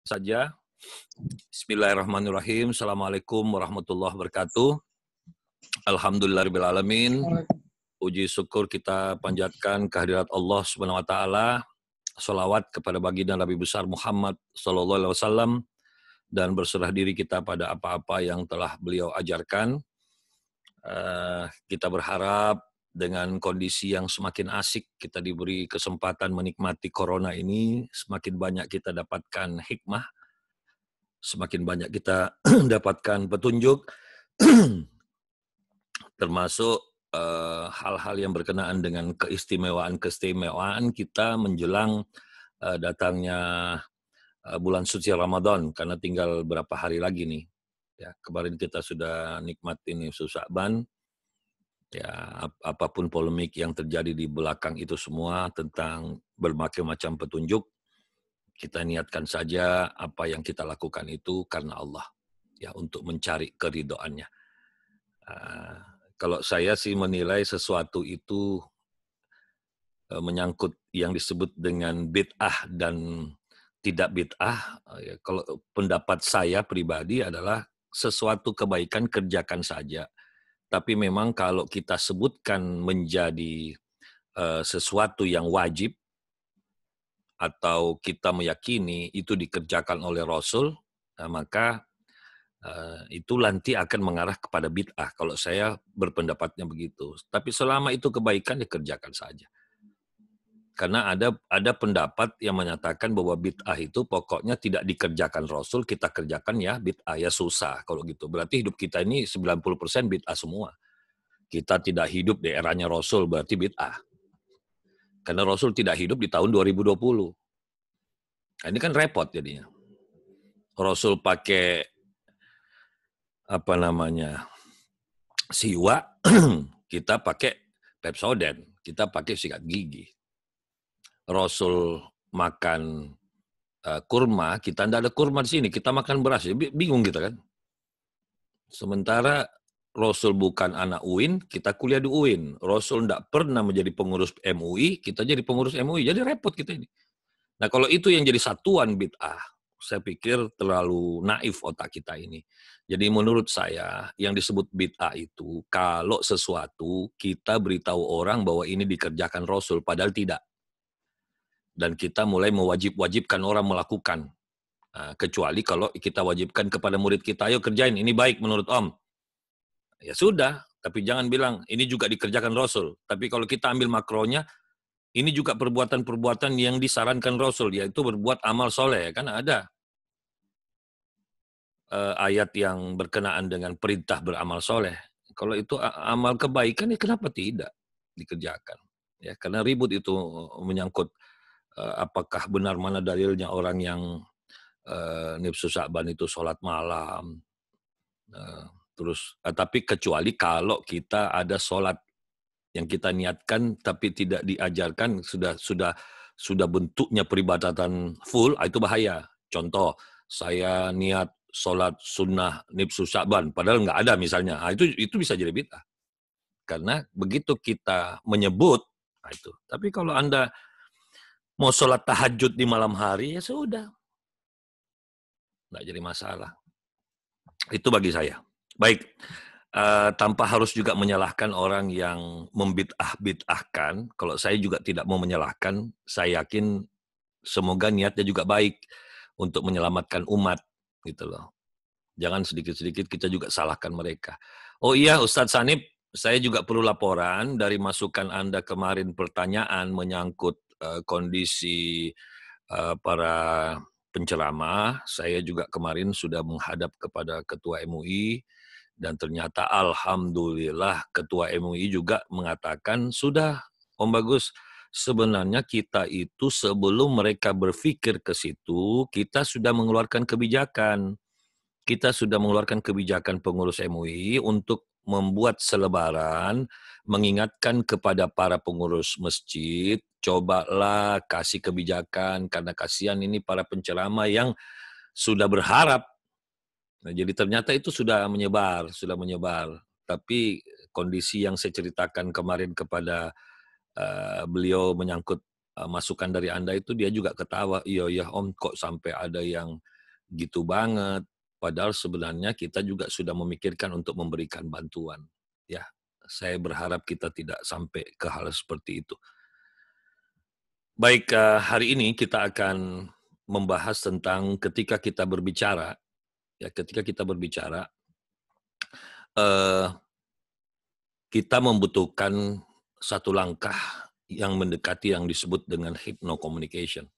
Saja. Bismillahirrahmanirrahim. Assalamualaikum warahmatullahi wabarakatuh. Alhamdulillahirrahmanirrahim. Puji syukur kita panjatkan kehadirat Allah Subhanahu wa taala. Shalawat kepada baginda Nabi besar Muhammad sallallahu alaihi wasallam dan berserah diri kita pada apa-apa yang telah beliau ajarkan. Kita berharap dengan kondisi yang semakin asik kita diberi kesempatan menikmati corona ini, semakin banyak kita dapatkan hikmah, semakin banyak kita dapatkan petunjuk, termasuk hal-hal yang berkenaan dengan keistimewaan kita menjelang datangnya bulan suci Ramadan, karena tinggal berapa hari lagi nih. Ya, kemarin kita sudah nikmatin Nisfu Sya'ban. Ya, apapun polemik yang terjadi di belakang itu semua tentang berbagai macam petunjuk, kita niatkan saja apa yang kita lakukan itu karena Allah, ya, untuk mencari keridhoannya. Kalau saya sih menilai sesuatu itu menyangkut yang disebut dengan bid'ah dan tidak bid'ah. Kalau pendapat saya pribadi adalah sesuatu kebaikan kerjakan saja. Tapi memang kalau kita sebutkan menjadi sesuatu yang wajib atau kita meyakini itu dikerjakan oleh Rasul, maka itu nanti akan mengarah kepada bid'ah. Kalau saya berpendapatnya begitu. Tapi selama itu kebaikan, dikerjakan saja. Karena ada pendapat yang menyatakan bahwa bid'ah itu pokoknya tidak dikerjakan Rasul, kita kerjakan ya bid'ah, ya susah kalau gitu. Berarti hidup kita ini 90% bid'ah semua. Kita tidak hidup di eranya Rasul, berarti bid'ah. Karena Rasul tidak hidup di tahun 2020. Nah, ini kan repot jadinya. Rasul pakai siwa, kita pakai Pepsodent, kita pakai sikat gigi. Rasul makan kurma, kita tidak ada kurma di sini, kita makan beras. Bingung kita kan. Sementara Rasul bukan anak UIN, kita kuliah di UIN. Rasul tidak pernah menjadi pengurus MUI, kita jadi pengurus MUI. Jadi repot kita ini. Nah, kalau itu yang jadi satuan bid'ah, saya pikir terlalu naif otak kita ini. Jadi menurut saya, yang disebut bid'ah itu, kalau sesuatu kita beritahu orang bahwa ini dikerjakan Rasul, padahal tidak. Dan kita mulai mewajib-wajibkan orang melakukan. Nah, kecuali kalau kita wajibkan kepada murid kita, ayo kerjain, ini baik menurut Om. Ya sudah, tapi jangan bilang, ini juga dikerjakan Rasul. Tapi kalau kita ambil makronya, ini juga perbuatan-perbuatan yang disarankan Rasul, yaitu berbuat amal soleh. Kan ada ayat yang berkenaan dengan perintah beramal soleh. Kalau itu amal kebaikan, ya kenapa tidak dikerjakan? Ya, karena ribut itu menyangkut apakah benar mana dalilnya orang yang Nisfu Sya'ban itu sholat malam. Tapi kecuali kalau kita ada sholat yang kita niatkan tapi tidak diajarkan, sudah bentuknya peribadatan full, itu bahaya. Contoh, saya niat sholat sunnah Nisfu Sya'ban, padahal nggak ada misalnya, itu bisa jadi bid'ah. Karena begitu kita menyebut, itu. Tapi kalau Anda mau sholat tahajud di malam hari, ya sudah. Nggak jadi masalah. Itu bagi saya. Baik, tanpa harus juga menyalahkan orang yang membid'ah-bid'ahkan. Kalau saya juga tidak mau menyalahkan, saya yakin semoga niatnya juga baik untuk menyelamatkan umat, gitu loh. Jangan sedikit-sedikit kita juga salahkan mereka. Oh iya, Ustadz Sanib, saya juga perlu laporan dari masukan Anda kemarin pertanyaan menyangkut kondisi para penceramah. Saya juga kemarin sudah menghadap kepada Ketua MUI dan ternyata alhamdulillah Ketua MUI juga mengatakan, sudah Om Bagus, sebenarnya kita itu sebelum mereka berpikir ke situ, kita sudah mengeluarkan kebijakan. Kita sudah mengeluarkan kebijakan pengurus MUI untuk membuat selebaran, mengingatkan kepada para pengurus masjid, cobalah kasih kebijakan, karena kasihan ini para penceramah yang sudah berharap. Nah, jadi ternyata itu sudah menyebar. Tapi kondisi yang saya ceritakan kemarin kepada beliau menyangkut masukan dari Anda itu, dia juga ketawa, iya Om, kok sampai ada yang gitu banget. Padahal sebenarnya kita juga sudah memikirkan untuk memberikan bantuan. Ya, saya berharap kita tidak sampai ke hal seperti itu. Baik, hari ini kita akan membahas tentang ketika kita berbicara, eh, kita membutuhkan satu langkah yang mendekati yang disebut dengan hypno-communication.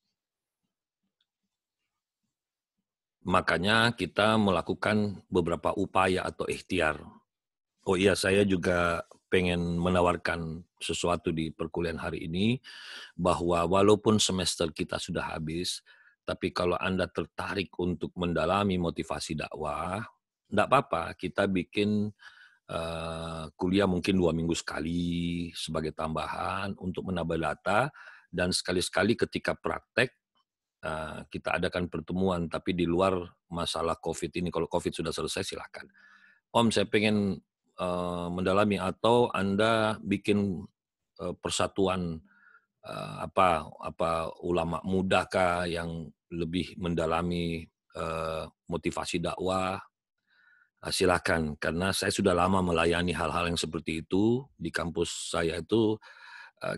Makanya kita melakukan beberapa upaya atau ikhtiar. Oh iya, saya juga pengen menawarkan sesuatu di perkuliahan hari ini, bahwa walaupun semester kita sudah habis, tapi kalau Anda tertarik untuk mendalami motivasi dakwah, enggak apa-apa, kita bikin kuliah mungkin 2 minggu sekali sebagai tambahan untuk menambah data, dan sekali-sekali ketika praktek, kita adakan pertemuan, tapi di luar masalah COVID ini. Kalau COVID sudah selesai, silakan. Om, saya pengen mendalami, atau Anda bikin persatuan ulama muda kah yang lebih mendalami motivasi dakwah, silakan. Karena saya sudah lama melayani hal-hal yang seperti itu. Di kampus saya itu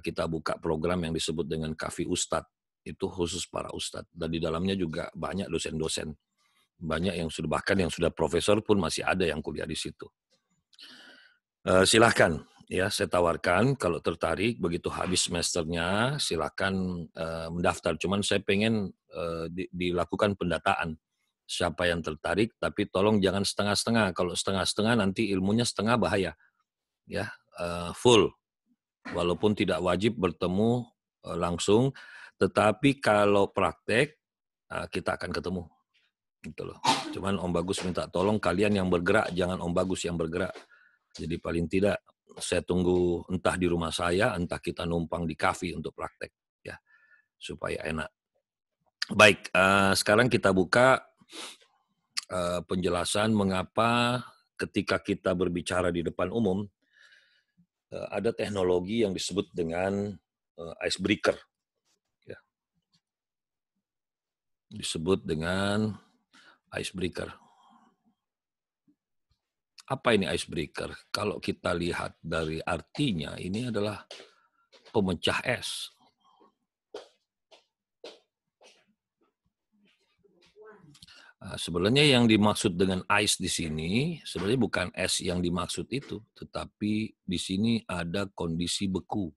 kita buka program yang disebut dengan Kafi Ustadz. Itu khusus para ustadz, dan di dalamnya juga banyak dosen-dosen, banyak yang sudah, bahkan yang sudah profesor pun masih ada yang kuliah di situ. Silahkan, ya, saya tawarkan kalau tertarik begitu habis semesternya silahkan mendaftar. Cuman saya pengen dilakukan pendataan siapa yang tertarik, tapi tolong jangan setengah-setengah. Kalau setengah-setengah nanti ilmunya setengah, bahaya, ya. Full, walaupun tidak wajib bertemu langsung, tetapi kalau praktek kita akan ketemu, gitu loh. Cuman Om Bagus minta tolong kalian yang bergerak, jangan Om Bagus yang bergerak. Jadi paling tidak saya tunggu entah di rumah saya, entah kita numpang di kafe untuk praktek, ya, supaya enak. Baik, sekarang kita buka penjelasan mengapa ketika kita berbicara di depan umum ada teknologi yang disebut dengan icebreaker. Disebut dengan icebreaker. Apa ini icebreaker? Kalau kita lihat dari artinya, ini adalah pemecah es. Sebenarnya yang dimaksud dengan ice di sini sebenarnya bukan es yang dimaksud itu, tetapi di sini ada kondisi beku.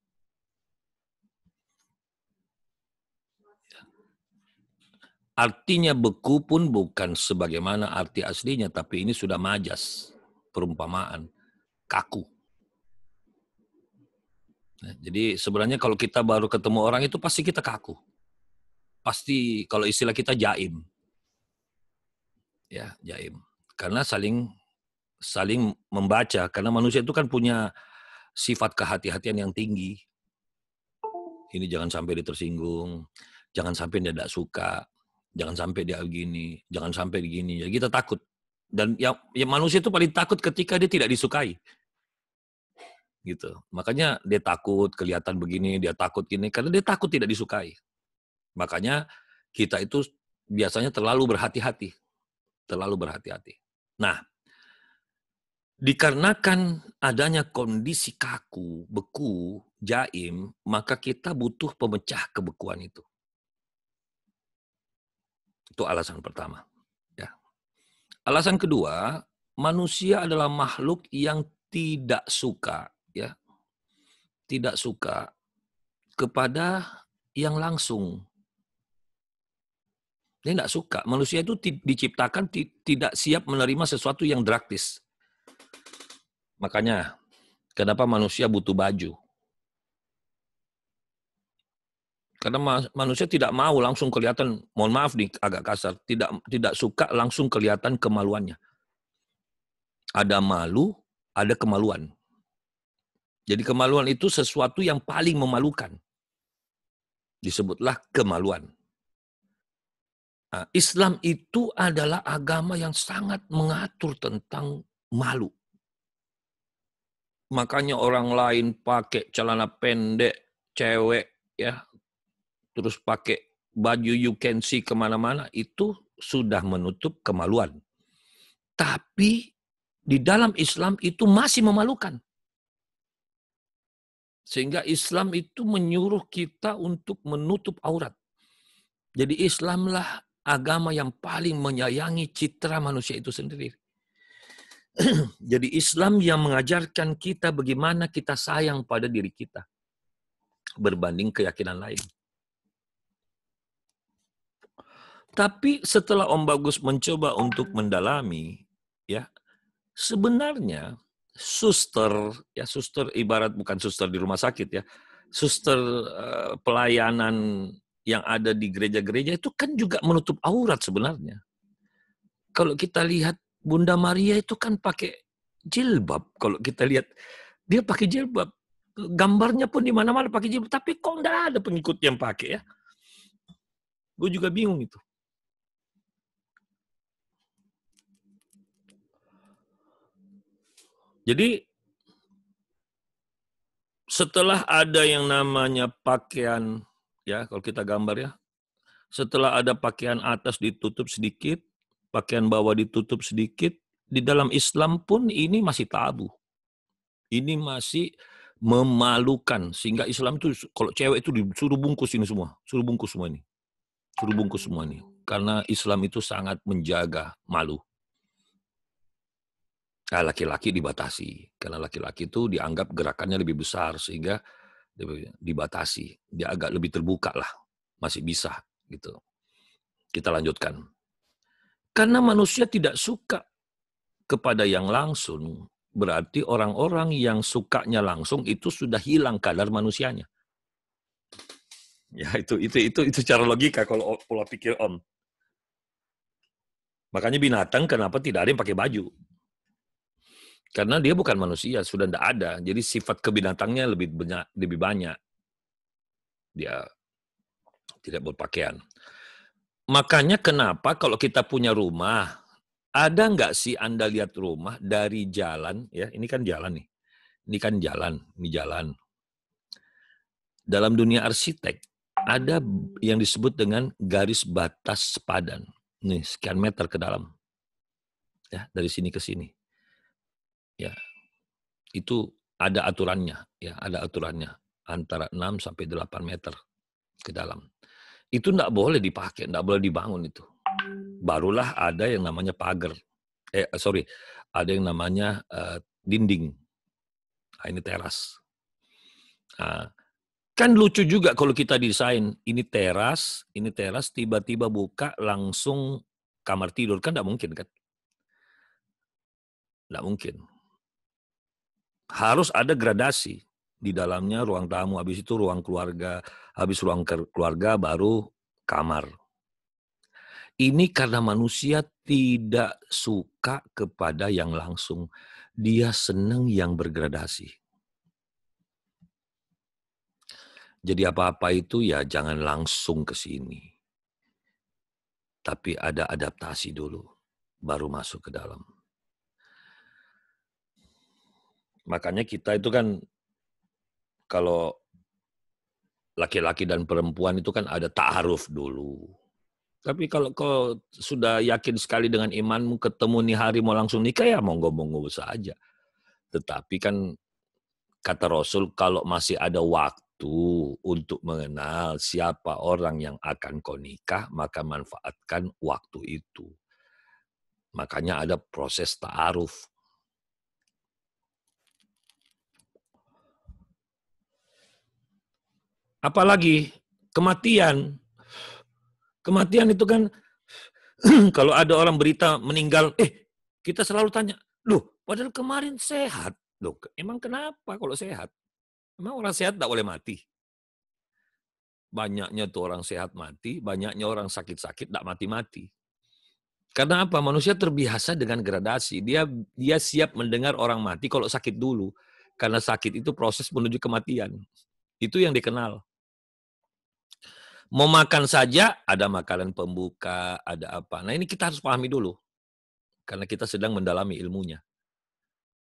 Artinya beku pun bukan sebagaimana arti aslinya, tapi ini sudah majas, perumpamaan, kaku. Nah, jadi sebenarnya kalau kita baru ketemu orang itu pasti kita kaku. Pasti kalau istilah kita jaim. Ya, jaim. Karena saling membaca, karena manusia itu kan punya sifat kehati-hatian yang tinggi. Ini jangan sampai dia tersinggung, jangan sampai dia tidak suka, jangan sampai dia begini, jangan sampai begini. Jadi kita takut. Dan yang manusia itu paling takut ketika dia tidak disukai. Gitu. Makanya dia takut kelihatan begini, dia takut gini, karena dia takut tidak disukai. Makanya kita itu biasanya terlalu berhati-hati. Terlalu berhati-hati. Nah, dikarenakan adanya kondisi kaku, beku, jaim, maka kita butuh pemecah kebekuan itu. Itu alasan pertama. Ya. Alasan kedua, manusia adalah makhluk yang tidak suka, ya, tidak suka kepada yang langsung. Dia tidak suka. Manusia itu diciptakan tidak siap menerima sesuatu yang drastis. Makanya, kenapa manusia butuh baju? Karena manusia tidak mau langsung kelihatan, mohon maaf nih agak kasar, tidak suka langsung kelihatan kemaluannya. Ada malu, ada kemaluan. Jadi kemaluan itu sesuatu yang paling memalukan. Disebutlah kemaluan. Nah, Islam itu adalah agama yang sangat mengatur tentang malu. Makanya orang lain pakai celana pendek, cewek, ya, terus pakai baju you can see kemana-mana, itu sudah menutup kemaluan. Tapi di dalam Islam itu masih memalukan. Sehingga Islam itu menyuruh kita untuk menutup aurat. Jadi Islamlah agama yang paling menyayangi citra manusia itu sendiri. Jadi Islam yang mengajarkan kita bagaimana kita sayang pada diri kita berbanding keyakinan lain. Tapi setelah Om Bagus mencoba untuk mendalami, ya sebenarnya suster ibarat bukan suster di rumah sakit ya, suster pelayanan yang ada di gereja-gereja itu kan juga menutup aurat sebenarnya. Kalau kita lihat Bunda Maria itu kan pakai jilbab. Kalau kita lihat dia pakai jilbab, gambarnya pun di mana-mana pakai jilbab. Tapi kok nggak ada pengikut yang pakai ya? Gue juga bingung itu. Jadi setelah ada yang namanya pakaian, ya kalau kita gambar ya, setelah ada pakaian atas ditutup sedikit, pakaian bawah ditutup sedikit, di dalam Islam pun ini masih tabu. Ini masih memalukan, sehingga Islam itu kalau cewek itu disuruh bungkus ini semua, suruh bungkus semua ini, karena Islam itu sangat menjaga malu. Nah, laki-laki dibatasi, karena laki-laki itu dianggap gerakannya lebih besar sehingga dibatasi, dia agak lebih terbuka lah, masih bisa gitu. Kita lanjutkan. Karena manusia tidak suka kepada yang langsung, berarti orang-orang yang sukanya langsung itu sudah hilang kadar manusianya. Ya itu cara logika kalau pola pikir Om. Makanya binatang kenapa tidak ada yang pakai baju? Karena dia bukan manusia, sudah tidak ada. Jadi sifat kebinatangnya lebih banyak. Dia tidak berpakaian. Makanya kenapa kalau kita punya rumah, ada nggak sih Anda lihat rumah dari jalan, ya ini kan jalan nih. Ini kan jalan, ini jalan. Dalam dunia arsitek, ada yang disebut dengan garis batas sepadan. Nih, sekian meter ke dalam. Ya, dari sini ke sini. Ya, itu ada aturannya, ya, ada aturannya antara 6 sampai 8 meter ke dalam. Itu enggak boleh dipakai, enggak boleh dibangun itu. Barulah ada yang namanya pagar. Ada yang namanya dinding. Nah, ini teras. Nah, kan lucu juga kalau kita desain ini teras tiba-tiba buka langsung kamar tidur, kan enggak mungkin kan? Enggak mungkin. Harus ada gradasi. Di dalamnya ruang tamu, habis itu ruang keluarga, habis ruang keluarga baru kamar. Ini karena manusia tidak suka kepada yang langsung. Dia senang yang bergradasi. Jadi apa-apa itu ya jangan langsung ke sini. Tapi ada adaptasi dulu, baru masuk ke dalam. Makanya kita itu kan, kalau laki-laki dan perempuan itu kan ada ta'aruf dulu. Tapi kalau kau sudah yakin sekali dengan imanmu, ketemu nih hari mau langsung nikah, ya monggo-monggo saja. Tetapi kan kata Rasul, kalau masih ada waktu untuk mengenal siapa orang yang akan kau nikah, maka manfaatkan waktu itu. Makanya ada proses ta'aruf. Apalagi kematian. Kematian itu kan, kalau ada orang berita meninggal, kita selalu tanya, loh, padahal kemarin sehat. Loh, emang kenapa kalau sehat? Emang orang sehat tidak boleh mati? Banyaknya tuh orang sehat mati, banyaknya orang sakit-sakit tidak mati-mati. Karena apa? Manusia terbiasa dengan gradasi. Dia siap mendengar orang mati kalau sakit dulu. Karena sakit itu proses menuju kematian. Itu yang dikenal. Mau makan saja, ada makanan pembuka, ada apa. Nah ini kita harus pahami dulu. Karena kita sedang mendalami ilmunya.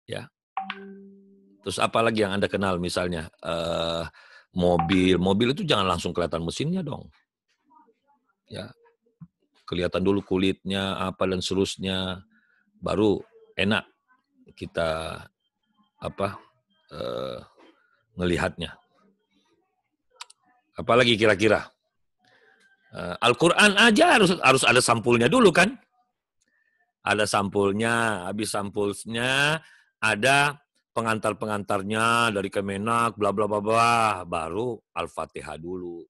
Ya. Terus apa lagi yang Anda kenal misalnya? Mobil itu jangan langsung kelihatan mesinnya dong. Ya. kelihatan dulu kulitnya, apa dan seterusnya, baru enak kita ngelihatnya. Apalagi kira-kira? Al-Quran aja harus ada sampulnya dulu kan? Ada sampulnya, habis sampulnya ada pengantar-pengantarnya dari Kemenak, bla bla bla bla, baru Al-Fatihah dulu.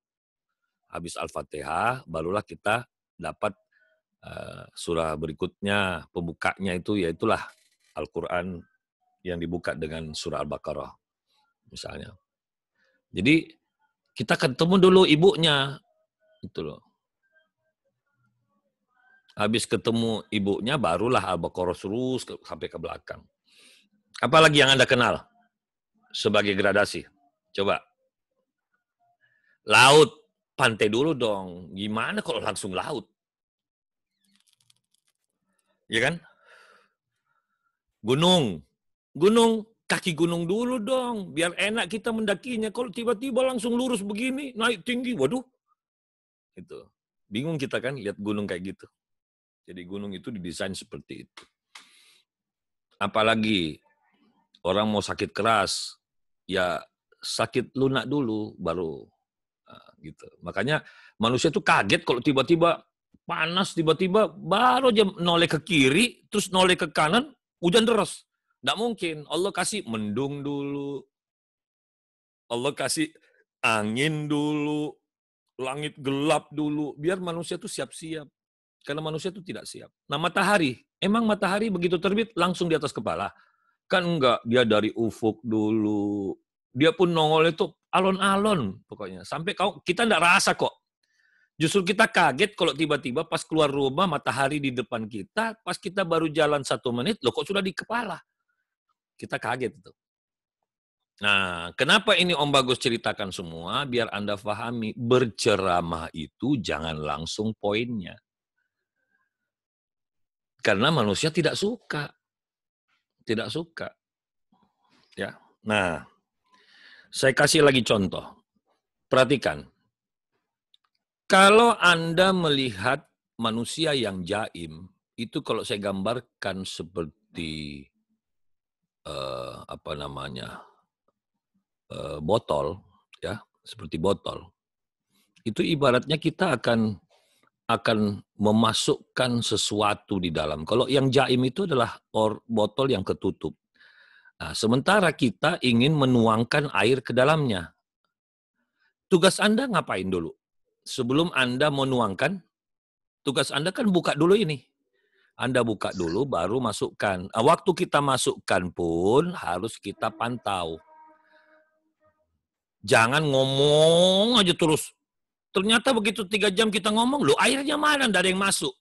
Habis Al-Fatihah, barulah kita dapat surah berikutnya, pembukanya itu yaitulah Al-Quran yang dibuka dengan surah Al-Baqarah misalnya. Jadi kita ketemu dulu ibunya, itu loh. Habis ketemu ibunya, barulah Al-Baqarah terus sampai ke belakang. Apalagi yang Anda kenal sebagai gradasi? Coba. Laut, pantai dulu dong. Gimana kalau langsung laut? Ya kan? Gunung. Gunung, kaki gunung dulu dong. Biar enak kita mendakinya. Kalau tiba-tiba langsung lurus begini, naik tinggi, waduh. Itu. Bingung kita kan lihat gunung kayak gitu. Jadi gunung itu didesain seperti itu. Apalagi orang mau sakit keras, ya sakit lunak dulu, baru gitu. Makanya manusia tuh kaget kalau tiba-tiba panas, tiba-tiba baru aja noleh ke kiri, terus noleh ke kanan, hujan deras. Nggak mungkin. Allah kasih mendung dulu. Allah kasih angin dulu. Langit gelap dulu. Biar manusia tuh siap-siap. Karena manusia itu tidak siap. Nah matahari, emang matahari begitu terbit langsung di atas kepala? Kan enggak, dia dari ufuk dulu. Dia pun nongol itu alon-alon pokoknya. Sampai kita enggak rasa kok. Justru kita kaget kalau tiba-tiba pas keluar rumah matahari di depan kita, pas kita baru jalan 1 menit, loh kok sudah di kepala? Kita kaget itu. Nah, kenapa ini Om Bagus ceritakan semua? Biar Anda pahami, berceramah itu jangan langsung poinnya. Karena manusia tidak suka. Tidak suka. Ya. Nah, saya kasih lagi contoh. Perhatikan. Kalau Anda melihat manusia yang jaim, itu kalau saya gambarkan seperti botol, ya, seperti botol. Itu ibaratnya kita akan memasukkan sesuatu di dalam. Kalau yang jaim itu adalah botol yang ketutup. Nah, sementara kita ingin menuangkan air ke dalamnya. Tugas Anda ngapain dulu? Sebelum Anda menuangkan, tugas Anda kan buka dulu ini. Anda buka dulu, baru masukkan. Waktu kita masukkan pun harus kita pantau. Jangan ngomong aja terus. Ternyata begitu 3 jam kita ngomong, loh airnya mana? Nggak ada yang masuk.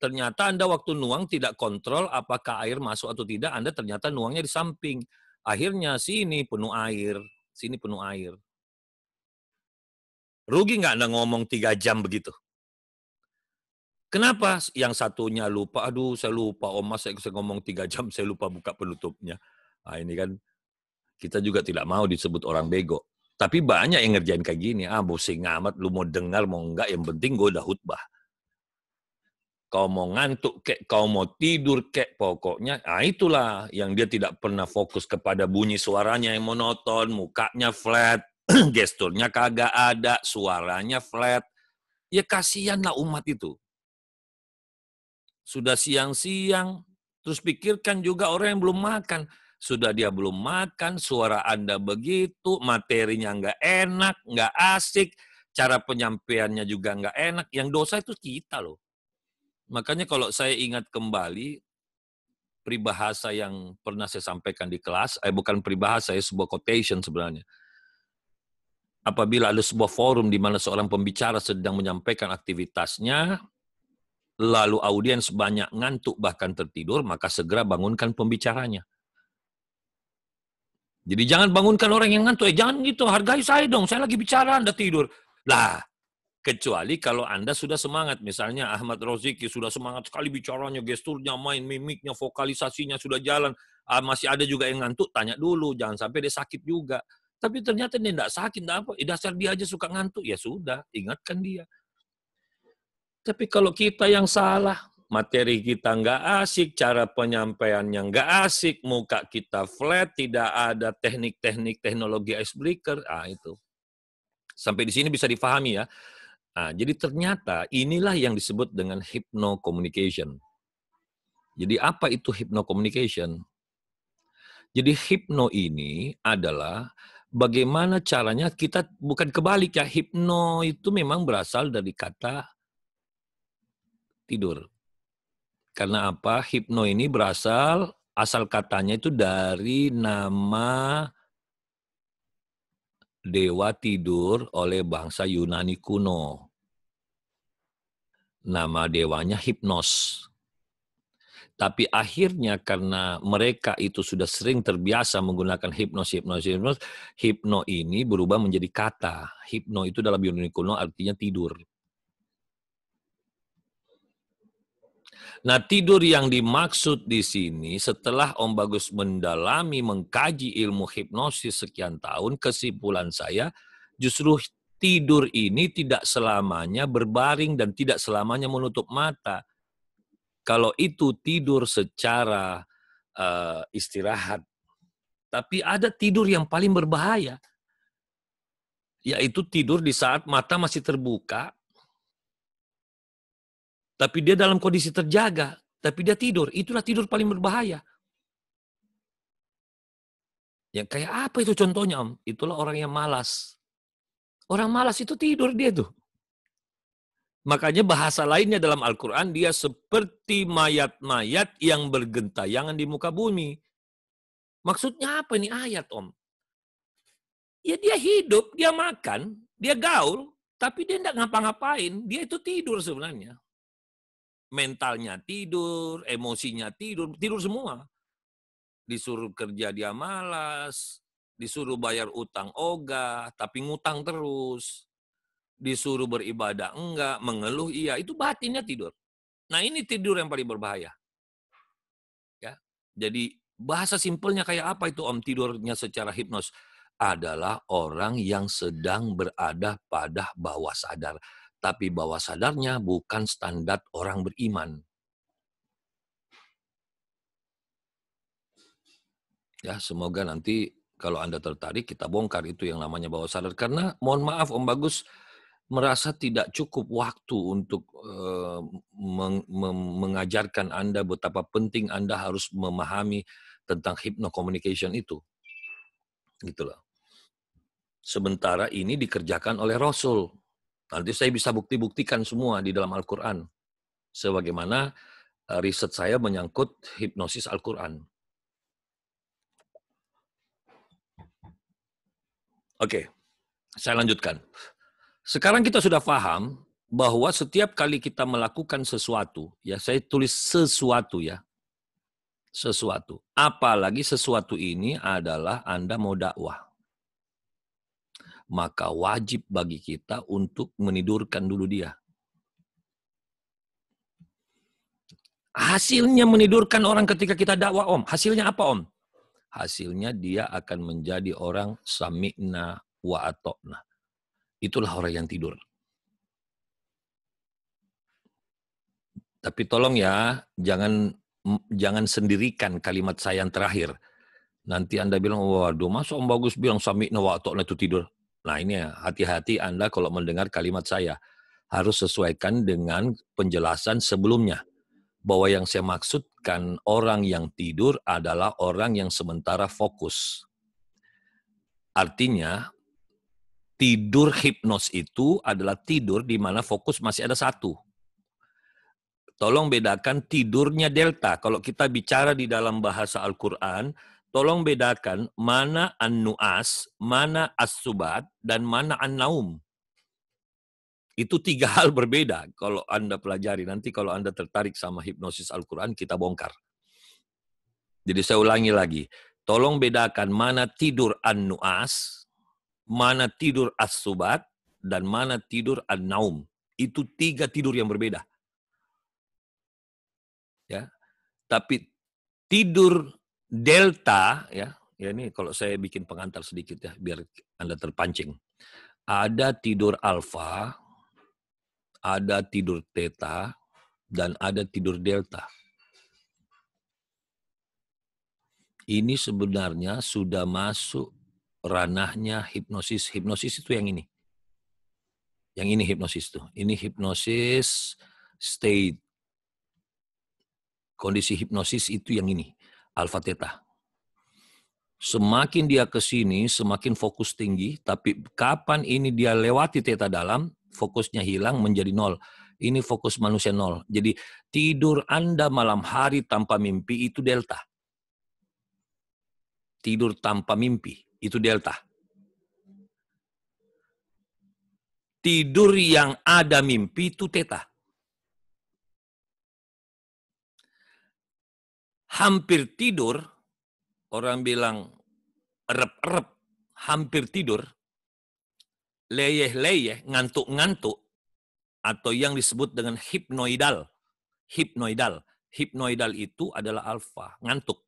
Ternyata Anda waktu nuang tidak kontrol apakah air masuk atau tidak, Anda ternyata nuangnya di samping. Akhirnya sini penuh air, sini penuh air. Rugi nggak Anda ngomong 3 jam begitu? Kenapa? Yang satunya lupa, aduh saya lupa, Mas saya ngomong 3 jam, saya lupa buka penutupnya. Nah ini kan, kita juga tidak mau disebut orang bego. Tapi banyak yang ngerjain kayak gini, pusing amat, lu mau dengar mau enggak, yang penting gue udah khutbah. Kau mau ngantuk kek, kau mau tidur kek, pokoknya itulah yang dia tidak pernah fokus kepada bunyi suaranya yang monoton, mukanya flat, gesturnya kagak ada, suaranya flat. Ya kasihanlah umat itu. Sudah siang-siang, terus pikirkan juga orang yang belum makan. Sudah dia belum makan, suara Anda begitu, materinya nggak enak, nggak asik, cara penyampaiannya juga nggak enak. Yang dosa itu kita loh. Makanya kalau saya ingat kembali, peribahasa yang pernah saya sampaikan di kelas, bukan peribahasa, sebuah quotation sebenarnya. Apabila ada sebuah forum di mana seorang pembicara sedang menyampaikan aktivitasnya, lalu audiens banyak ngantuk bahkan tertidur, maka segera bangunkan pembicaranya. Jadi jangan bangunkan orang yang ngantuk. Jangan gitu, hargai saya dong, saya lagi bicara, Anda tidur. Lah, kecuali kalau Anda sudah semangat. Misalnya Ahmad Roziki sudah semangat sekali bicaranya, gesturnya, main mimiknya, vokalisasinya sudah jalan. Masih ada juga yang ngantuk, tanya dulu. Jangan sampai dia sakit juga. Tapi ternyata dia tidak sakit, tidak apa. Dasar dia aja suka ngantuk, ya sudah, ingatkan dia. Tapi kalau kita yang salah, materi kita nggak asik, cara penyampaiannya nggak asik, muka kita flat, tidak ada teknik-teknik teknologi icebreaker, itu. Sampai di sini bisa difahami ya. Jadi ternyata inilah yang disebut dengan hypno-communication. Jadi apa itu hypno-communication? Jadi hypno ini adalah bagaimana caranya kita, bukan kebalik ya, hypno itu memang berasal dari kata tidur. Karena apa? Hypno ini asal katanya itu dari nama dewa tidur oleh bangsa Yunani kuno. Nama dewanya Hypnos. Tapi akhirnya karena mereka itu sudah sering terbiasa menggunakan hipno ini berubah menjadi kata. Hipno itu dalam Yunani kuno artinya tidur. Nah, tidur yang dimaksud di sini setelah Om Bagus mendalami, mengkaji ilmu hipnosis sekian tahun, kesimpulan saya justru tidur ini tidak selamanya berbaring dan tidak selamanya menutup mata. Kalau itu tidur secara istirahat. Tapi ada tidur yang paling berbahaya, yaitu tidur di saat mata masih terbuka, tapi dia dalam kondisi terjaga, tapi dia tidur. Itulah tidur paling berbahaya. Ya kayak apa itu contohnya, Om? Itulah orang yang malas. Orang malas itu tidur dia tuh. Makanya bahasa lainnya dalam Al-Quran, dia seperti mayat-mayat yang bergentayangan di muka bumi. Maksudnya apa ini ayat, Om? Ya dia hidup, dia makan, dia gaul, tapi dia tidak ngapa-ngapain. Dia itu tidur sebenarnya. Mentalnya tidur, emosinya tidur, tidur semua. Disuruh kerja dia malas, disuruh bayar utang ogah, tapi ngutang terus. Disuruh beribadah enggak, mengeluh iya, itu batinnya tidur. Nah ini tidur yang paling berbahaya. Ya, jadi bahasa simpelnya kayak apa itu Om tidurnya secara hipnos? Adalah orang yang sedang berada pada bawah sadar. Tapi bawah sadarnya bukan standar orang beriman. Ya, semoga nanti kalau Anda tertarik kita bongkar itu yang namanya bawah sadar. Karena mohon maaf Om Bagus merasa tidak cukup waktu untuk mengajarkan Anda betapa penting Anda harus memahami tentang hypno-communication itu. Gitu loh. Sementara ini dikerjakan oleh Rasul. Nanti saya bisa bukti-buktikan semua di dalam Al-Quran. Sebagaimana riset saya menyangkut hipnosis Al-Quran. Oke, saya lanjutkan. Sekarang kita sudah paham bahwa setiap kali kita melakukan sesuatu, ya saya tulis sesuatu ya, sesuatu. Apalagi sesuatu ini adalah Anda mau dakwah. Maka wajib bagi kita untuk menidurkan dulu dia. Hasilnya menidurkan orang ketika kita dakwah, Om. Hasilnya apa, Om? Hasilnya dia akan menjadi orang sami'na wa atokna. Itulah orang yang tidur. Tapi tolong ya, jangan sendirikan kalimat saya yang terakhir. Nanti Anda bilang, waduh, masa Om Bagus bilang sami'na wa atokna itu tidur? Nah ini ya, hati-hati Anda kalau mendengar kalimat saya. Harus sesuaikan dengan penjelasan sebelumnya. Bahwa yang saya maksudkan orang yang tidur adalah orang yang sementara fokus. Artinya, tidur hipnos itu adalah tidur di mana fokus masih ada satu. Tolong bedakan tidurnya delta. Kalau kita bicara di dalam bahasa Al-Quran, tolong bedakan mana an-nu'as, mana as-subat, dan mana an-naum. Itu tiga hal berbeda kalau Anda pelajari. Nanti kalau Anda tertarik sama hipnosis Al-Quran, kita bongkar. Jadi saya ulangi lagi. Tolong bedakan mana tidur an-nu'as, mana tidur as-subat, dan mana tidur an-naum. Itu tiga tidur yang berbeda. Ya. Tapi tidur delta, ya ini kalau saya bikin pengantar sedikit ya, biar Anda terpancing. Ada tidur alfa, Ada tidur theta dan ada tidur delta. Ini sebenarnya sudah masuk ranahnya hipnosis. Hipnosis itu yang ini. Yang ini hipnosis tuh. Ini hipnosis state. Kondisi hipnosis itu yang ini. Alpha theta. Semakin dia ke sini, semakin fokus tinggi. Tapi kapan ini dia lewati theta dalam, fokusnya hilang menjadi 0. Ini fokus manusia 0. Jadi tidur Anda malam hari tanpa mimpi itu delta. Tidur tanpa mimpi itu delta. Tidur yang ada mimpi itu theta. Hampir tidur, orang bilang erep-erep, hampir tidur, leyeh-leyeh, ngantuk-ngantuk, atau yang disebut dengan hipnoidal. Hipnoidal. Hipnoidal itu adalah alfa, ngantuk,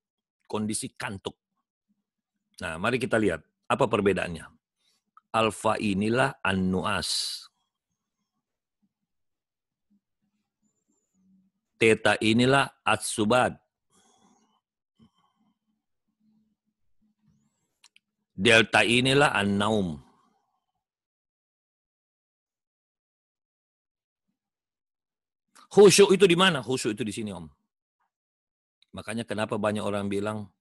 kondisi kantuk. Nah, mari kita lihat apa perbedaannya. Alfa inilah an-nu'as. Theta inilah as-subad. Delta inilah an-naum. Khusyuk itu di mana? Khusyuk itu di sini, Om. Makanya kenapa banyak orang bilang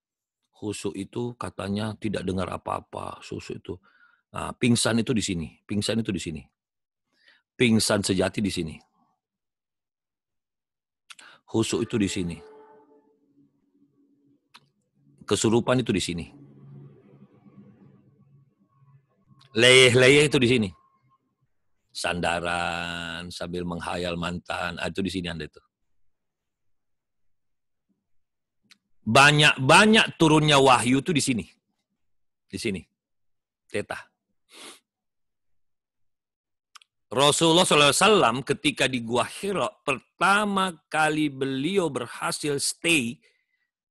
khusyuk itu katanya tidak dengar apa-apa. Khusyuk itu. Nah, pingsan itu di sini. Pingsan itu di sini. Pingsan sejati di sini. Khusyuk itu di sini. Kesurupan itu di sini. Leyeh-leyeh itu di sini. Sandaran sambil menghayal mantan, itu di sini Anda itu. Banyak turunnya wahyu itu di sini. Di sini. Theta. Rasulullah SAW ketika di Gua Hira, pertama kali beliau berhasil stay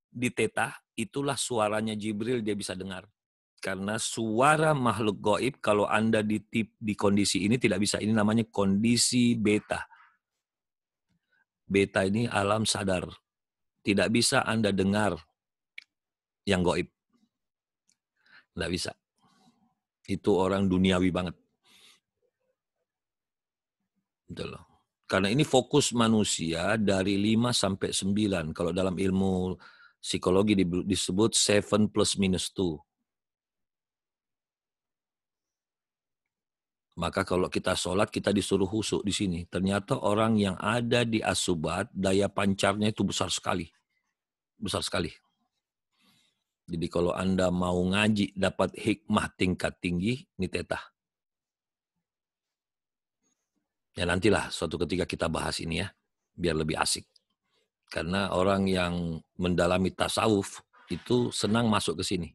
di theta, itulah suaranya Jibril dia bisa dengar. Karena suara makhluk gaib kalau Anda di kondisi ini tidak bisa. Ini namanya kondisi beta. Beta ini alam sadar. Tidak bisa Anda dengar yang gaib. Tidak bisa. Itu orang duniawi banget. Betul. Karena ini fokus manusia dari 5 sampai 9. Kalau dalam ilmu psikologi disebut 7 plus minus 2. Maka kalau kita sholat, kita disuruh khusyuk di sini. Ternyata orang yang ada di asubat, daya pancarnya itu besar sekali. Besar sekali. Jadi kalau Anda mau ngaji, dapat hikmah tingkat tinggi, ini theta. Ya nantilah suatu ketika kita bahas ini ya, biar lebih asik. Karena orang yang mendalami tasawuf, itu senang masuk ke sini.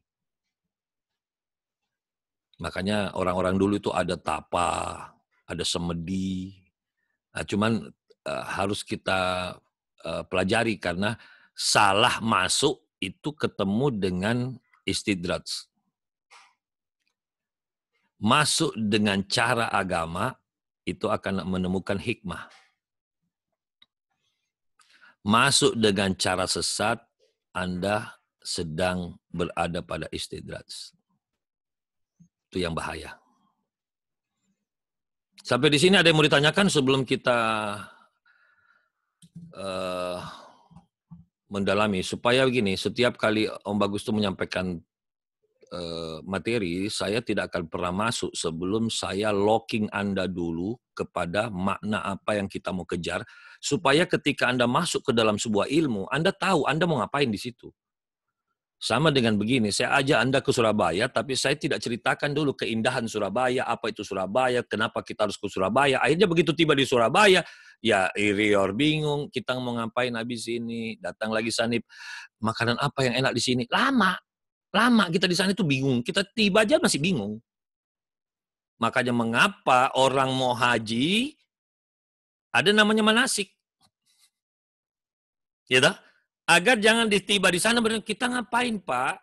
Makanya orang-orang dulu itu ada tapa, ada semedi. Nah, cuman harus kita pelajari karena salah masuk itu ketemu dengan istidraj. Masuk dengan cara agama itu akan menemukan hikmah. Masuk dengan cara sesat, Anda sedang berada pada istidraj. Itu yang bahaya. Sampai di sini ada yang mau ditanyakan sebelum kita mendalami. Supaya begini, setiap kali Om Bagus itu menyampaikan materi, saya tidak akan pernah masuk sebelum saya locking Anda dulu kepada makna apa yang kita mau kejar. Supaya ketika Anda masuk ke dalam sebuah ilmu, Anda tahu Anda mau ngapain di situ. Sama dengan begini, saya ajak Anda ke Surabaya, tapi saya tidak ceritakan dulu keindahan Surabaya, apa itu Surabaya, kenapa kita harus ke Surabaya. Akhirnya begitu tiba di Surabaya, ya irior bingung, kita mau ngapain habis ini, datang lagi Sanip, makanan apa yang enak di sini. Lama kita di sana itu bingung, kita tiba aja masih bingung. Makanya mengapa orang mau haji, ada namanya manasik. Ya dah? Agar jangan tiba di sana kita ngapain Pak?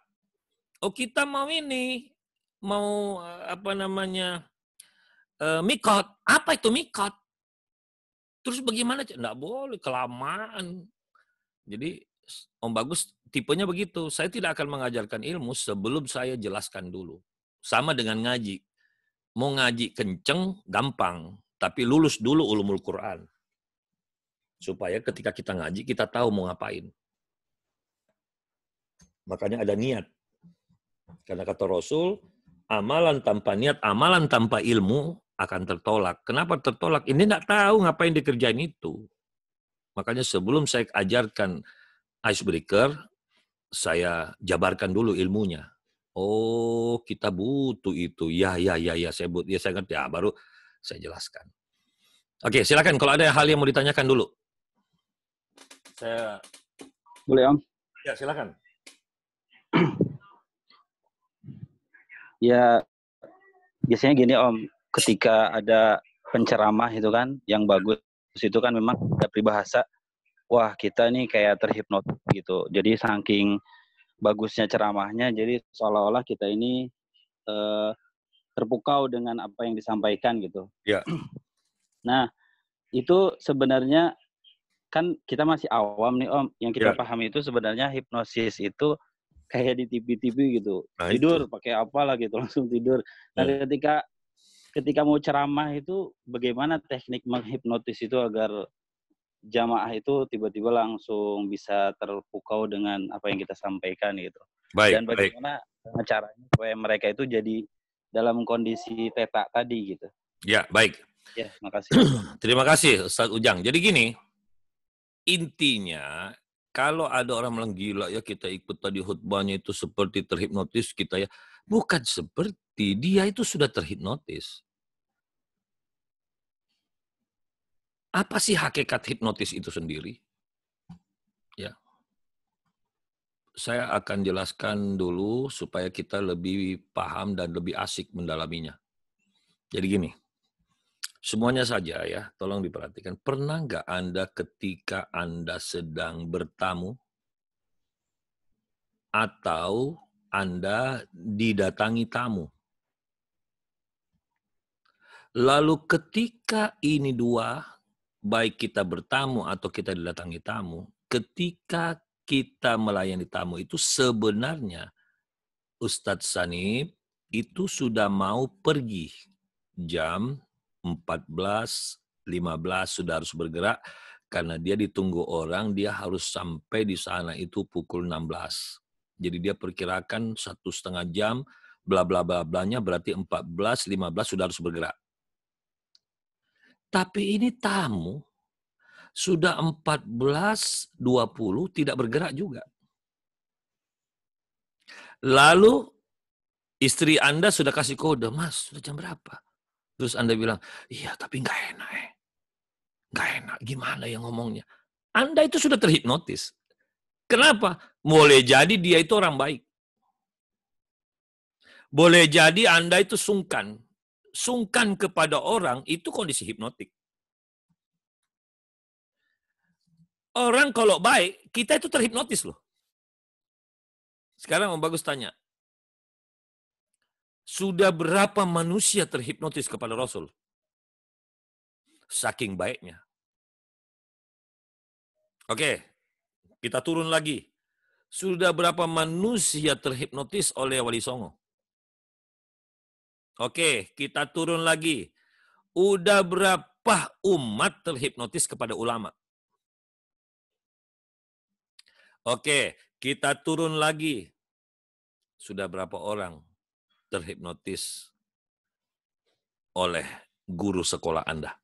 Oh kita mau ini, mau apa namanya mikot. Apa itu mikot? Terus bagaimana? Nggak boleh, kelamaan. Jadi Om Bagus tipenya begitu. Saya tidak akan mengajarkan ilmu sebelum saya jelaskan dulu. Sama dengan ngaji. Mau ngaji kenceng, gampang. Tapi lulus dulu ulumul Quran. Supaya ketika kita ngaji, kita tahu mau ngapain. Makanya ada niat. Karena kata Rasul, amalan tanpa niat, amalan tanpa ilmu akan tertolak. Kenapa tertolak? Ini nggak tahu ngapain dikerjain itu. Makanya sebelum saya ajarkan icebreaker, saya jabarkan dulu ilmunya. Oh, kita butuh itu. Ya, saya butuh. Ya, saya ngerti. Ya, baru saya jelaskan. Oke, silakan kalau ada hal yang mau ditanyakan dulu. Saya Boleh, Om? Ya, silakan. Ya, biasanya gini, Om. Ketika ada penceramah itu kan, yang bagus itu kan memang ada peribahasa, wah kita nih kayak terhipnotis gitu. Jadi saking bagusnya ceramahnya, jadi seolah-olah kita ini terpukau dengan apa yang disampaikan gitu. Ya. Nah, itu sebenarnya kan kita masih awam nih, Om. Yang kita pahami itu sebenarnya hipnosis itu kayak di TV-TV gitu. Nah, tidur pakai apa lah gitu, langsung tidur. Nah, ketika mau ceramah itu bagaimana teknik menghipnotis itu agar jamaah itu tiba-tiba langsung bisa terpukau dengan apa yang kita sampaikan gitu. Baik, Dan bagaimana caranya supaya mereka itu jadi dalam kondisi teta tadi gitu. Ya, baik. Ya, makasih. Terima kasih Ustaz Ujang. Jadi gini, intinya kalau ada orang bilang gila ya kita ikut tadi khutbahnya itu seperti terhipnotis kita ya. Bukan seperti, dia itu sudah terhipnotis. Apa sih hakikat hipnotis itu sendiri? Ya. Saya akan jelaskan dulu supaya kita lebih paham dan lebih asik mendalaminya. Jadi gini, semuanya saja ya, tolong diperhatikan. Pernah nggak Anda ketika Anda sedang bertamu atau Anda didatangi tamu? Lalu ketika ini dua, baik kita bertamu atau kita didatangi tamu, ketika kita melayani tamu itu sebenarnya Ustadz Sanib itu sudah mau pergi jam 14.15 sudah harus bergerak karena dia ditunggu orang, dia harus sampai di sana itu pukul 16. Jadi dia perkirakan 1,5 jam, bla bla bla blanya berarti 14.15 sudah harus bergerak. Tapi ini tamu sudah 14.20 tidak bergerak juga. Lalu istri Anda sudah kasih kode, Mas, sudah jam berapa? Terus Anda bilang, iya tapi nggak enak Nggak enak, gimana ya ngomongnya? Anda itu sudah terhipnotis. Kenapa? Boleh jadi dia itu orang baik. Boleh jadi Anda itu sungkan. Sungkan kepada orang itu kondisi hipnotik. Orang kalau baik, kita itu terhipnotis loh. Sekarang Om Bagus tanya, sudah berapa manusia terhipnotis kepada Rasul? Saking baiknya. Oke, kita turun lagi. Sudah berapa manusia terhipnotis oleh Wali Songo? Oke, kita turun lagi. Udah berapa umat terhipnotis kepada ulama? Oke, kita turun lagi. Sudah berapa orang terhipnotis oleh guru sekolah Anda?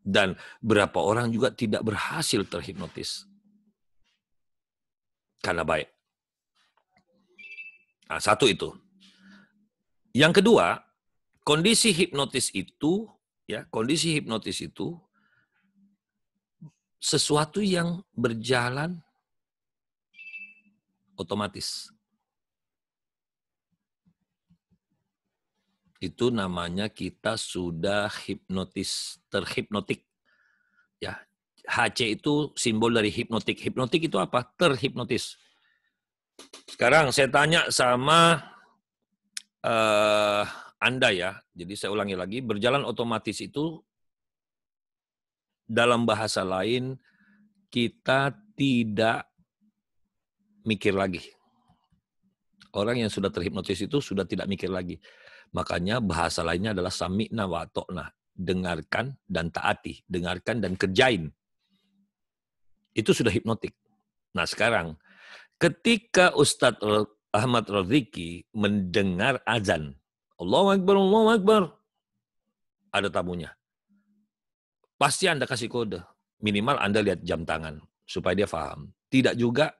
Dan berapa orang juga tidak berhasil terhipnotis? Karena baik. Nah, satu itu. Yang kedua, kondisi hipnotis itu sesuatu yang berjalan otomatis. Itu namanya kita sudah terhipnotik. Ya, HC itu simbol dari hipnotik. Hipnotik itu apa? Terhipnotis. Sekarang saya tanya sama Anda ya. Jadi saya ulangi lagi, berjalan otomatis itu dalam bahasa lain, kita tidak mikir lagi. Orang yang sudah terhipnotis itu sudah tidak mikir lagi. Makanya bahasa lainnya adalah sami'na wa ata'na. Dengarkan dan taati. Dengarkan dan kerjain. Itu sudah hipnotik. Nah sekarang, ketika Ustadz Ahmad Roziki mendengar azan, Allahu Akbar, Allahu Akbar, ada tamunya. Pasti Anda kasih kode. Minimal Anda lihat jam tangan supaya dia paham. Tidak juga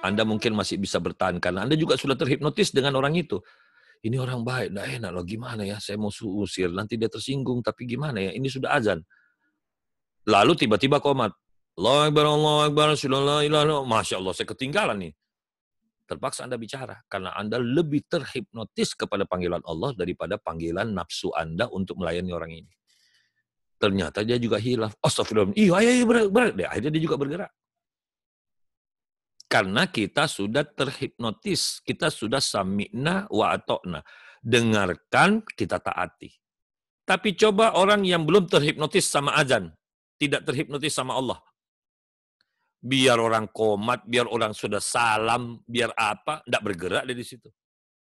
Anda mungkin masih bisa bertahan karena Anda juga sudah terhipnotis dengan orang itu. Ini orang baik, nggak enak loh, gimana ya? Saya mau usir, nanti dia tersinggung, tapi gimana ya? Ini sudah azan. Lalu tiba-tiba komat. Allahu Akbar, Masya Allah, saya ketinggalan nih. Terpaksa Anda bicara karena Anda lebih terhipnotis kepada panggilan Allah daripada panggilan nafsu Anda untuk melayani orang ini. Ternyata dia juga hilaf. Astagfirullah. Iya, berat. Akhirnya dia juga bergerak. Karena kita sudah terhipnotis. Kita sudah sami'na wa ata'na. Dengarkan, kita taati. Tapi coba orang yang belum terhipnotis sama azan. Tidak terhipnotis sama Allah. Biar orang komat, biar orang sudah salam, biar apa, tidak bergerak dari situ.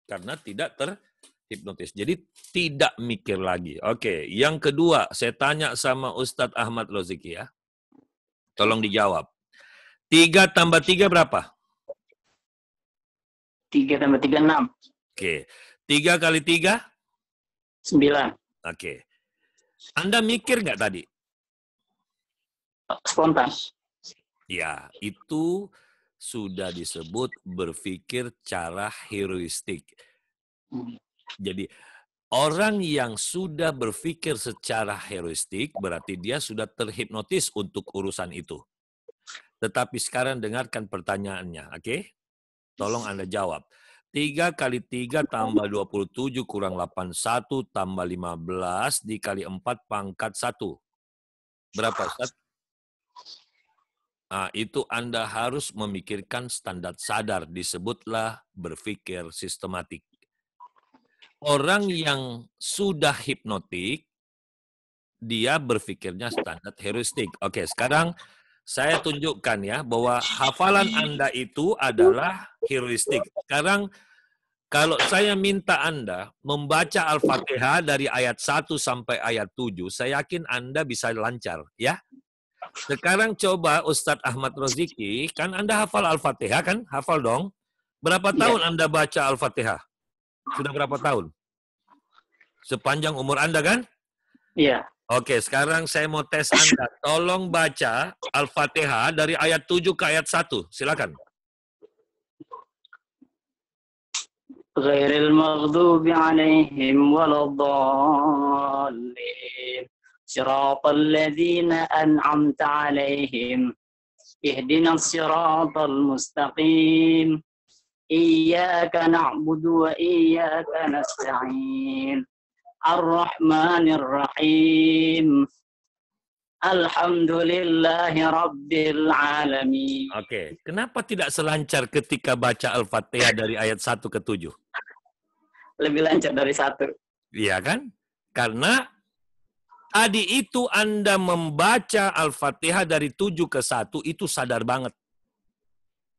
Karena tidak terhipnotis. Jadi tidak mikir lagi. Oke, yang kedua, saya tanya sama Ustadz Ahmad Roziki ya. Tolong dijawab. 3 tambah 3 berapa? 3 tambah 3, 6. Oke. 3 kali 3? 9. Oke. Anda mikir nggak tadi? Spontan. Ya, itu sudah disebut berpikir cara heuristik. Jadi, orang yang sudah berpikir secara heuristik berarti dia sudah terhipnotis untuk urusan itu. Tetapi sekarang dengarkan pertanyaannya, oke? Tolong Anda jawab. 3 kali 3 tambah 27 kurang 81 tambah 15 dikali 4 pangkat 1. Berapa, Ustaz? Nah, itu Anda harus memikirkan standar sadar. Disebutlah berpikir sistematik. Orang yang sudah hipnotik, dia berpikirnya standar heuristik. Oke, sekarang saya tunjukkan ya bahwa hafalan Anda itu adalah heuristik. Sekarang kalau saya minta Anda membaca Al-Fatihah dari ayat 1 sampai ayat 7, saya yakin Anda bisa lancar ya. Sekarang coba Ustadz Ahmad Roziki, kan Anda hafal Al-Fatihah kan? Hafal dong. Berapa tahun Anda baca Al-Fatihah? Sudah berapa tahun? Sepanjang umur Anda kan? Iya. Oke, sekarang saya mau tes Anda. Tolong baca Al-Fatihah dari ayat 7 ke ayat 1. Silakan. Ghairil maghdubi alaihim waladdallin. Siratal ladzina an'amta alaihim. Ihdinas siratal mustaqim. Iyyaka na'budu wa iyyaka nasta'in. Ar-Rahmanir Rahim. Alhamdulillahi Rabbil Alamin. Oke, kenapa tidak selancar ketika baca Al-Fatihah dari ayat 1 ke 7? Lebih lancar dari 1. Iya kan? Karena tadi itu Anda membaca Al-Fatihah dari 7 ke 1 itu sadar banget.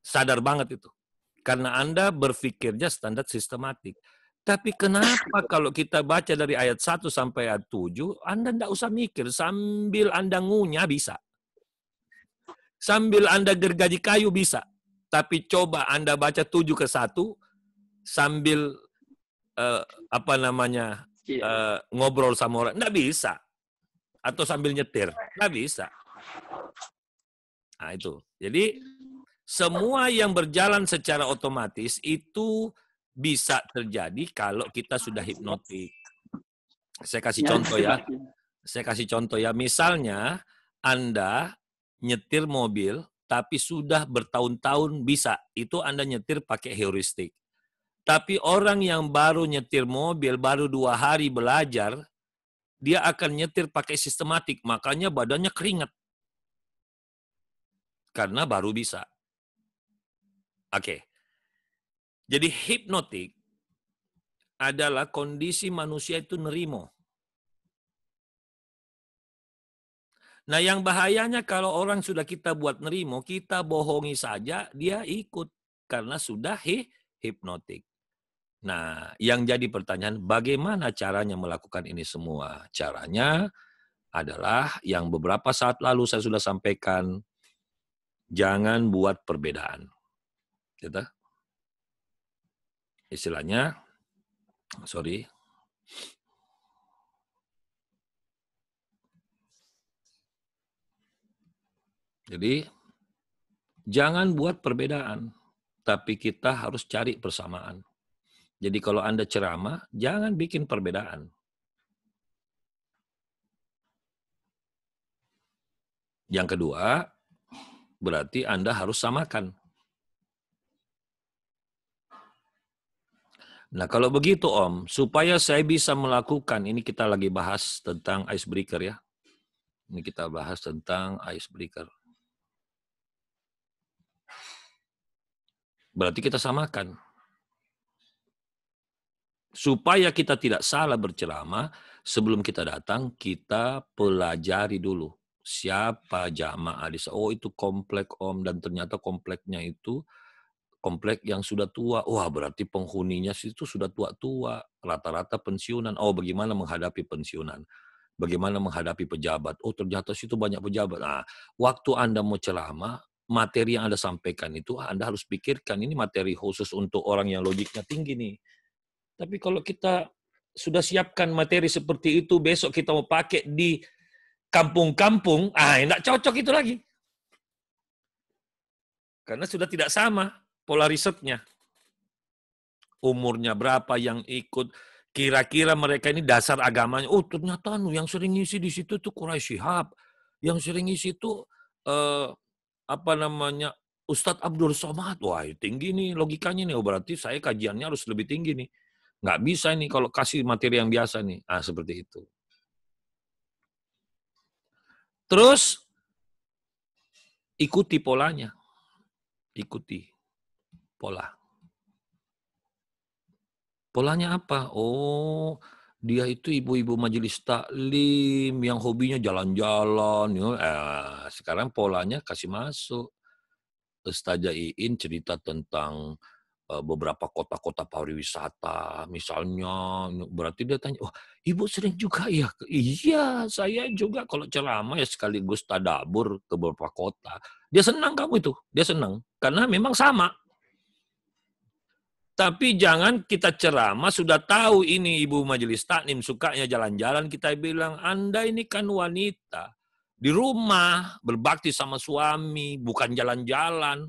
Sadar banget itu. Karena Anda berpikirnya standar sistematik. Tapi kenapa kalau kita baca dari ayat 1 sampai ayat 7, Anda tidak usah mikir. Sambil Anda ngunyah bisa. Sambil Anda gergaji kayu bisa. Tapi coba Anda baca 7 ke 1, sambil ngobrol sama orang. Tidak bisa. Atau sambil nyetir. Tidak bisa. Nah itu. Jadi, semua yang berjalan secara otomatis itu bisa terjadi kalau kita sudah hipnotik. Saya kasih contoh ya. Misalnya Anda nyetir mobil tapi sudah bertahun-tahun bisa. Itu Anda nyetir pakai heuristik. Tapi orang yang baru nyetir mobil, baru 2 hari belajar, dia akan nyetir pakai sistematik. Makanya badannya keringat. Karena baru bisa. Oke. Jadi hipnotik adalah kondisi manusia itu nerimo. Nah, yang bahayanya kalau orang sudah kita buat nerimo, kita bohongi saja, dia ikut. Karena sudah hipnotik. Nah, yang jadi pertanyaan, bagaimana caranya melakukan ini semua? Caranya adalah yang beberapa saat lalu saya sudah sampaikan, jangan buat perbedaan. Gitu? Istilahnya, sorry. Jadi, jangan buat perbedaan, tapi kita harus cari persamaan. Jadi kalau Anda ceramah, jangan bikin perbedaan. Yang kedua, berarti Anda harus samakan. Nah, kalau begitu Om, supaya saya bisa melakukan, ini kita lagi bahas tentang icebreaker ya. Ini kita bahas tentang icebreaker. Berarti kita samakan. Supaya kita tidak salah berceramah, sebelum kita datang, kita pelajari dulu. Siapa jamaah di sana. Oh, itu komplek Om, dan ternyata kompleknya itu komplek yang sudah tua. Wah, berarti penghuninya itu sudah tua-tua. Rata-rata pensiunan. Oh, bagaimana menghadapi pensiunan? Bagaimana menghadapi pejabat? Oh, ternyata situ banyak pejabat. Nah, waktu Anda mau ceramah, materi yang Anda sampaikan itu Anda harus pikirkan. Ini materi khusus untuk orang yang logiknya tinggi nih. Tapi kalau kita sudah siapkan materi seperti itu, besok kita mau pakai di kampung-kampung, enggak cocok itu lagi. Karena sudah tidak sama pola risetnya. Umurnya berapa yang ikut, kira-kira mereka ini dasar agamanya. Oh, ternyata yang sering ngisi di situ tuh Quraisy Shihab. Yang sering ngisi itu Ustadz Abdul Somad. Wah, tinggi nih logikanya nih. Oh, berarti saya kajiannya harus lebih tinggi nih. Nggak bisa nih kalau kasih materi yang biasa nih. Seperti itu. Terus, ikuti polanya. Ikuti pola. Polanya apa? Oh, dia itu ibu-ibu majelis taklim yang hobinya jalan-jalan. Sekarang polanya kasih masuk. Ustazah Iin cerita tentang beberapa kota-kota pariwisata, misalnya. Berarti dia tanya, oh, ibu sering juga ya? Iya, saya juga kalau ceramah ya sekaligus tadabur ke beberapa kota. Dia senang kamu itu, dia senang. Karena memang sama. Tapi jangan kita ceramah, sudah tahu ini ibu majelis taklim sukanya jalan-jalan, kita bilang, Anda ini kan wanita. Di rumah, berbakti sama suami, bukan jalan-jalan.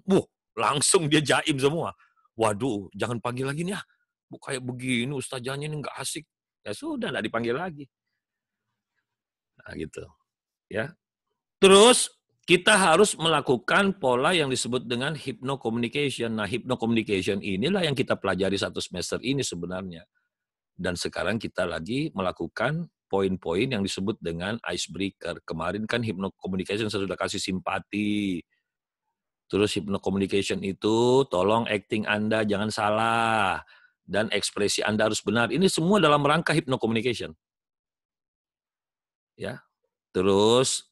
Langsung dia jaim semua. Waduh, jangan panggil lagi nih ya. Kayak begini, ustazahnya ini nggak asik. Ya sudah, nggak dipanggil lagi. Nah gitu. Ya. Terus, kita harus melakukan pola yang disebut dengan hypno-communication. Nah, hypno-communication inilah yang kita pelajari satu semester ini sebenarnya. Dan sekarang kita lagi melakukan poin-poin yang disebut dengan icebreaker. Kemarin kan hypno-communication saya sudah kasih simpati. Terus hypno-communication itu, tolong acting Anda jangan salah. Dan ekspresi Anda harus benar. Ini semua dalam rangka hypno-communication. Ya. Terus,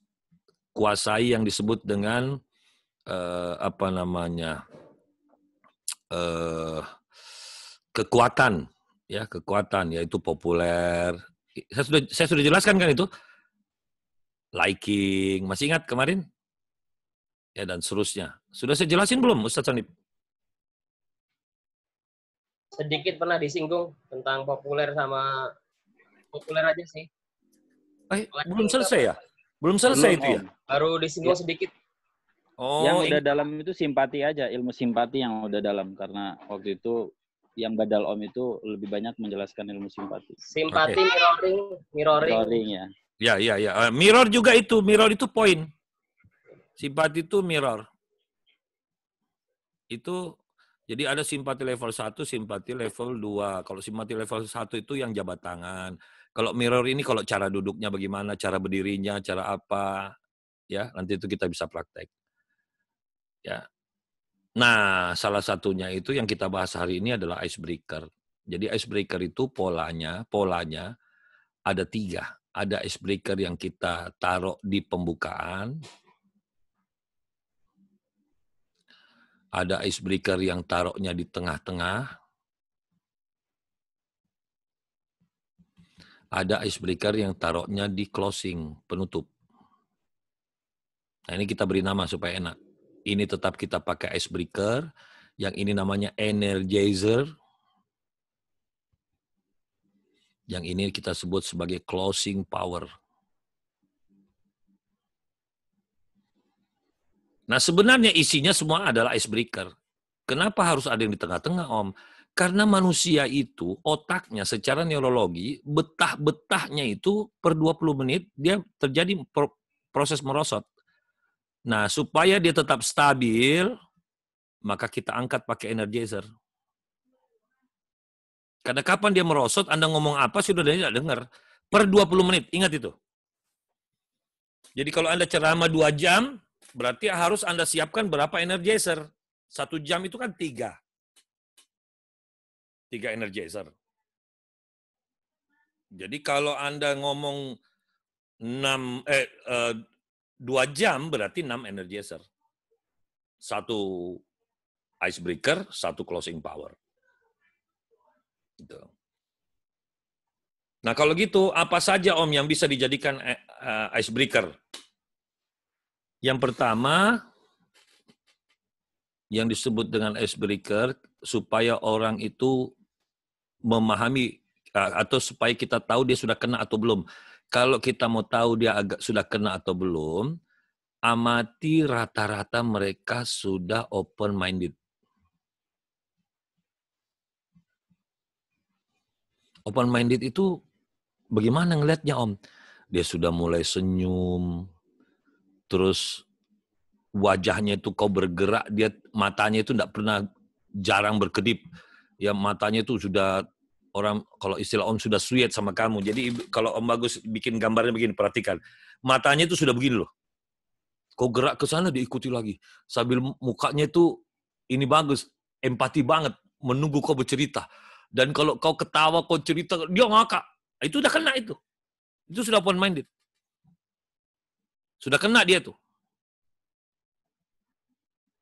kuasai yang disebut dengan kekuatan, ya kekuatan yaitu populer. Saya sudah jelaskan kan itu, liking, masih ingat kemarin? Ya dan seterusnya. Sudah saya jelasin belum, Ustadz Sanib? Sedikit pernah disinggung tentang populer sama populer aja sih. Belum selesai ya? Belum selesai itu ya? Baru disinggung sedikit. Oh, yang udah dalam itu simpati aja, ilmu simpati yang udah dalam. Karena waktu itu yang badal Om itu lebih banyak menjelaskan ilmu simpati. Simpati, mirroring ya. Ya. Mirror juga itu, mirror itu poin. Simpati itu mirror. Itu, jadi ada simpati level 1, simpati level 2. Kalau simpati level 1 itu yang jabat tangan. Kalau mirror ini kalau cara duduknya bagaimana, cara berdirinya, cara apa. Ya, nanti itu kita bisa praktek. Ya. Nah, salah satunya itu yang kita bahas hari ini adalah icebreaker. Jadi icebreaker itu polanya ada 3. Ada icebreaker yang kita taruh di pembukaan. Ada icebreaker yang taruhnya di tengah-tengah. Ada icebreaker yang taruhnya di closing, penutup. Nah, ini kita beri nama supaya enak. Ini tetap kita pakai icebreaker. Yang ini namanya energizer. Yang ini kita sebut sebagai closing power. Nah, sebenarnya isinya semua adalah icebreaker. Kenapa harus ada yang di tengah-tengah, Om? Karena manusia itu, otaknya secara neurologi, betah-betahnya itu per 20 menit, dia terjadi proses merosot. Nah, supaya dia tetap stabil, maka kita angkat pakai energizer. Karena kapan dia merosot, Anda ngomong apa, sudah dia tidak dengar. Per 20 menit, ingat itu. Jadi kalau Anda ceramah 2 jam, berarti harus Anda siapkan berapa energizer. 1 jam itu kan 3. 3 energizer. Jadi kalau Anda ngomong 2 jam, berarti 6 energizer. 1 icebreaker, 1 closing power. Gitu. Nah kalau gitu, apa saja Om yang bisa dijadikan icebreaker? Yang pertama, yang disebut dengan icebreaker, supaya orang itu memahami, atau supaya kita tahu dia sudah kena atau belum. Kalau kita mau tahu dia sudah kena atau belum, amati rata-rata mereka sudah open-minded. Open-minded itu bagaimana ngelihatnya, Om? Dia sudah mulai senyum, terus wajahnya itu kau bergerak, dia matanya itu tidak pernah jarang berkedip. Ya matanya itu sudah orang kalau istilah Om sudah sweet sama kamu. Jadi kalau Om Bagus bikin gambarnya begini, perhatikan. Matanya itu sudah begini loh. Kau gerak ke sana diikuti lagi. Sambil mukanya itu ini bagus, empati banget, menunggu kau bercerita. Dan kalau kau ketawa, kau cerita, dia ngakak. Itu udah kena itu. Itu sudah open minded. Sudah kena dia tuh.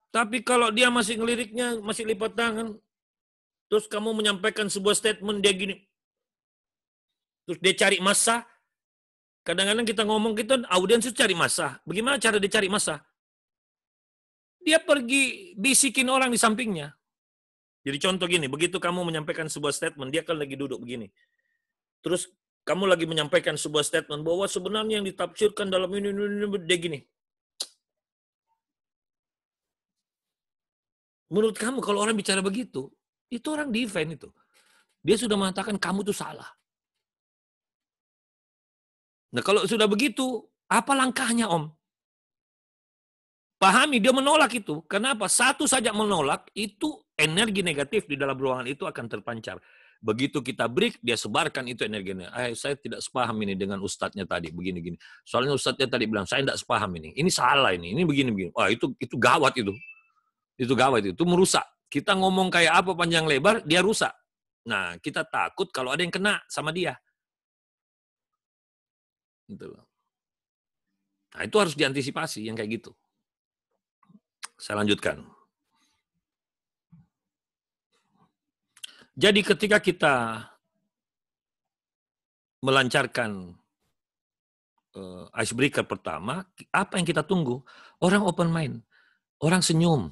Tapi kalau dia masih ngeliriknya, masih lipat tangan, terus kamu menyampaikan sebuah statement, dia gini. Terus dia cari massa. Kadang-kadang kita ngomong, kita audiens itu cari massa. Bagaimana cara dia cari massa? Dia pergi bisikin orang di sampingnya. Jadi contoh gini, begitu kamu menyampaikan sebuah statement, dia kan lagi duduk begini. Terus kamu lagi menyampaikan sebuah statement bahwa sebenarnya yang ditafsirkan dalam ini dia gini. Menurut kamu kalau orang bicara begitu, itu orang defend itu. Dia sudah mengatakan kamu itu salah. Nah kalau sudah begitu, apa langkahnya Om? Pahami, dia menolak itu. Kenapa? Satu saja menolak, itu energi negatif di dalam ruangan itu akan terpancar. Begitu kita break, dia sebarkan itu energinya. Saya tidak sepaham ini dengan ustadznya tadi, begini-gini. Soalnya ustadznya tadi bilang, saya tidak sepaham ini. Ini salah ini begini-begini. Wah, itu gawat itu. Itu gawat itu merusak. Kita ngomong kayak apa panjang lebar, dia rusak. Nah, kita takut kalau ada yang kena sama dia. Gitu loh. Nah, itu harus diantisipasi yang kayak gitu. Saya lanjutkan. Jadi ketika kita melancarkan icebreaker pertama, apa yang kita tunggu? Orang open mind, orang senyum,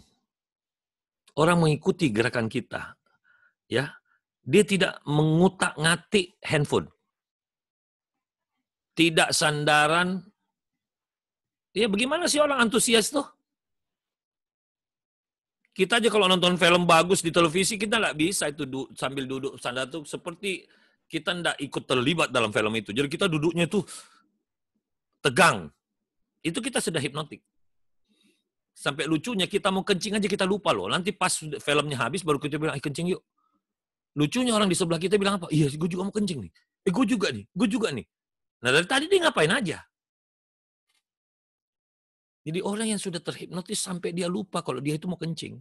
orang mengikuti gerakan kita, ya. Dia tidak mengutak-ngatik handphone, tidak sandaran. Ya bagaimana sih orang antusias tuh? Kita aja kalau nonton film bagus di televisi, kita nggak bisa itu sambil duduk sandar tuh seperti kita nggak ikut terlibat dalam film itu. Jadi kita duduknya itu tegang. Itu kita sudah hipnotik. Sampai lucunya kita mau kencing aja kita lupa loh. Nanti pas filmnya habis baru kita bilang, kencing yuk. Lucunya orang di sebelah kita bilang apa? Iya, gue juga mau kencing nih. Gue juga nih. Nah dari tadi dia ngapain aja? Jadi orang yang sudah terhipnotis sampai dia lupa kalau dia itu mau kencing.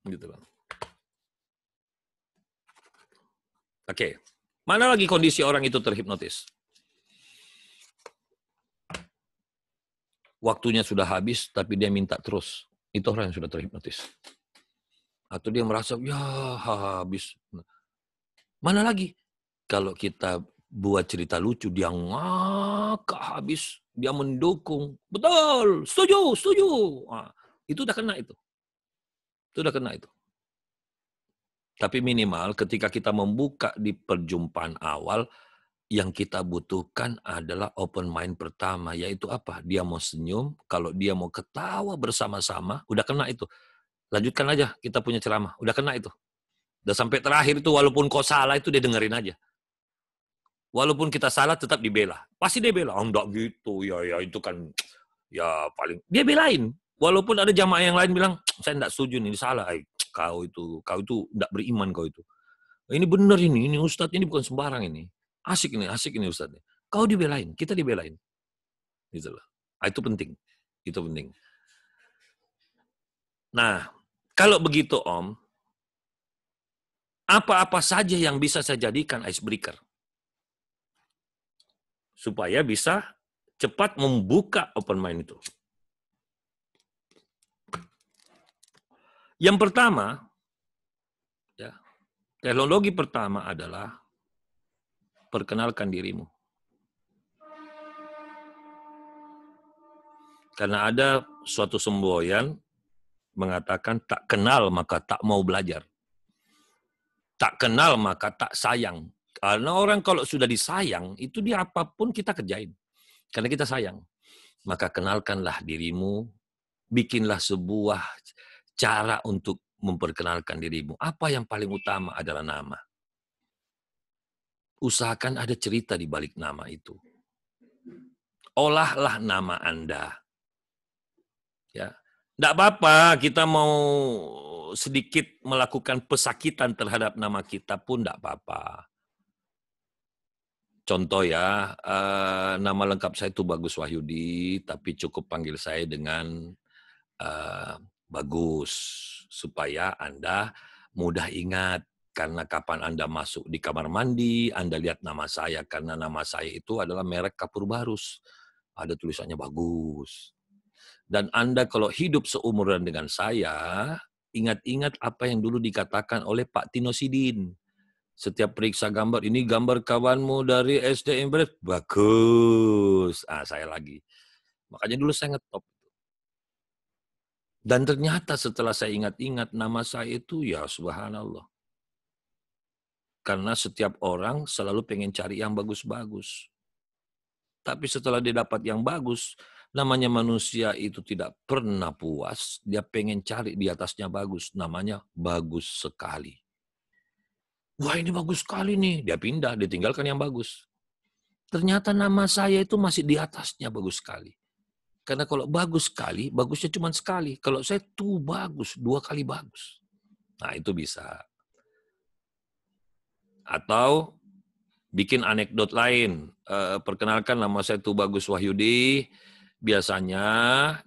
Gitu Bang. Oke. Mana lagi kondisi orang itu terhipnotis? Waktunya sudah habis, tapi dia minta terus. Itu orang yang sudah terhipnotis. Atau dia merasa, ya habis. Mana lagi? Kalau kita buat cerita lucu, dia ngakak habis. Dia mendukung. Betul, setuju, setuju. Nah, itu udah kena itu. Itu udah kena itu. Tapi minimal ketika kita membuka di perjumpaan awal, yang kita butuhkan adalah open mind pertama, yaitu apa? Dia mau senyum, kalau dia mau ketawa bersama-sama, udah kena itu. Lanjutkan aja, kita punya ceramah, udah kena itu. Udah sampai terakhir itu, walaupun kau salah itu dia dengerin aja. Walaupun kita salah tetap dibela. Pasti dia bela, oh enggak gitu, ya itu kan, ya paling, dia belain. Walaupun ada jamaah yang lain bilang, saya enggak setuju ini salah, kau itu enggak beriman kau itu. Ini benar ini Ustadz ini bukan sembarang ini. Asik ini Ustadz. Kau dibelain, kita dibelain. Gitu loh. Itu penting. Itu penting. Nah, kalau begitu Om, apa-apa saja yang bisa saya jadikan icebreaker? Supaya bisa cepat membuka open mind itu. Yang pertama, ya, teknologi pertama adalah perkenalkan dirimu. Karena ada suatu semboyan mengatakan tak kenal maka tak mau belajar. Tak kenal maka tak sayang. Karena orang kalau sudah disayang, itu dia apapun kita kerjain. Karena kita sayang. Maka kenalkanlah dirimu, bikinlah sebuah cara untuk memperkenalkan dirimu. Apa yang paling utama adalah nama. Usahakan ada cerita di balik nama itu. Olahlah nama Anda. Ya, tidak apa-apa kita mau sedikit melakukan pesakitan terhadap nama kita pun tidak apa-apa. Contoh ya, nama lengkap saya itu Bagus Wahyudi, tapi cukup panggil saya dengan Bagus, supaya Anda mudah ingat. Karena kapan Anda masuk di kamar mandi, Anda lihat nama saya, karena nama saya itu adalah merek kapur barus. Ada tulisannya Bagus. Dan Anda kalau hidup seumuran dengan saya, ingat-ingat apa yang dulu dikatakan oleh Pak Tino Sidin. Setiap periksa gambar, ini gambar kawanmu dari SDM, bagus. Saya lagi. Makanya dulu saya ngetop. Dan ternyata setelah saya ingat-ingat, nama saya itu ya subhanallah. Karena setiap orang selalu pengen cari yang bagus-bagus. Tapi setelah dia dapat yang bagus, namanya manusia itu tidak pernah puas. Dia pengen cari di atasnya bagus. Namanya bagus sekali. Wah ini bagus sekali nih. Dia pindah, dia tinggalkan yang bagus. Ternyata nama saya itu masih di atasnya bagus sekali. Karena kalau bagus sekali, bagusnya cuma sekali. Kalau saya tuh bagus, 2 kali bagus. Nah itu bisa. Atau bikin anekdot lain. Perkenalkan nama saya Tu Bagus Wahyudi. Biasanya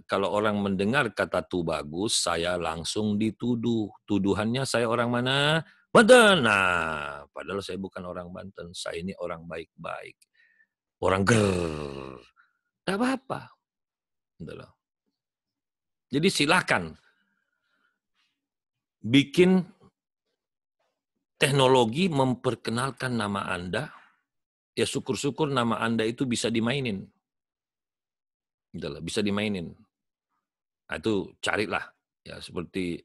kalau orang mendengar kata Tu Bagus, saya langsung dituduh. Tuduhannya saya orang mana? Banten. Nah, padahal saya bukan orang Banten. Saya ini orang baik-baik. Orang ger. Tidak apa-apa. Jadi silakan bikin teknologi memperkenalkan nama Anda. Ya syukur-syukur nama Anda itu bisa dimainin. Bisa dimainin. Nah, itu carilah. Ya seperti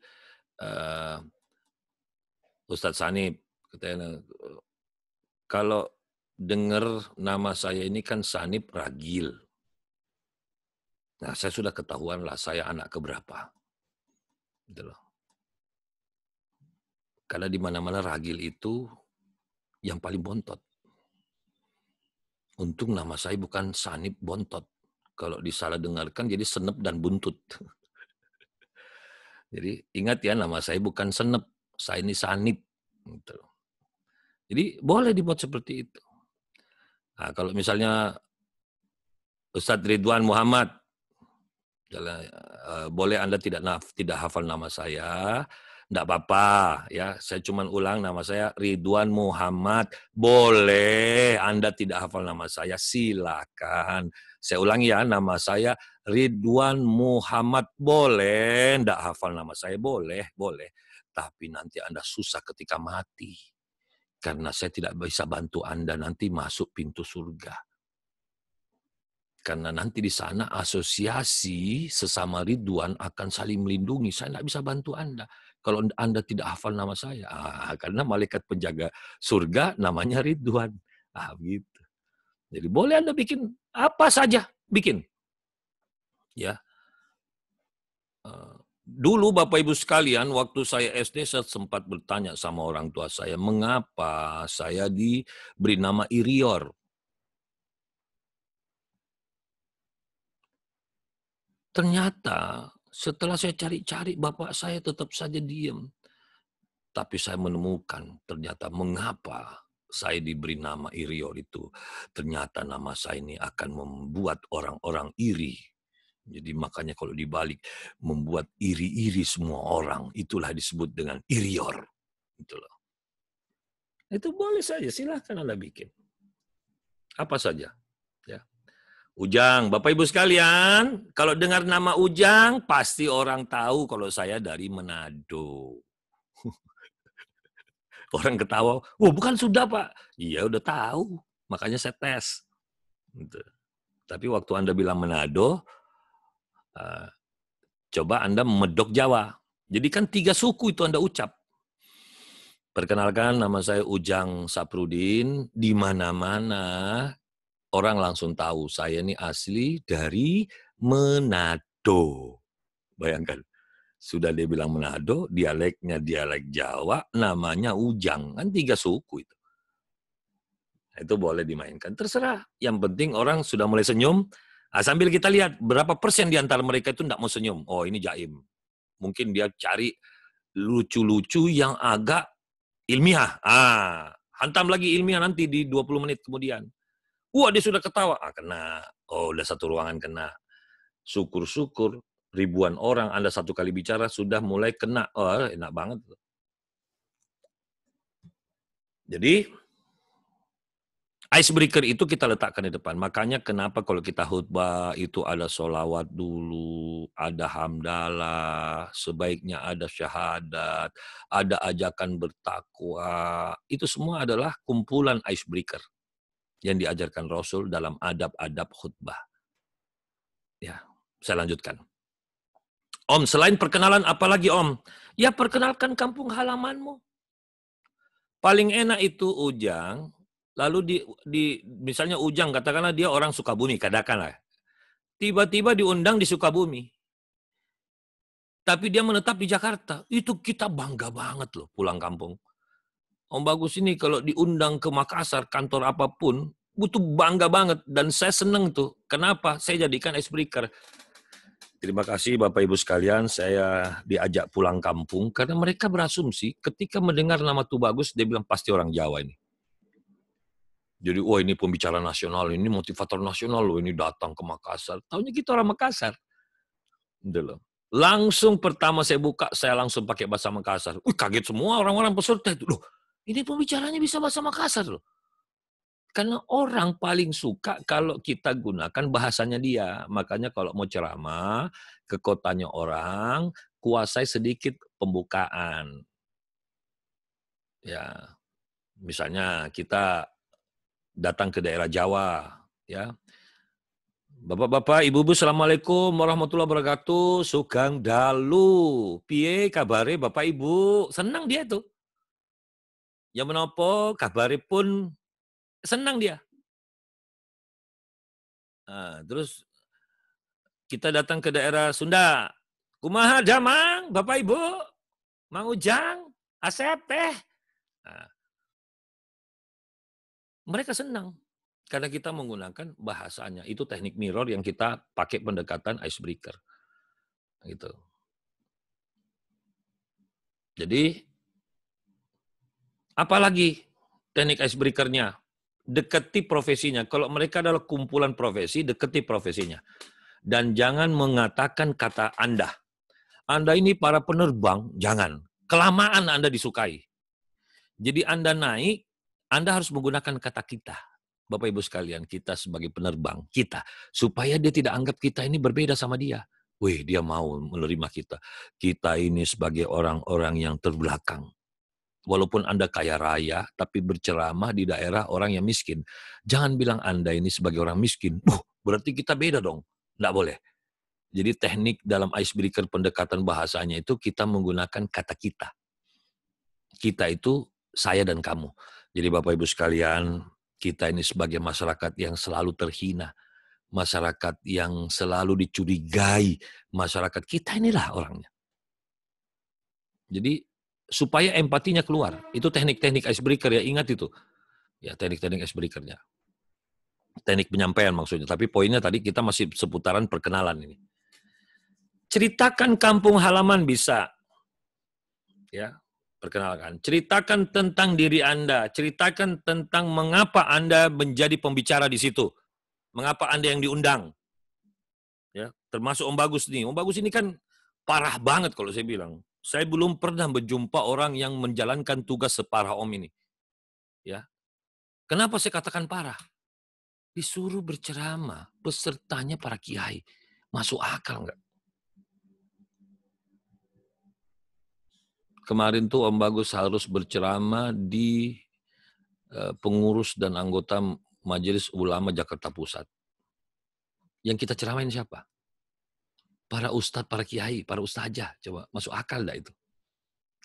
Ustadz Sanib. Katanya, kalau dengar nama saya ini kan Sanib Ragil. Nah saya sudah ketahuan lah saya anak keberapa. Gitu loh. Karena di mana-mana Ragil itu yang paling bontot. Untung nama saya bukan Sanib Bontot. Kalau disalah dengarkan jadi senep dan buntut. Jadi ingat ya nama saya bukan senep, saya ini Sanib. Gitu. Jadi boleh dibuat seperti itu. Nah, kalau misalnya Ustadz Ridwan Muhammad, boleh Anda tidak hafal nama saya, Enggak apa-apa ya, saya cuma ulang nama saya Ridwan Muhammad. Boleh Anda tidak hafal nama saya, silakan. Saya ulangi ya, nama saya Ridwan Muhammad. Boleh enggak hafal nama saya, boleh. Tapi nanti Anda susah ketika mati. Karena saya tidak bisa bantu Anda nanti masuk pintu surga. Karena nanti di sana asosiasi sesama Ridwan akan saling melindungi. Saya tidak bisa bantu Anda. Kalau Anda tidak hafal nama saya. Karena malaikat penjaga surga namanya Ridwan. Begitu. Jadi boleh Anda bikin apa saja. Bikin. Ya. Dulu Bapak Ibu sekalian, waktu saya SD, saya sempat bertanya sama orang tua saya, mengapa saya diberi nama Irior? Ternyata setelah saya cari-cari, bapak saya tetap saja diam. Tapi saya menemukan ternyata mengapa saya diberi nama Irior itu. Ternyata nama saya ini akan membuat orang-orang iri. Jadi makanya kalau dibalik, membuat iri-iri semua orang. Itulah disebut dengan Irior. Itulah. Itu boleh saja, silahkan Anda bikin. Apa saja. Ya. Ujang, Bapak Ibu sekalian, kalau dengar nama Ujang, pasti orang tahu kalau saya dari Manado. Orang ketawa, bukan sudah Pak. Iya udah tahu, makanya saya tes. Gitu. Tapi waktu Anda bilang Manado, coba Anda medok Jawa. Jadi kan 3 suku itu Anda ucap. Perkenalkan, nama saya Ujang Saprudin. Di mana-mana orang langsung tahu saya ini asli dari Manado. Bayangkan, sudah dia bilang Manado, dialeknya dialek Jawa, namanya Ujang. Kan 3 suku itu. Itu boleh dimainkan. Terserah. Yang penting orang sudah mulai senyum. Sambil kita lihat berapa persen di antara mereka itu tidak mau senyum. Oh, ini jaim. Mungkin dia cari lucu-lucu yang agak ilmiah. Hantam lagi ilmiah nanti di 20 menit kemudian. Dia sudah ketawa. Kena. Udah satu ruangan kena. Syukur-syukur ribuan orang Anda satu kali bicara sudah mulai kena. Enak banget. Jadi icebreaker itu kita letakkan di depan. Makanya kenapa kalau kita khutbah itu ada sholawat dulu, ada hamdalah, sebaiknya ada syahadat, ada ajakan bertakwa. Itu semua adalah kumpulan icebreaker yang diajarkan Rasul dalam adab-adab khutbah. Ya, saya lanjutkan. Om, selain perkenalan apa lagi Om? Ya perkenalkan kampung halamanmu. Paling enak itu Ujang. Lalu misalnya Ujang, katakanlah dia orang Sukabumi, katakanlah. Tiba-tiba diundang di Sukabumi. Tapi dia menetap di Jakarta. Itu kita bangga banget loh pulang kampung. Om Bagus ini kalau diundang ke Makassar, kantor apapun, butuh bangga banget. Dan saya seneng tuh. Kenapa? Saya jadikan icebreaker. Terima kasih Bapak Ibu sekalian, saya diajak pulang kampung. Karena mereka berasumsi ketika mendengar nama Tuh Bagus, dia bilang pasti orang Jawa ini. Jadi, ini pembicara nasional, ini motivator nasional loh, ini datang ke Makassar. Taunya kita orang Makassar. Langsung pertama saya buka, saya langsung pakai bahasa Makassar. Kaget semua orang-orang peserta itu. Loh, ini pembicaranya bisa bahasa Makassar loh. Karena orang paling suka kalau kita gunakan bahasanya dia. Makanya kalau mau ceramah, ke kotanya orang, kuasai sedikit pembukaan. Ya, misalnya kita datang ke daerah Jawa, ya. Bapak-bapak, ibu-ibu, assalamualaikum warahmatullahi wabarakatuh. Sugeng dalu, piye kabare bapak ibu? Senang dia tuh. Ya menopo kabare pun senang dia. Terus kita datang ke daerah Sunda. Kumaha damang, bapak ibu, Mang Ujang, Asep teh. Mereka senang. Karena kita menggunakan bahasanya. Itu teknik mirror yang kita pakai pendekatan icebreaker. Gitu. Jadi, apalagi teknik icebreaker-nya? Deketi profesinya. Kalau mereka adalah kumpulan profesi, deketi profesinya. Dan jangan mengatakan kata Anda. Anda ini para penerbang, jangan. Kelamaan Anda disukai. Jadi Anda naik, Anda harus menggunakan kata kita. Bapak Ibu sekalian, kita sebagai penerbang, kita. Supaya dia tidak anggap kita ini berbeda sama dia. Wih, dia mau menerima kita. Kita ini sebagai orang-orang yang terbelakang. Walaupun Anda kaya raya, tapi berceramah di daerah orang yang miskin. Jangan bilang Anda ini sebagai orang miskin. Berarti kita beda dong. Nggak boleh. Jadi teknik dalam icebreaker pendekatan bahasanya itu kita menggunakan kata kita. Kita itu saya dan kamu. Jadi Bapak Ibu sekalian, kita ini sebagai masyarakat yang selalu terhina. Masyarakat yang selalu dicurigai. Masyarakat kita inilah orangnya. Jadi supaya empatinya keluar. Itu teknik-teknik icebreaker ya, ingat itu. Ya, teknik-teknik icebreakernya. Teknik penyampaian maksudnya. Tapi poinnya tadi kita masih seputaran perkenalan ini. Ceritakan kampung halaman bisa. Ya, perkenalkan. Ceritakan tentang diri Anda. Ceritakan tentang mengapa Anda menjadi pembicara di situ. Mengapa Anda yang diundang. Ya, termasuk Om Bagus nih. Om Bagus ini kan parah banget kalau saya bilang. Saya belum pernah berjumpa orang yang menjalankan tugas separah Om ini. Ya. Kenapa saya katakan parah? Disuruh berceramah, pesertanya para kiai. Masuk akal nggak? Kemarin tuh Om Bagus harus berceramah di pengurus dan anggota Majelis Ulama Jakarta Pusat. Yang kita ceramain siapa? Para ustadz, para kiai, para ustazah. Coba masuk akal dah itu.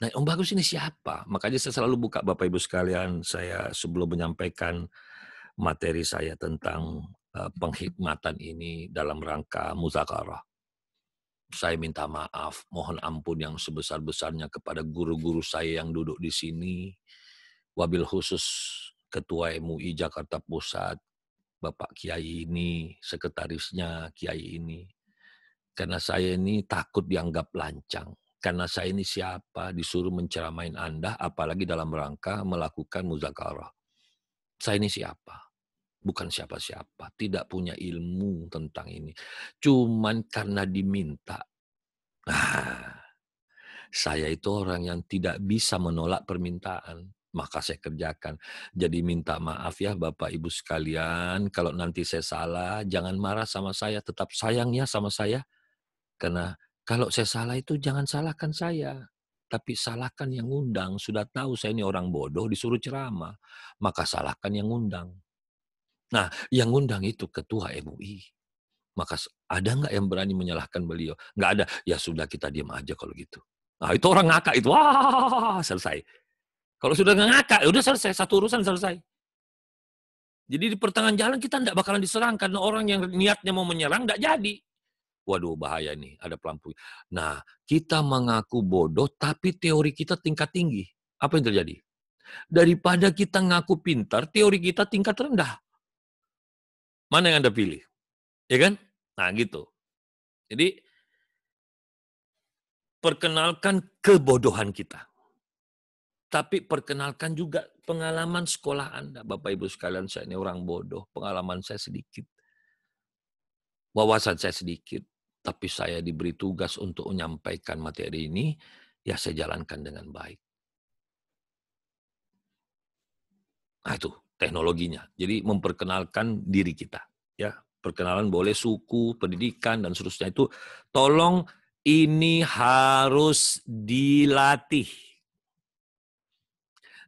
Nah, Om Bagus ini siapa? Makanya saya selalu buka Bapak Ibu sekalian, saya sebelum menyampaikan materi saya tentang penghikmatan ini dalam rangka muzakarah. Saya minta maaf, mohon ampun yang sebesar-besarnya kepada guru-guru saya yang duduk di sini. Wabil khusus Ketua MUI Jakarta Pusat, Bapak Kiai ini, sekretarisnya Kiai ini. Karena saya ini takut dianggap lancang. Karena saya ini siapa disuruh menceramain Anda, apalagi dalam rangka melakukan muzakarah. Saya ini siapa? Bukan siapa-siapa, tidak punya ilmu tentang ini. Cuman karena diminta. Nah, saya itu orang yang tidak bisa menolak permintaan. Maka saya kerjakan. Jadi minta maaf ya Bapak Ibu sekalian. Kalau nanti saya salah, jangan marah sama saya. Tetap sayang ya sama saya. Karena kalau saya salah itu jangan salahkan saya. Tapi salahkan yang ngundang. Sudah tahu saya ini orang bodoh disuruh ceramah. Maka salahkan yang ngundang. Nah, yang ngundang itu ketua MUI. Maka ada nggak yang berani menyalahkan beliau? Nggak ada. Ya sudah kita diam aja kalau gitu. Nah itu orang ngakak itu. Wah, selesai. Kalau sudah ngakak, ya udah selesai. Satu urusan selesai. Jadi di pertengahan jalan kita nggak bakalan diserang. Karena orang yang niatnya mau menyerang nggak jadi. Waduh bahaya nih, ada pelampu. Nah, kita mengaku bodoh tapi teori kita tingkat tinggi. Apa yang terjadi? Daripada kita ngaku pintar, teori kita tingkat rendah. Mana yang Anda pilih? Ya kan? Nah gitu. Jadi, perkenalkan kebodohan kita. Tapi perkenalkan juga pengalaman sekolah Anda. Bapak Ibu sekalian, saya ini orang bodoh. Pengalaman saya sedikit. Wawasan saya sedikit. Tapi saya diberi tugas untuk menyampaikan materi ini, ya saya jalankan dengan baik. Nah itu teknologinya. Jadi memperkenalkan diri kita. Ya, perkenalan boleh suku, pendidikan, dan seterusnya itu. Tolong ini harus dilatih.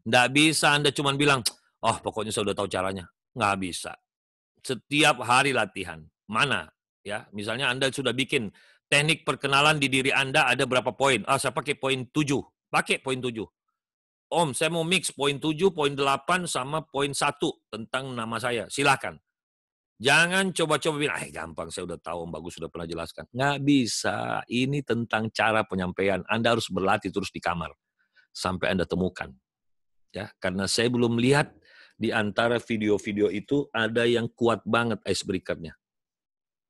Nggak bisa Anda cuma bilang, oh pokoknya saya udah tahu caranya. Nggak bisa. Setiap hari latihan. Mana? Ya, misalnya Anda sudah bikin teknik perkenalan di diri Anda ada berapa poin? Saya pakai poin 7. Pakai poin 7. Om, saya mau mix poin 7, poin 8, sama poin 1 tentang nama saya. Silakan. Jangan coba-coba bilang, gampang, saya udah tahu, Om Bagus sudah pernah jelaskan. Nggak bisa. Ini tentang cara penyampaian. Anda harus berlatih terus di kamar. Sampai Anda temukan. Ya, karena saya belum lihat di antara video-video itu ada yang kuat banget icebreaker-nya.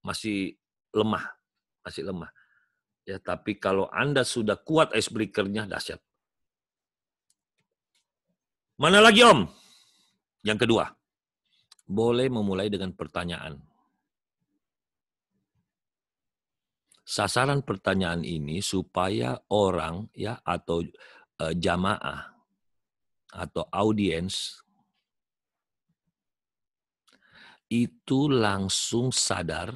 Masih lemah. Masih lemah. Ya, tapi kalau Anda sudah kuat icebreaker-nya, dahsyat. Mana lagi Om? Yang kedua. Boleh memulai dengan pertanyaan. Sasaran pertanyaan ini supaya orang ya atau jamaah atau audiens itu langsung sadar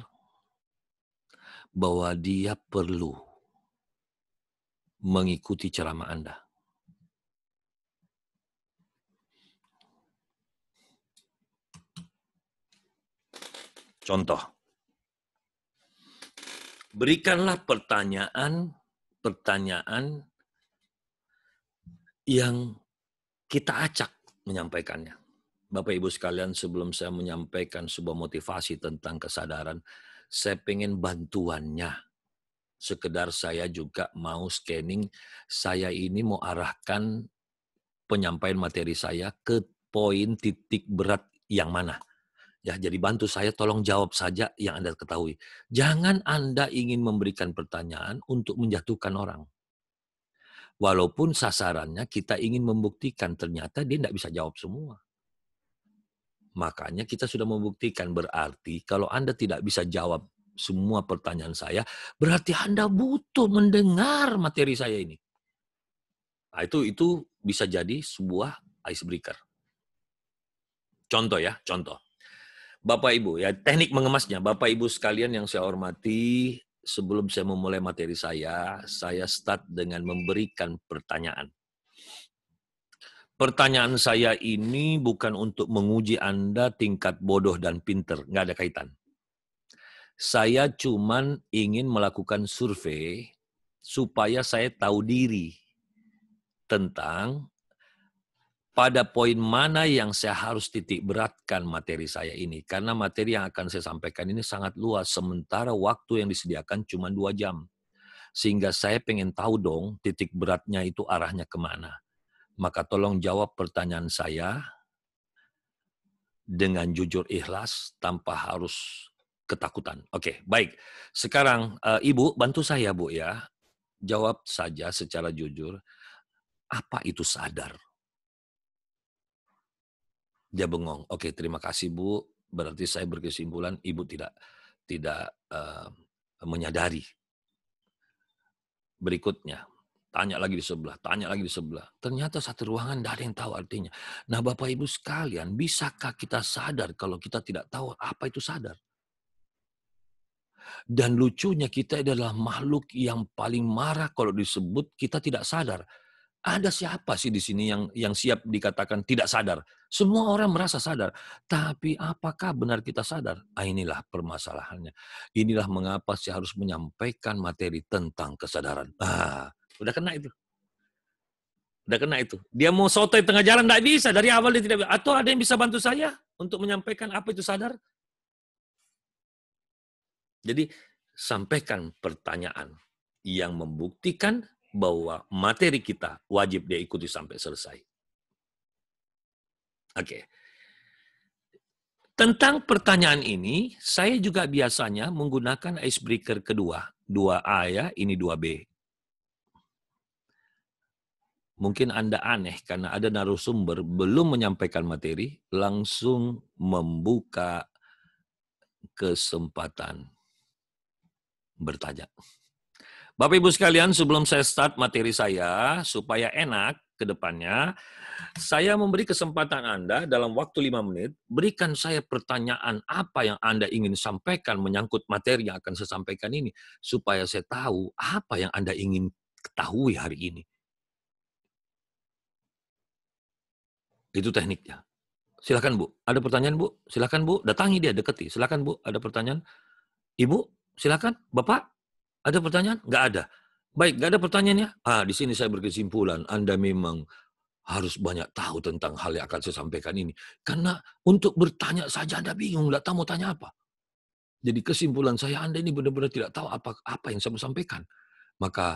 bahwa dia perlu mengikuti ceramah Anda. Contoh, berikanlah pertanyaan yang kita acak menyampaikannya. Bapak Ibu sekalian, sebelum saya menyampaikan sebuah motivasi tentang kesadaran, saya pengen bantuannya. Sekedar saya juga mau scanning, saya ini mau arahkan penyampaian materi saya ke poin titik berat yang mana. Ya, jadi bantu saya, tolong jawab saja yang Anda ketahui. Jangan Anda ingin memberikan pertanyaan untuk menjatuhkan orang. Walaupun sasarannya kita ingin membuktikan, ternyata dia tidak bisa jawab semua. Makanya kita sudah membuktikan, berarti kalau Anda tidak bisa jawab semua pertanyaan saya, berarti Anda butuh mendengar materi saya ini. Nah, itu bisa jadi sebuah icebreaker. Contoh ya, contoh. Bapak Ibu, ya teknik mengemasnya, Bapak Ibu sekalian yang saya hormati, sebelum saya memulai materi saya start dengan memberikan pertanyaan. Pertanyaan saya ini bukan untuk menguji Anda tingkat bodoh dan pinter, nggak ada kaitan. Saya cuman ingin melakukan survei supaya saya tahu diri tentang pada poin mana yang saya harus titik beratkan materi saya ini. Karena materi yang akan saya sampaikan ini sangat luas, sementara waktu yang disediakan cuma 2 jam. Sehingga saya pengen tahu dong titik beratnya itu arahnya kemana. Maka tolong jawab pertanyaan saya dengan jujur ikhlas tanpa harus ketakutan. Oke, baik. Sekarang Ibu bantu saya Bu ya. Jawab saja secara jujur. Apa itu sadar? Dia bengong. Oke, terima kasih Bu. Berarti saya berkesimpulan Ibu tidak menyadari. Berikutnya, tanya lagi di sebelah. Ternyata satu ruangan tidak ada yang tahu artinya. Nah, Bapak Ibu sekalian, bisakah kita sadar kalau kita tidak tahu apa itu sadar? Dan lucunya kita adalah makhluk yang paling marah kalau disebut kita tidak sadar. Ada siapa sih di sini yang siap dikatakan tidak sadar? Semua orang merasa sadar. Tapi apakah benar kita sadar? Inilah permasalahannya. Inilah mengapa saya harus menyampaikan materi tentang kesadaran. Udah kena itu. Dia mau sotoy tengah jalan, tidak bisa. Dari awal dia tidak bisa. Atau ada yang bisa bantu saya untuk menyampaikan apa itu sadar? Jadi, sampaikan pertanyaan yang membuktikan bahwa materi kita wajib dia ikuti sampai selesai. Oke. Tentang pertanyaan ini, saya juga biasanya menggunakan icebreaker kedua. 2A ya, ini 2B. Mungkin Anda aneh karena ada narasumber belum menyampaikan materi, langsung membuka kesempatan bertanya. Bapak Ibu sekalian, sebelum saya start materi saya, supaya enak ke depannya, saya memberi kesempatan Anda dalam waktu 5 menit, berikan saya pertanyaan apa yang Anda ingin sampaikan menyangkut materi yang akan saya sampaikan ini, supaya saya tahu apa yang Anda ingin ketahui hari ini. Itu tekniknya. Silakan Bu, ada pertanyaan Bu? Silakan Bu, datangi dia, dekati. Silakan Bu, ada pertanyaan? Ibu, silakan. Bapak, ada pertanyaan? Nggak ada. Baik, nggak ada pertanyaannya. Di sini saya berkesimpulan, Anda memang harus banyak tahu tentang hal yang akan saya sampaikan ini. Karena untuk bertanya saja Anda bingung, nggak tahu mau tanya apa. Jadi kesimpulan saya, Anda ini benar-benar tidak tahu apa yang saya mau sampaikan. Maka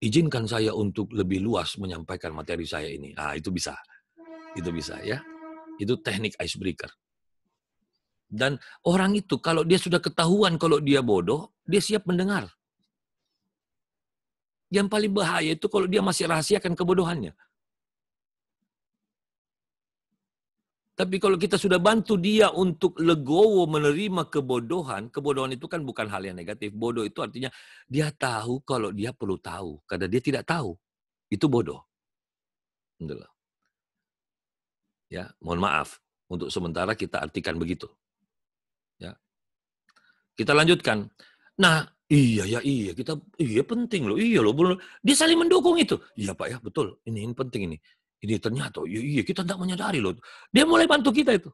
izinkan saya untuk lebih luas menyampaikan materi saya ini. Itu bisa. Itu bisa ya. Itu teknik icebreaker. Dan orang itu kalau dia sudah ketahuan kalau dia bodoh, dia siap mendengar. Yang paling bahaya itu kalau dia masih rahasiakan kebodohannya. Tapi kalau kita sudah bantu dia untuk legowo menerima kebodohan, kebodohan itu kan bukan hal yang negatif. Bodoh itu artinya dia tahu kalau dia perlu tahu. Karena dia tidak tahu. Itu bodoh. Ya, mohon maaf. Untuk sementara kita artikan begitu. Ya. Kita lanjutkan. Nah, iya penting loh. Iya loh, dia saling mendukung itu. Iya Pak ya, betul. Ini penting ini. Ini ternyata, iya kita tidak menyadari loh. Dia mulai bantu kita itu.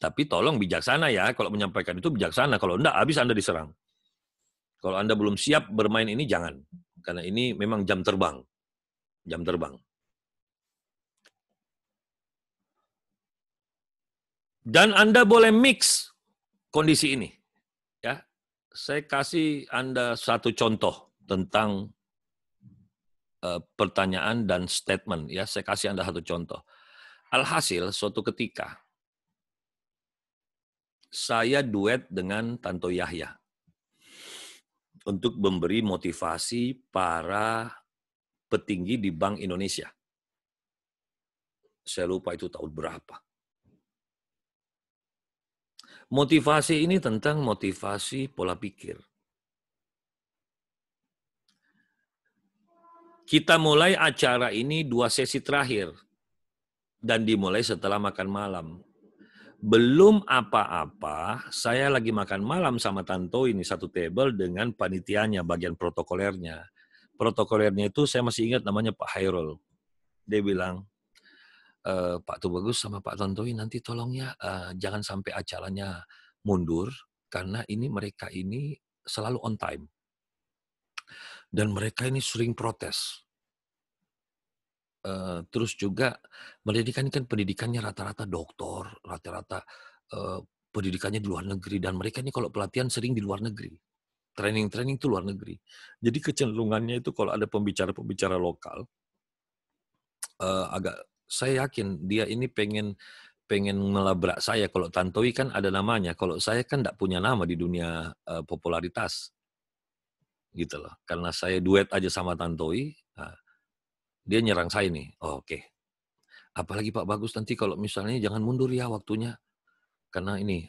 Tapi tolong bijaksana ya, kalau menyampaikan itu bijaksana. Kalau enggak, habis Anda diserang. Kalau Anda belum siap bermain ini, jangan. Karena ini memang jam terbang. Jam terbang. Dan Anda boleh mix kondisi ini. Ya, saya kasih Anda satu contoh tentang pertanyaan dan statement. Ya, saya kasih Anda satu contoh. Alhasil, suatu ketika, saya duet dengan Tanto Yahya untuk memberi motivasi para petinggi di Bank Indonesia. Saya lupa itu tahun berapa. Motivasi ini tentang motivasi pola pikir. Kita mulai acara ini 2 sesi terakhir. Dan dimulai setelah makan malam. Belum apa-apa, saya lagi makan malam sama Tanto ini satu table dengan panitianya, bagian protokolernya. Protokolernya itu saya masih ingat namanya Pak Hairul. Dia bilang, Pak Tubagus sama Pak Tantowi nanti tolong ya jangan sampai acaranya mundur karena ini mereka ini selalu on time. Dan mereka ini sering protes. Terus juga mereka kan pendidikannya rata-rata doktor, rata-rata pendidikannya di luar negeri dan mereka ini kalau pelatihan sering di luar negeri. Training itu luar negeri. Jadi kecenderungannya itu kalau ada pembicara-pembicara lokal agak saya yakin dia ini pengen melabrak saya. Kalau Tantowi kan ada namanya, kalau saya kan tidak punya nama di dunia popularitas. Gitu loh. Karena saya duet aja sama Tantowi, nah, dia nyerang saya nih. Oh, oke. Apalagi Pak Bagus nanti kalau misalnya jangan mundur ya waktunya. Karena ini,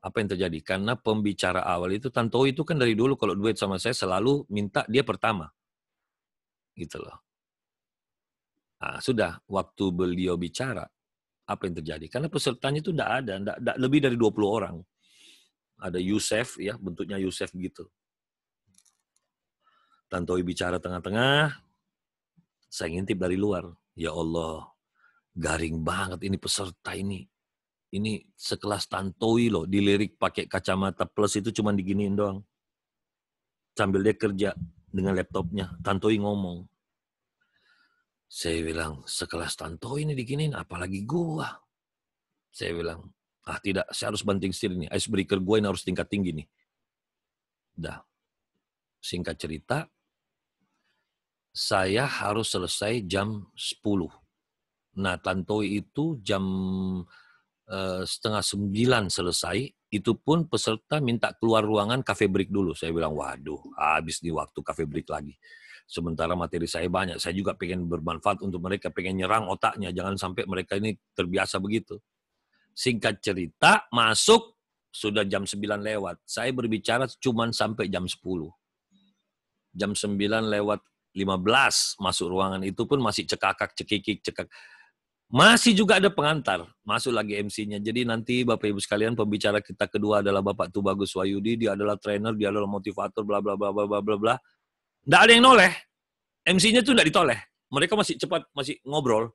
apa yang terjadi? Karena pembicara awal itu, Tantowi itu kan dari dulu kalau duet sama saya selalu minta dia pertama. Gitu loh. Nah, sudah, waktu beliau bicara, apa yang terjadi? Karena pesertanya itu tidak ada, tidak lebih dari 20 orang. Ada Yusef, ya bentuknya Yusef gitu. Tantowi bicara tengah-tengah, saya ngintip dari luar. Ya Allah, garing banget ini peserta ini. Ini sekelas Tantowi loh, dilirik pakai kacamata plus itu cuma diginiin doang. Sambil dia kerja dengan laptopnya, Tantowi ngomong. Saya bilang, sekelas Tantowi ini diginiin, apalagi gua. Saya bilang, tidak, saya harus banting setir nih. Icebreaker gua ini harus tingkat tinggi nih. Dah, singkat cerita, saya harus selesai jam 10. Nah, Tantowi itu jam 8:30 selesai, itu pun peserta minta keluar ruangan cafe break dulu. Saya bilang, waduh, habis di waktu cafe break lagi. Sementara materi saya banyak, saya juga pengen bermanfaat untuk mereka, pengen nyerang otaknya, jangan sampai mereka ini terbiasa begitu. Singkat cerita, masuk, sudah jam 9 lewat. Saya berbicara cuma sampai jam 10. Jam 9 lewat 15 masuk ruangan itu pun masih cekakak, cekikik, cekak. Masih juga ada pengantar, masuk lagi MC-nya. Jadi nanti Bapak Ibu sekalian pembicara kita kedua adalah Bapak Tubagus Wahyudi, dia adalah trainer, dia adalah motivator, bla bla bla bla bla bla bla. Nggak ada yang noleh. MC-nya tuh nggak ditoleh. Mereka masih cepat, masih ngobrol.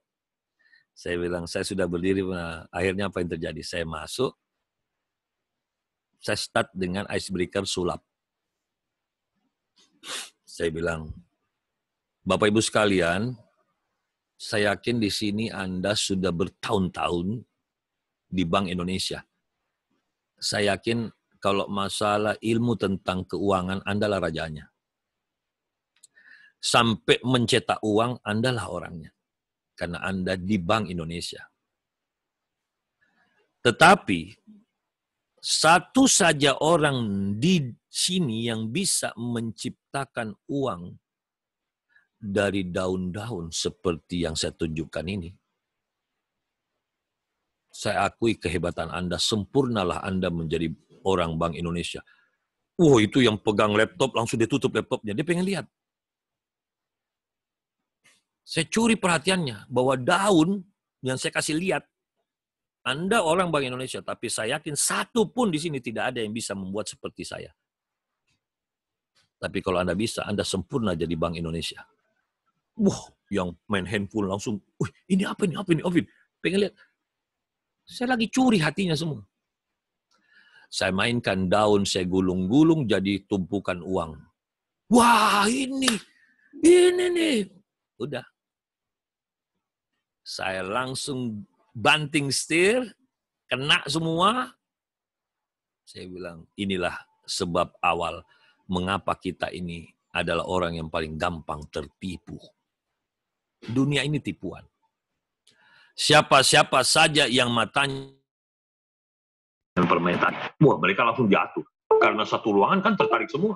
Saya bilang, saya sudah berdiri, nah, akhirnya apa yang terjadi? Saya masuk, saya start dengan icebreaker sulap. Saya bilang, Bapak Ibu sekalian, saya yakin di sini Anda sudah bertahun-tahun di Bank Indonesia. Saya yakin kalau masalah ilmu tentang keuangan, Anda lah rajanya. Sampai mencetak uang, Anda lah orangnya. Karena Anda di Bank Indonesia. Tetapi, satu saja orang di sini yang bisa menciptakan uang dari daun-daun seperti yang saya tunjukkan ini. Saya akui kehebatan Anda, sempurnalah Anda menjadi orang Bank Indonesia. Wah, itu yang pegang laptop langsung ditutup laptopnya. Dia pengen lihat. Saya curi perhatiannya bahwa daun yang saya kasih lihat, Anda orang Bank Indonesia, tapi saya yakin satu pun di sini tidak ada yang bisa membuat seperti saya. Tapi kalau Anda bisa, Anda sempurna jadi Bank Indonesia. Wah, yang main handphone langsung, ini apa ini, Ovin? Pengen lihat. Saya lagi curi hatinya semua. Saya mainkan daun, saya gulung-gulung jadi tumpukan uang. Wah, ini nih. Udah. Saya langsung banting setir, kena semua. Saya bilang, inilah sebab awal mengapa kita ini adalah orang yang paling gampang tertipu. Dunia ini tipuan. Siapa-siapa saja yang matanya dan permainan, wah mereka langsung jatuh. Karena satu ruangan kan tertarik semua.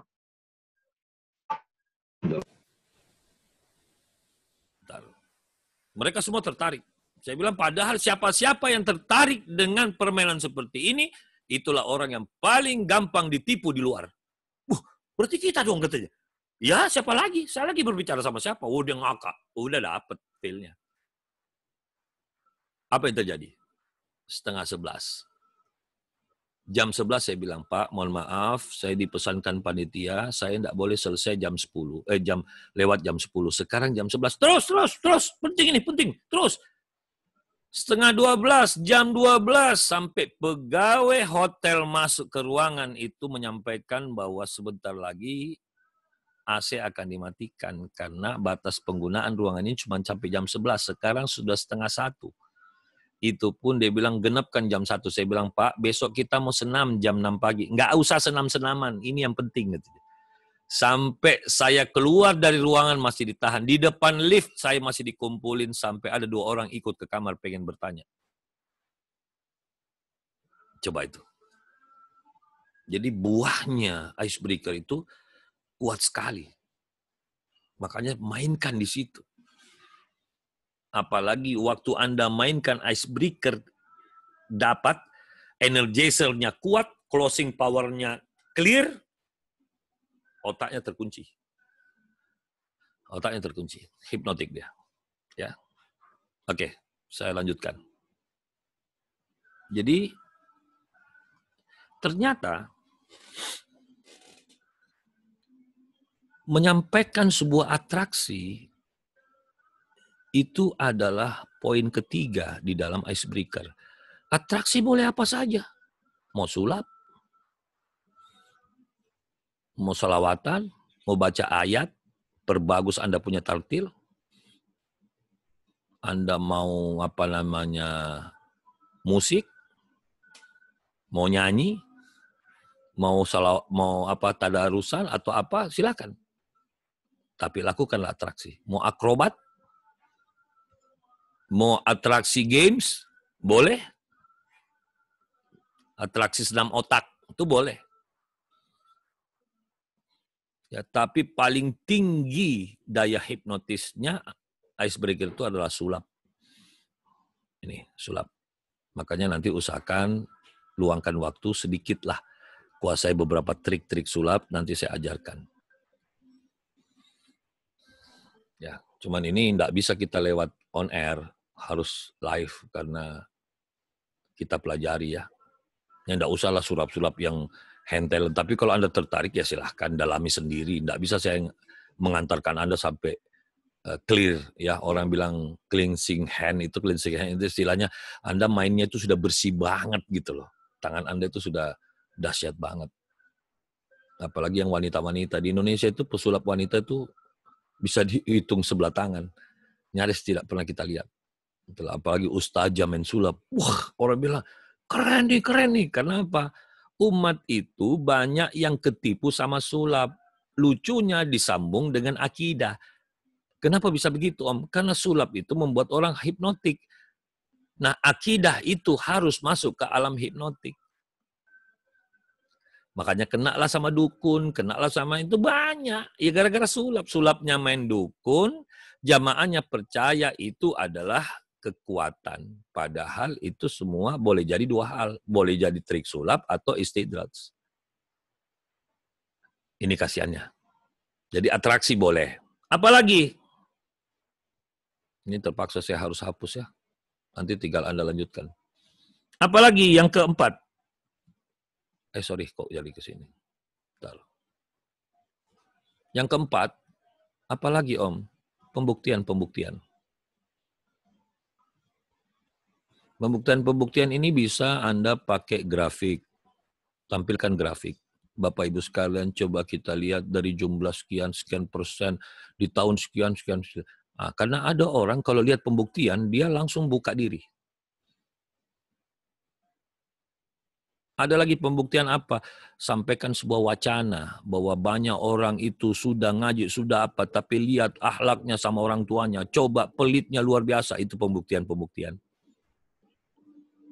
Mereka semua tertarik. Saya bilang padahal siapa-siapa yang tertarik dengan permainan seperti ini, itulah orang yang paling gampang ditipu di luar. Berarti kita dong katanya. Ya siapa lagi? Saya lagi berbicara sama siapa? Dia ngakak. Udah dapet feel-nya. Apa yang terjadi? 10:30. Jam 11 saya bilang, Pak, mohon maaf, saya dipesankan panitia, saya tidak boleh selesai jam 10, lewat jam 10. Sekarang jam 11. Terus. Penting ini, penting. Terus. 11:30, jam 12, sampai pegawai hotel masuk ke ruangan itu menyampaikan bahwa sebentar lagi AC akan dimatikan karena batas penggunaan ruangan ini cuma sampai jam 11. Sekarang sudah 12:30. Itu pun dia bilang genapkan jam 1. Saya bilang, Pak, besok kita mau senam jam 6 pagi. Nggak usah senam-senaman, ini yang penting. Sampai saya keluar dari ruangan masih ditahan. Di depan lift saya masih dikumpulin sampai ada 2 orang ikut ke kamar pengen bertanya. Coba itu. Jadi buahnya icebreaker itu kuat sekali. Makanya mainkan di situ. Apalagi waktu Anda mainkan icebreaker, dapat energizer-nya kuat, closing power-nya clear, otaknya terkunci. Otaknya terkunci. Hipnotik dia. Ya. Oke, saya lanjutkan. Jadi, ternyata menyampaikan sebuah atraksi itu adalah poin ketiga di dalam icebreaker. Atraksi boleh apa saja. Mau sulap, mau salawatan, mau baca ayat, perbagus Anda punya tartil, Anda mau musik, mau nyanyi, mau tadarusan atau apa, silakan. Tapi lakukanlah atraksi. Mau akrobat, mau atraksi games, boleh. Atraksi senam otak, itu boleh. Ya, tapi paling tinggi daya hipnotisnya icebreaker itu adalah sulap. Ini, sulap. Makanya nanti usahakan luangkan waktu sedikit lah. Kuasai beberapa trik-trik sulap, nanti saya ajarkan. Ya, cuman ini tidak bisa kita lewat on air, harus live karena kita pelajari ya. Ya tidak usahlah sulap-sulap yang hentel. Tapi kalau Anda tertarik ya silahkan dalami sendiri. Tidak bisa saya mengantarkan Anda sampai clear ya. Orang bilang cleansing hand itu istilahnya Anda mainnya itu sudah bersih banget gitu loh. Tangan Anda itu sudah dahsyat banget. Apalagi yang wanita-wanita di Indonesia itu pesulap wanita itu bisa dihitung sebelah tangan. Nyaris tidak pernah kita lihat. Apalagi ustazah main sulap. Wah, orang bilang, keren nih. Kenapa? Umat itu banyak yang ketipu sama sulap. Lucunya disambung dengan akidah. Kenapa bisa begitu, Om? Karena sulap itu membuat orang hipnotik. Nah, akidah itu harus masuk ke alam hipnotik. Makanya kenalah sama dukun, kenalah sama itu banyak. Ya gara-gara sulap. Sulapnya main dukun, jamaahnya percaya itu adalah kekuatan. Padahal itu semua boleh jadi dua hal. Boleh jadi trik sulap atau istidraj. Ini kasihannya. Jadi atraksi boleh. Apalagi? Ini terpaksa saya harus hapus ya. Nanti tinggal Anda lanjutkan. Apalagi yang keempat? Kok jadi ke sini. Bentar. Yang keempat, apalagi Om? Pembuktian. Pembuktian ini bisa Anda pakai grafik. Tampilkan grafik. Bapak Ibu sekalian, coba kita lihat dari jumlah sekian persen, di tahun sekian. Nah, karena ada orang kalau lihat pembuktian, dia langsung buka diri. Ada lagi pembuktian apa? Sampaikan sebuah wacana bahwa banyak orang itu sudah ngaji, sudah apa, tapi lihat akhlaknya sama orang tuanya. Coba pelitnya luar biasa, itu pembuktian.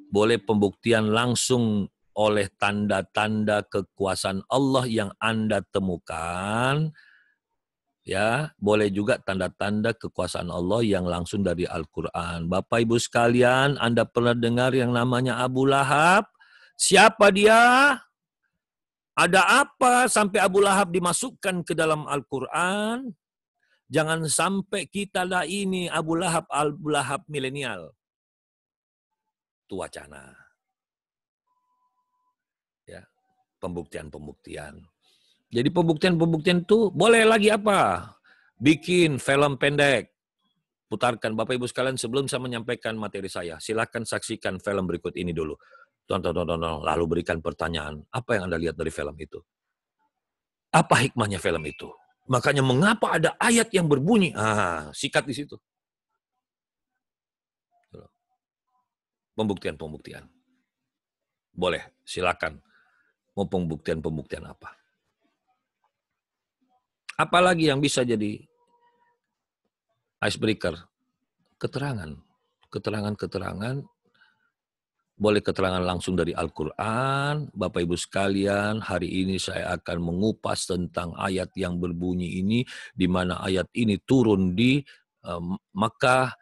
Boleh pembuktian langsung oleh tanda-tanda kekuasaan Allah yang Anda temukan. Ya, boleh juga tanda-tanda kekuasaan Allah yang langsung dari Al-Quran. Bapak Ibu sekalian, Anda pernah dengar yang namanya Abu Lahab? Siapa dia? Ada apa sampai Abu Lahab dimasukkan ke dalam Al-Quran? Jangan sampai kita lah ini Abu Lahab milenial. Itu wacana. Ya, pembuktian. Jadi pembuktian itu boleh lagi apa? Bikin film pendek. Putarkan Bapak Ibu sekalian sebelum saya menyampaikan materi saya. Silakan saksikan film berikut ini dulu. Tonton, lalu berikan pertanyaan. Apa yang Anda lihat dari film itu? Apa hikmahnya film itu? Makanya mengapa ada ayat yang berbunyi? Sikat di situ. Pembuktian. Boleh, silakan. Mau pembuktian apa? Apalagi yang bisa jadi icebreaker? Keterangan. Boleh keterangan langsung dari Al-Quran. Bapak Ibu sekalian, hari ini saya akan mengupas tentang ayat yang berbunyi ini, di mana ayat ini turun di Makkah,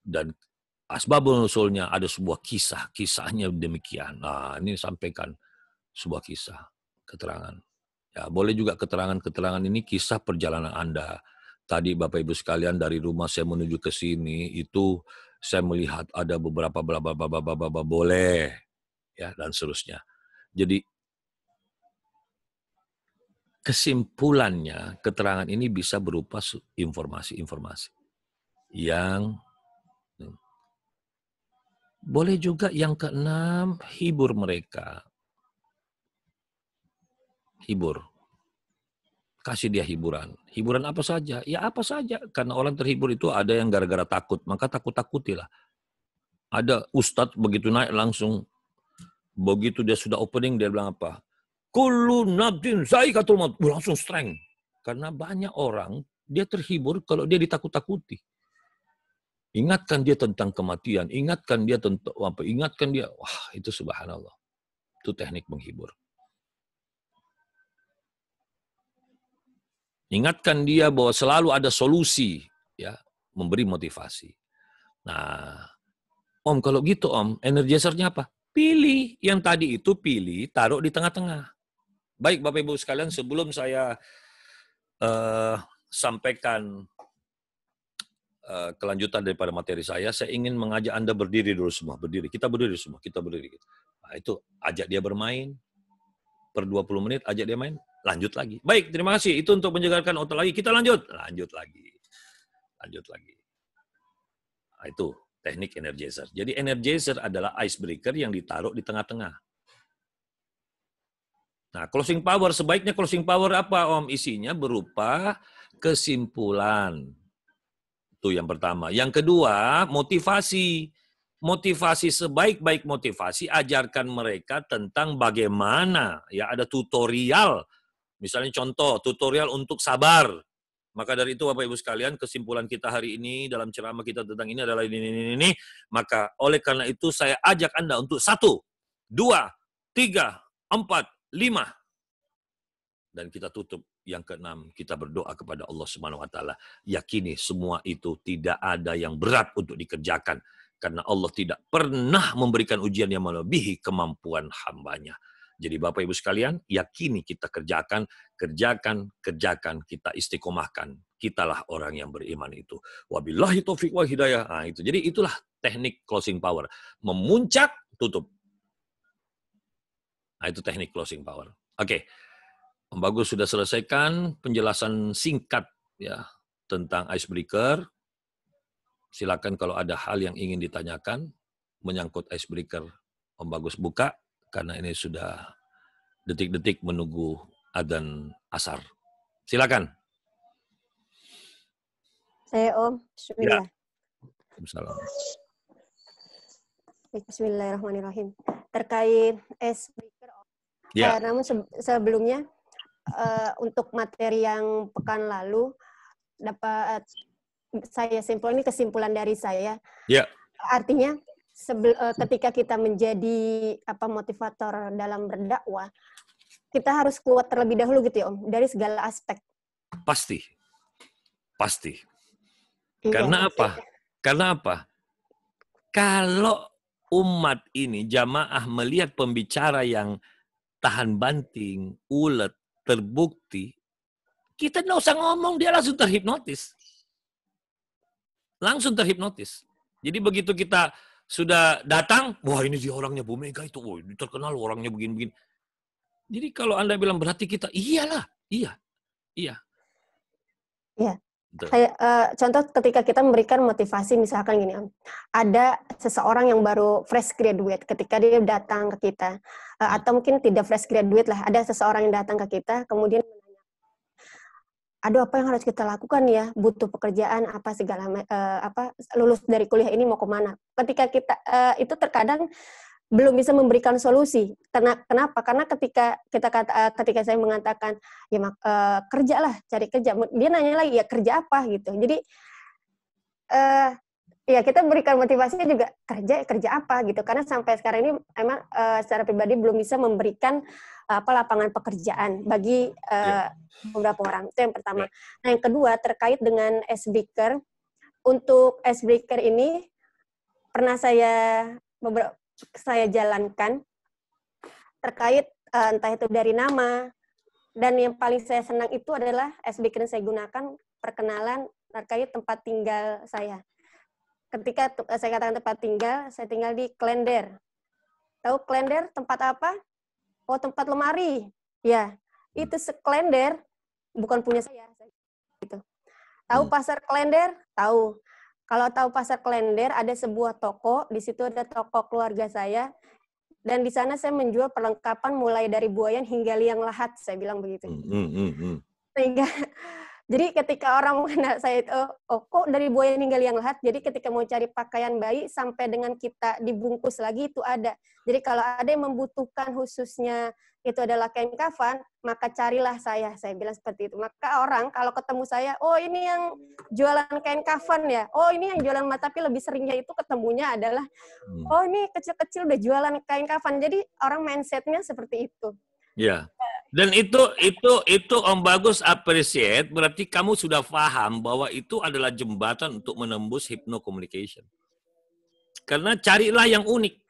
dan asbabun nuzulnya ada sebuah kisahnya demikian. Nah, ini sampaikan sebuah kisah, keterangan. Ya, boleh juga keterangan ini kisah perjalanan Anda. Tadi Bapak Ibu sekalian dari rumah saya menuju ke sini itu saya melihat ada beberapa boleh ya dan seterusnya. Jadi kesimpulannya keterangan ini bisa berupa informasi yang boleh juga. Yang keenam, hibur mereka. Kasih dia hiburan. Hiburan apa saja? Ya apa saja. Karena orang terhibur itu ada yang gara-gara takut. Maka takut-takutilah. Ada ustadz begitu naik langsung. Begitu dia sudah opening, dia bilang apa? Kullu nabdin zaikatul maut. Langsung strength. Karena banyak orang, dia terhibur kalau dia ditakut-takuti. Ingatkan dia tentang kematian. Ingatkan dia tentang apa? Ingatkan dia. Wah, itu subhanallah. Itu teknik menghibur. Ingatkan dia bahwa selalu ada solusi, ya, memberi motivasi. Nah, Om, kalau gitu Om, energizernya apa? Pilih yang tadi itu, taruh di tengah-tengah. Baik Bapak Ibu sekalian, sebelum saya sampaikan kelanjutan daripada materi saya ingin mengajak Anda berdiri dulu semua, Kita berdiri semua. Nah, itu ajak dia bermain per 20 menit, ajak dia main. Lanjut lagi. Baik, terima kasih. Itu untuk menyegarkan otot lagi. Kita lanjut lagi. Nah, itu teknik energizer. Jadi energizer adalah icebreaker yang ditaruh di tengah-tengah. Nah, closing power. Sebaiknya closing power apa, Om? Isinya berupa kesimpulan. Itu yang pertama. Yang kedua, motivasi. Motivasi, sebaik-baik motivasi, ajarkan mereka tentang bagaimana. Ya, ada tutorial. Misalnya contoh, tutorial untuk sabar. Maka dari itu Bapak Ibu sekalian, kesimpulan kita hari ini dalam ceramah kita tentang ini adalah ini. Maka oleh karena itu saya ajak Anda untuk 1, 2, 3, 4, 5. Dan kita tutup yang keenam, kita berdoa kepada Allah Subhanahu wa taala. Yakini semua itu tidak ada yang berat untuk dikerjakan karena Allah tidak pernah memberikan ujian yang melebihi kemampuan hambanya. Jadi Bapak Ibu sekalian, yakini kita kerjakan, kita istiqomahkan. Kitalah orang yang beriman itu. Wabillahi taufiq wal hidayah. Nah, itu. Jadi itulah teknik closing power. Memuncak, tutup. Nah, itu teknik closing power. Oke. Om Bagus sudah selesaikan penjelasan singkat ya tentang icebreaker. Silakan kalau ada hal yang ingin ditanyakan menyangkut icebreaker, Om Bagus buka karena ini sudah detik-detik menunggu adzan asar. Silakan. Saya Om. Bismillah. Ya. Bismillahirrahmanirrahim. Terkait icebreaker, Ya. namun sebelumnya untuk materi yang pekan lalu dapat saya simpulkan, ini kesimpulan dari saya. Ya. Artinya ketika kita menjadi motivator dalam berdakwah, kita harus kuat terlebih dahulu gitu ya Om, dari segala aspek. Pasti. Iya, Karena apa? Karena apa? Kalau umat ini jamaah melihat pembicara yang tahan banting, ulet, terbukti, kita nggak usah ngomong, dia langsung terhipnotis. Jadi begitu kita sudah datang, wah ini dia orangnya Bu Mega itu, wah ini terkenal orangnya begini-begini. Jadi kalau Anda bilang berarti kita, iyalah, iya. Kayak contoh ketika kita memberikan motivasi, misalkan gini Om, ada seseorang yang baru fresh graduate, ketika dia datang ke kita, atau mungkin tidak fresh graduate lah, ada seseorang yang datang ke kita, kemudian menanya, aduh apa yang harus kita lakukan ya, butuh pekerjaan apa segala lulus dari kuliah ini mau kemana? Ketika kita itu terkadang belum bisa memberikan solusi. Kenapa? Karena ketika saya mengatakan ya kerjalah, cari kerja, dia nanya lagi ya kerja apa gitu. Jadi ya kita berikan motivasinya juga kerja apa gitu. Karena sampai sekarang ini emang secara pribadi belum bisa memberikan lapangan pekerjaan bagi beberapa orang. Itu yang pertama. Nah, yang kedua terkait dengan icebreaker. Untuk icebreaker ini pernah saya jalankan terkait entah itu dari nama, dan yang paling saya senang itu adalah icebreaker yang saya gunakan perkenalan terkait tempat tinggal saya. Ketika saya katakan tempat tinggal, saya tinggal di Klender. Tahu Klender tempat apa? Oh, tempat lemari. Ya, itu Klender bukan punya saya. Gitu. Tahu pasar Klender? Tahu. Kalau tahu pasar Klender, ada sebuah toko, di situ ada toko keluarga saya, dan di sana saya menjual perlengkapan mulai dari buayan hingga liang lahat, saya bilang begitu. Sehingga, jadi ketika orang mengenal saya itu, oh kok dari buayan hingga liang lahat, jadi ketika mau cari pakaian bayi, sampai dengan kita dibungkus lagi, itu ada. Jadi kalau ada yang membutuhkan khususnya itu adalah kain kafan, maka carilah saya bilang seperti itu. Maka orang kalau ketemu saya, oh ini yang jualan kain kafan ya, oh ini yang jualan tapi lebih seringnya itu ketemunya adalah, oh ini kecil-kecil udah jualan kain kafan. Jadi orang mindsetnya seperti itu. Ya, dan itu Om Bagus appreciate, berarti kamu sudah paham bahwa itu adalah jembatan untuk menembus hypno-communication. Karena carilah yang unik.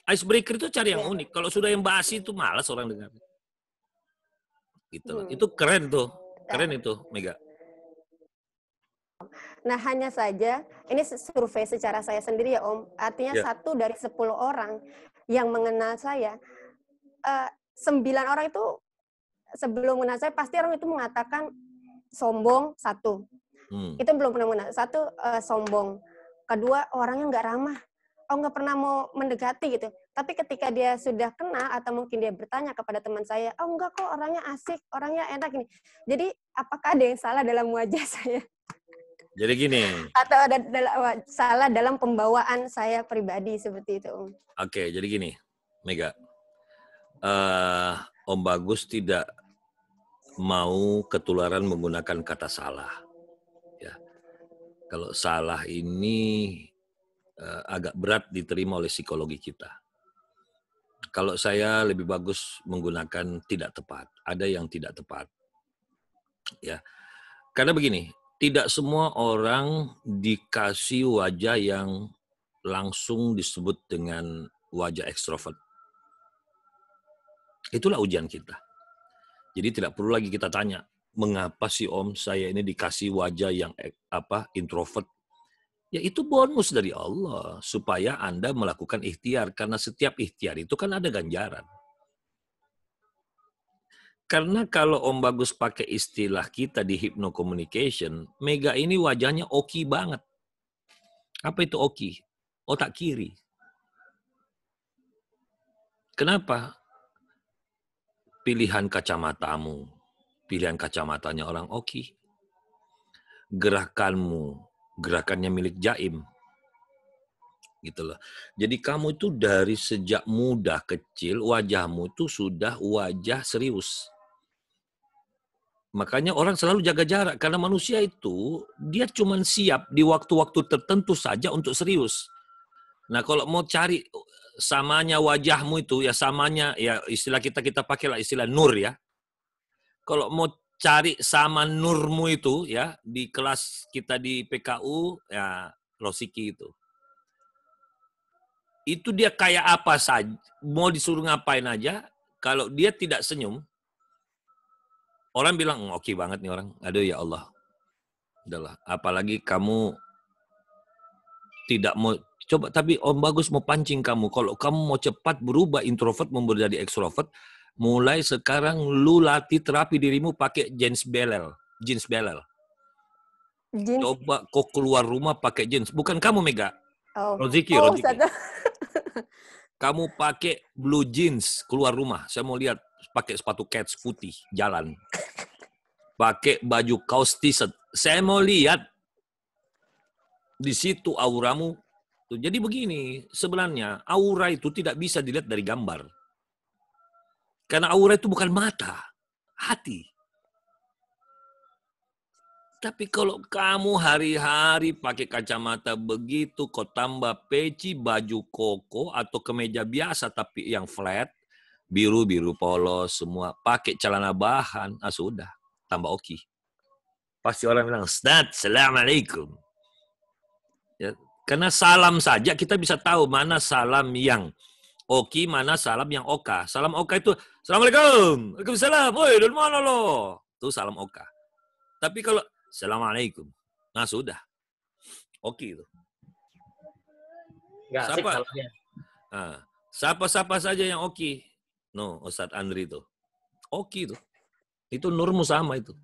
Icebreaker itu cari yang unik. Kalau sudah yang basi itu malas orang dengar. Gitu loh. Itu keren tuh. Keren itu, Mega. Nah, hanya saja, ini survei secara saya sendiri ya Om, artinya 1 dari 10 orang yang mengenal saya, 9 orang itu sebelum mengenal saya, pasti orang itu mengatakan sombong, 1. Itu belum pernah mengenal. 1, sombong. Kedua, orangnya nggak ramah. Nggak pernah mau mendekati gitu. Tapi ketika dia sudah kenal atau mungkin dia bertanya kepada teman saya, enggak kok orangnya asik, orangnya enak ini. Jadi apakah ada yang salah dalam wajah saya? Jadi gini. Atau ada salah dalam pembawaan saya pribadi seperti itu, Om. Oke, jadi gini, Mega. Om Bagus tidak mau ketularan menggunakan kata salah. Ya. Kalau salah ini agak berat diterima oleh psikologi kita. Kalau saya lebih bagus menggunakan tidak tepat. ada yang tidak tepat. Ya. Karena begini, tidak semua orang dikasih wajah yang langsung disebut dengan wajah ekstrovert. Itulah ujian kita. Jadi tidak perlu lagi kita tanya, mengapa sih Om saya ini dikasih wajah yang introvert? Ya itu bonus dari Allah supaya Anda melakukan ikhtiar, karena setiap ikhtiar itu kan ada ganjaran. Karena kalau Om Bagus pakai istilah kita di hypnocommunication, Mega ini wajahnya oki banget. Apa itu oki? Otak kiri. Kenapa? Pilihan kacamatamu, pilihan kacamatanya orang oki. Gerakanmu, gerakannya milik Jaim. Gitu loh. Jadi kamu itu dari sejak muda kecil, wajahmu itu sudah wajah serius. Makanya orang selalu jaga jarak, karena manusia itu dia cuma siap di waktu-waktu tertentu saja untuk serius. Nah kalau mau cari samanya wajahmu itu, ya samanya, ya istilah kita pakailah istilah nur ya. Kalau mau cari sama nurmu itu ya, di kelas kita di PKU, ya Rosiki itu. Itu dia kayak apa saja, mau disuruh ngapain aja, kalau dia tidak senyum, orang bilang, oke banget nih orang. Aduh ya Allah. Udahlah. Apalagi kamu tidak mau, coba tapi Om Bagus mau pancing kamu. Kalau kamu mau cepat berubah introvert menjadi extrovert, mulai sekarang lu latih terapi dirimu pakai jeans belel. Coba kau keluar rumah pakai jeans. Bukan kamu Mega. Roziki. Kamu pakai blue jeans keluar rumah. Saya mau lihat pakai sepatu kets putih jalan. Pakai baju kaos t-shirt. Saya mau lihat di situ auramu. Jadi begini, sebenarnya aura itu tidak bisa dilihat dari gambar. Karena aura itu bukan mata, hati. Tapi kalau kamu hari-hari pakai kacamata begitu, kau tambah peci, baju koko, atau kemeja biasa tapi yang flat, biru-biru polos semua, pakai celana bahan, sudah, tambah oki. Pasti orang bilang, Ustaz, Assalamualaikum. Ya, karena salam saja kita bisa tahu mana salam yang oki, mana salam yang oka. Salam oka itu, Assalamualaikum, Waalaikumsalam, woi dari mana lo? Itu salam oka. Tapi kalau Assalamualaikum. Nah sudah. Oke itu. Nggak asik salamnya. Siapa saja yang oke. No, Ustadz Andri itu. Oke itu. Itu nurmu sama itu.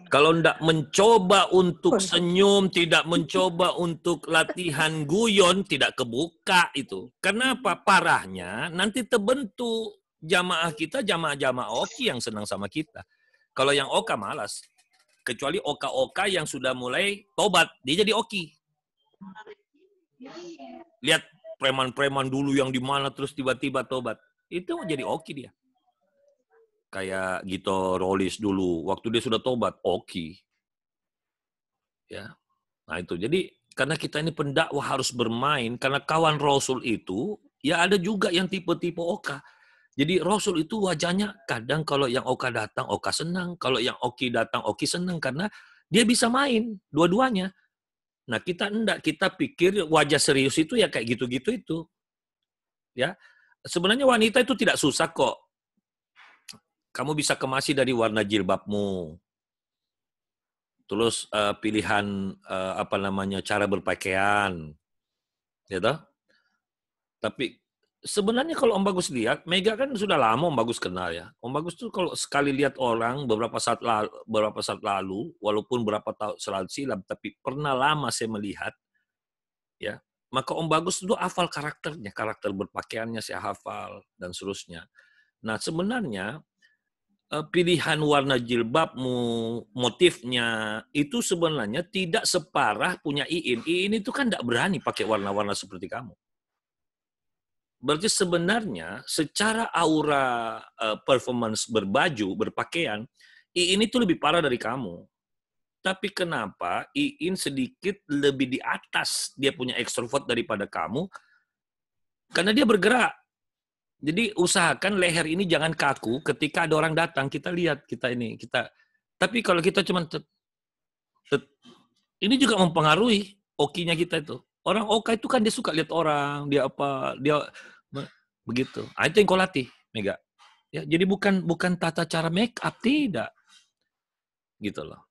Kalau tidak mencoba untuk senyum, tidak mencoba untuk latihan guyon, tidak kebuka itu. Kenapa? Parahnya nanti terbentuk jamaah kita, jamaah-jamaah oki yang senang sama kita. Kalau yang oka malas. Kecuali oka-oka yang sudah mulai tobat. Dia jadi oki. Lihat preman-preman dulu yang di mana terus tiba-tiba tobat. Itu jadi oki dia. Kayak Gito Rolis dulu. Waktu dia sudah tobat, oki. Ya. Nah itu. Jadi karena kita ini pendakwah harus bermain. Karena kawan Rasul itu, ya ada juga yang tipe-tipe oka. Jadi Rasul itu wajahnya kadang kalau yang Oka datang, Oka senang. Kalau yang Oki datang, Oki senang. Karena dia bisa main dua-duanya. Nah kita enggak, kita pikir wajah serius itu ya kayak gitu-gitu itu. Ya, sebenarnya wanita itu tidak susah kok. Kamu bisa kemasi dari warna jilbabmu. Terus pilihan cara berpakaian. Ya toh? Tapi sebenarnya kalau Om Bagus lihat, Mega kan sudah lama Om Bagus kenal ya. Om Bagus tuh kalau sekali lihat orang beberapa saat lalu, walaupun berapa tahun selalu silam, tapi pernah lama saya melihat, ya. Maka Om Bagus itu hafal karakternya, karakter berpakaiannya saya hafal dan seterusnya. Nah sebenarnya pilihan warna jilbabmu, motifnya itu sebenarnya tidak separah punya Iin. Iin itu kan tidak berani pakai warna-warna seperti kamu. Berarti sebenarnya secara aura performance berbaju, berpakaian, Iin itu lebih parah dari kamu. Tapi kenapa Iin sedikit lebih di atas, dia punya ekstrovert daripada kamu? Karena dia bergerak. Jadi usahakan leher ini jangan kaku ketika ada orang datang. Kita lihat kita. Tapi kalau kita cuma ini juga mempengaruhi okinya kita itu. Orang oka itu kan dia suka lihat orang, dia begitu. Itu yang kau latih, Mega. Ya, jadi bukan tata cara make up, tidak. Gitu loh.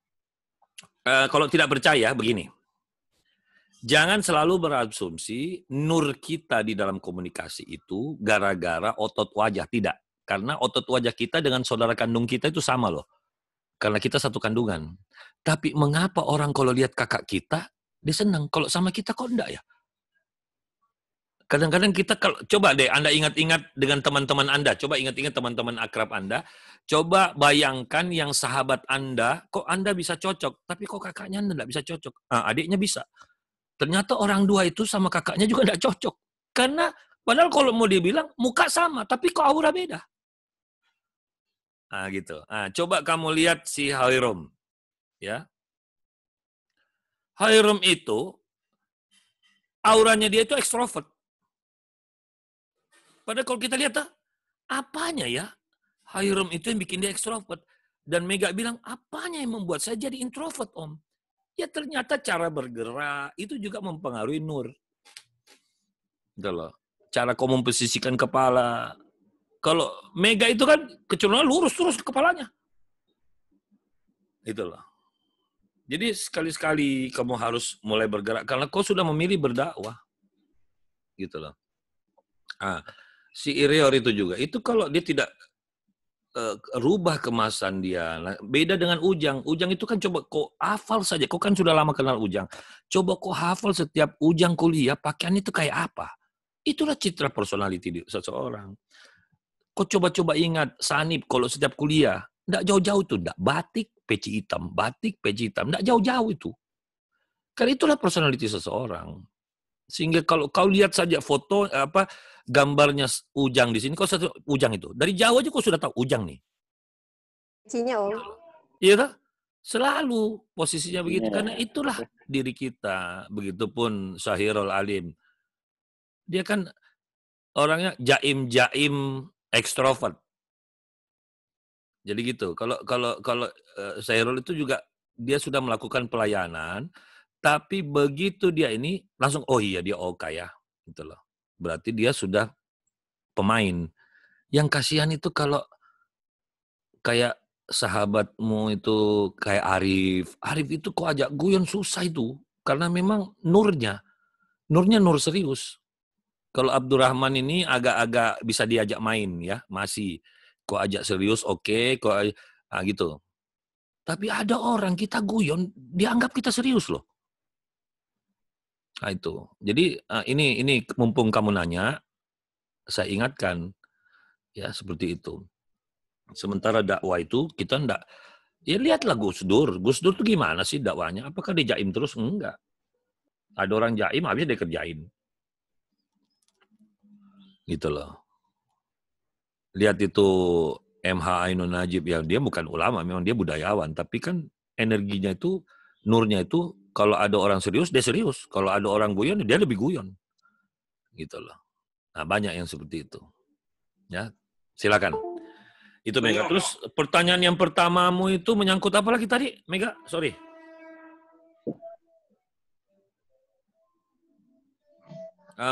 Kalau tidak percaya begini. Jangan selalu berasumsi nur kita di dalam komunikasi itu gara-gara otot wajah. Tidak. Karena otot wajah kita dengan saudara kandung kita itu sama loh. Karena kita satu kandungan. Tapi mengapa orang kalau lihat kakak kita, dia senang. Kalau sama kita kok enggak ya? Kadang-kadang kita, coba deh Anda ingat-ingat dengan teman-teman Anda. Coba ingat-ingat teman-teman akrab Anda. Coba bayangkan yang sahabat Anda, kok Anda bisa cocok. Tapi kok kakaknya Anda enggak bisa cocok. Adiknya bisa. Ternyata orang dua itu sama kakaknya juga enggak cocok. Karena padahal kalau mau dibilang muka sama, tapi kok aura beda. Gitu. Coba kamu lihat si Hairom. Ya. Hairom itu auranya dia itu ekstrovert. Padahal kalau kita lihat apanya ya? Hairom itu yang bikin dia ekstrovert. Dan Mega bilang, apanya yang membuat saya jadi introvert, Om? Ya ternyata cara bergerak itu juga mempengaruhi nur. Gitu loh. Cara kamu memposisikan kepala. Kalau Mega itu kan kecenderungan lurus terus kepalanya. Itu loh. Jadi sekali-sekali kamu harus mulai bergerak karena kau sudah memilih berdakwah. Gitu loh. Si Irior itu juga. Itu kalau dia tidak rubah kemasan dia. Beda dengan Ujang. Ujang itu kan coba kau hafal saja. Kau kan sudah lama kenal Ujang. Coba kau hafal setiap Ujang kuliah pakaian itu kayak apa. Itulah citra personality seseorang. Kau coba-coba ingat Sanib kalau setiap kuliah, enggak jauh-jauh tuh, enggak batik, peci hitam, enggak jauh-jauh itu. Karena itulah personality seseorang. Sehingga kalau kau lihat saja foto gambarnya Ujang di sini, kau satu Ujang itu. Dari jauh aja kau sudah tahu Ujang nih. Pecinya, Om. Iya kan? Selalu posisinya begitu karena itulah diri kita. Begitupun Syahirul Alim. Dia kan orangnya jaim ekstrovert. Jadi gitu. Kalau Syahirul itu juga dia sudah melakukan pelayanan, tapi begitu dia ini langsung oh iya dia oka ya, gitu loh. Berarti dia sudah pemain. Yang kasihan itu kalau kayak sahabatmu itu kayak Arif. Arif itu kok ajak guyon susah itu karena memang nurnya nur serius. Kalau Abdurrahman ini agak-agak bisa diajak main ya, masih. Kok ajak serius, oke, gitu. Tapi ada orang kita guyon, dianggap kita serius loh. Itu. Jadi ini mumpung kamu nanya, saya ingatkan ya seperti itu. Sementara dakwah itu kita enggak, ya lihatlah Gus Dur. Gus Dur itu gimana sih dakwahnya? Apakah dia jaim terus? Enggak. Ada orang jaim, habis dia kerjain. Gitu loh. Lihat itu MH Ainun Najib ya, dia bukan ulama, memang dia budayawan, tapi kan energinya itu, nurnya itu kalau ada orang serius dia serius, kalau ada orang guyon dia lebih guyon. Gitu loh. Nah, banyak yang seperti itu. Ya, silakan. Itu Mega. Terus pertanyaan yang pertamamu itu menyangkut apa lagi tadi, Mega? Sorry.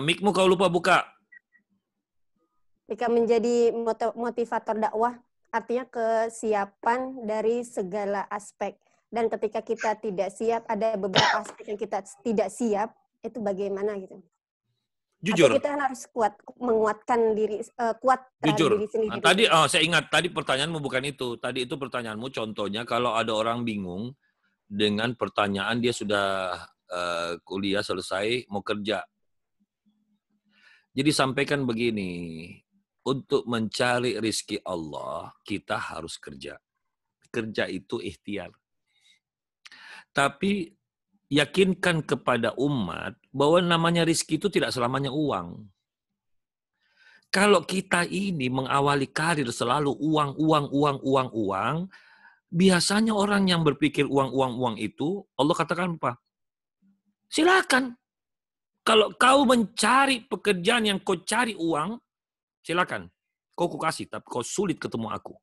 Mic-mu kau lupa buka. Ketika menjadi motivator dakwah, artinya kesiapan dari segala aspek. Dan ketika kita tidak siap, ada beberapa aspek yang kita tidak siap, itu bagaimana gitu? Jujur. Atau kita harus menguatkan diri, kuat jujur. Diri sendiri. Tadi, saya ingat, tadi pertanyaanmu bukan itu. Tadi itu pertanyaanmu, contohnya kalau ada orang bingung dengan pertanyaan dia sudah kuliah selesai, mau kerja. Jadi sampaikan begini, untuk mencari rizki Allah, kita harus kerja. Kerja itu ikhtiar. Tapi yakinkan kepada umat bahwa namanya rizki itu tidak selamanya uang. Kalau kita ini mengawali karir selalu uang, biasanya orang yang berpikir uang itu, Allah katakan apa? Silakan. Kalau kau mencari pekerjaan yang kau cari uang, silakan. Kau kasih, tapi kau sulit ketemu aku.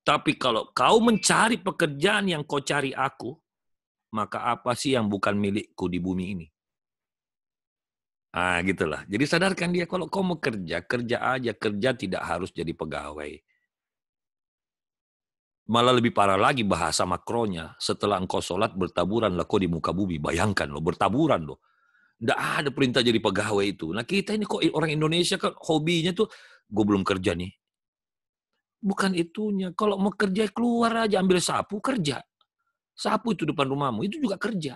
Tapi kalau kau mencari pekerjaan yang kau cari aku, maka apa sih yang bukan milikku di bumi ini? Ah, gitulah. Jadi sadarkan dia, kalau kau mau kerja, kerja aja. Kerja tidak harus jadi pegawai. Malah lebih parah lagi bahasa makronya. Setelah engkau sholat, bertaburanlah kau di muka bumi. Bayangkan loh, bertaburan loh. Nggak ada perintah jadi pegawai itu. Nah kita ini kok orang Indonesia kan hobinya tuh, gue belum kerja nih. Bukan itunya. Kalau mau kerja, keluar aja, ambil sapu, kerja. Sapu itu depan rumahmu, itu juga kerja.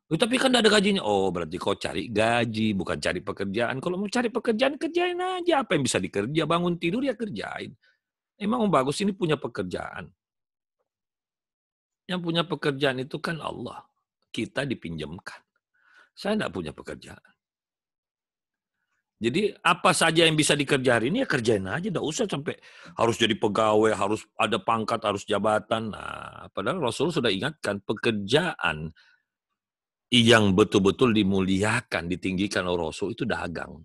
Tapi kan tidak ada gajinya. Oh, berarti kau cari gaji, bukan cari pekerjaan. Kalau mau cari pekerjaan, kerjain aja. Apa yang bisa dikerja? Bangun tidur ya kerjain. Emang Om Bagus ini punya pekerjaan. Yang punya pekerjaan itu kan Allah. Kita dipinjamkan. Saya tidak punya pekerjaan. Jadi apa saja yang bisa dikerja hari ini ya kerjain aja. Tidak usah sampai harus jadi pegawai, harus ada pangkat, harus jabatan. Nah, padahal Rasul sudah ingatkan pekerjaan yang betul-betul dimuliakan, ditinggikan oleh Rasul itu dagang.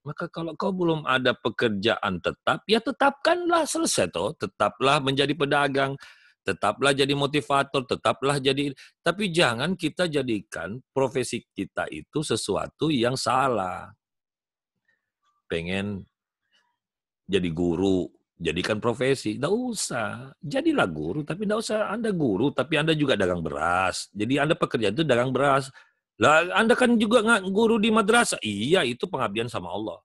Maka kalau kau belum ada pekerjaan tetap, ya tetapkanlah, selesai toh. Tetaplah menjadi pedagang, tetaplah jadi motivator, tetaplah jadi. Tapi jangan kita jadikan profesi kita itu sesuatu yang salah. Pengen jadi guru, jadikan profesi. Nggak usah. Jadilah guru, tapi nggak usah Anda guru, tapi Anda juga dagang beras. Jadi Anda pekerjaan itu dagang beras. Lah, Anda kan juga nggak guru di madrasah. Iya, itu pengabdian sama Allah.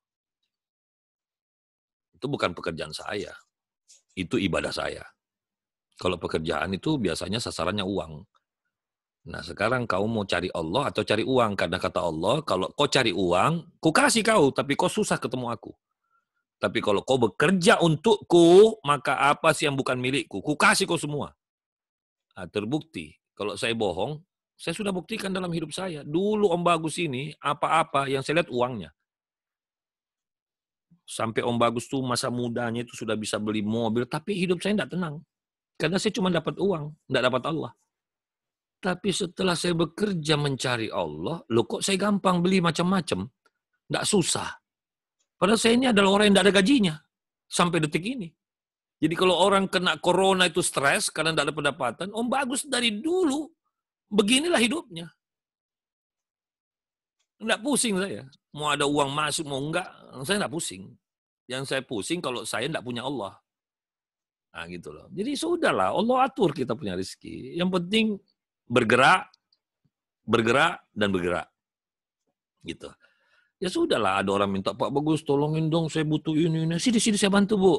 Itu bukan pekerjaan saya. Itu ibadah saya. Kalau pekerjaan itu biasanya sasarannya uang. Nah, sekarang kau mau cari Allah atau cari uang? Karena kata Allah, kalau kau cari uang, ku kasih kau, tapi kau susah ketemu aku. Tapi kalau kau bekerja untukku, maka apa sih yang bukan milikku? Ku kasih kau semua. Nah, terbukti. Kalau saya bohong, saya sudah buktikan dalam hidup saya. Dulu Om Bagus ini, apa-apa yang saya lihat uangnya. Sampai Om Bagus tuh masa mudanya itu sudah bisa beli mobil, tapi hidup saya tidak tenang. Karena saya cuma dapat uang, tidak dapat Allah. Tapi setelah saya bekerja mencari Allah, loh kok saya gampang beli macam-macam. Tidak susah. Padahal saya ini adalah orang yang tidak ada gajinya. Sampai detik ini. Jadi kalau orang kena corona itu stres karena tidak ada pendapatan, Om Bagus dari dulu beginilah hidupnya. Tidak pusing saya. Mau ada uang masuk, mau enggak, saya tidak pusing. Yang saya pusing kalau saya tidak punya Allah. Nah gitu loh. Jadi sudahlah, Allah atur kita punya rezeki. Yang penting bergerak, dan bergerak. Gitu. Ya sudahlah, ada orang minta, Pak Bagus tolongin dong, saya butuh ini. Sini saya bantu, Bu.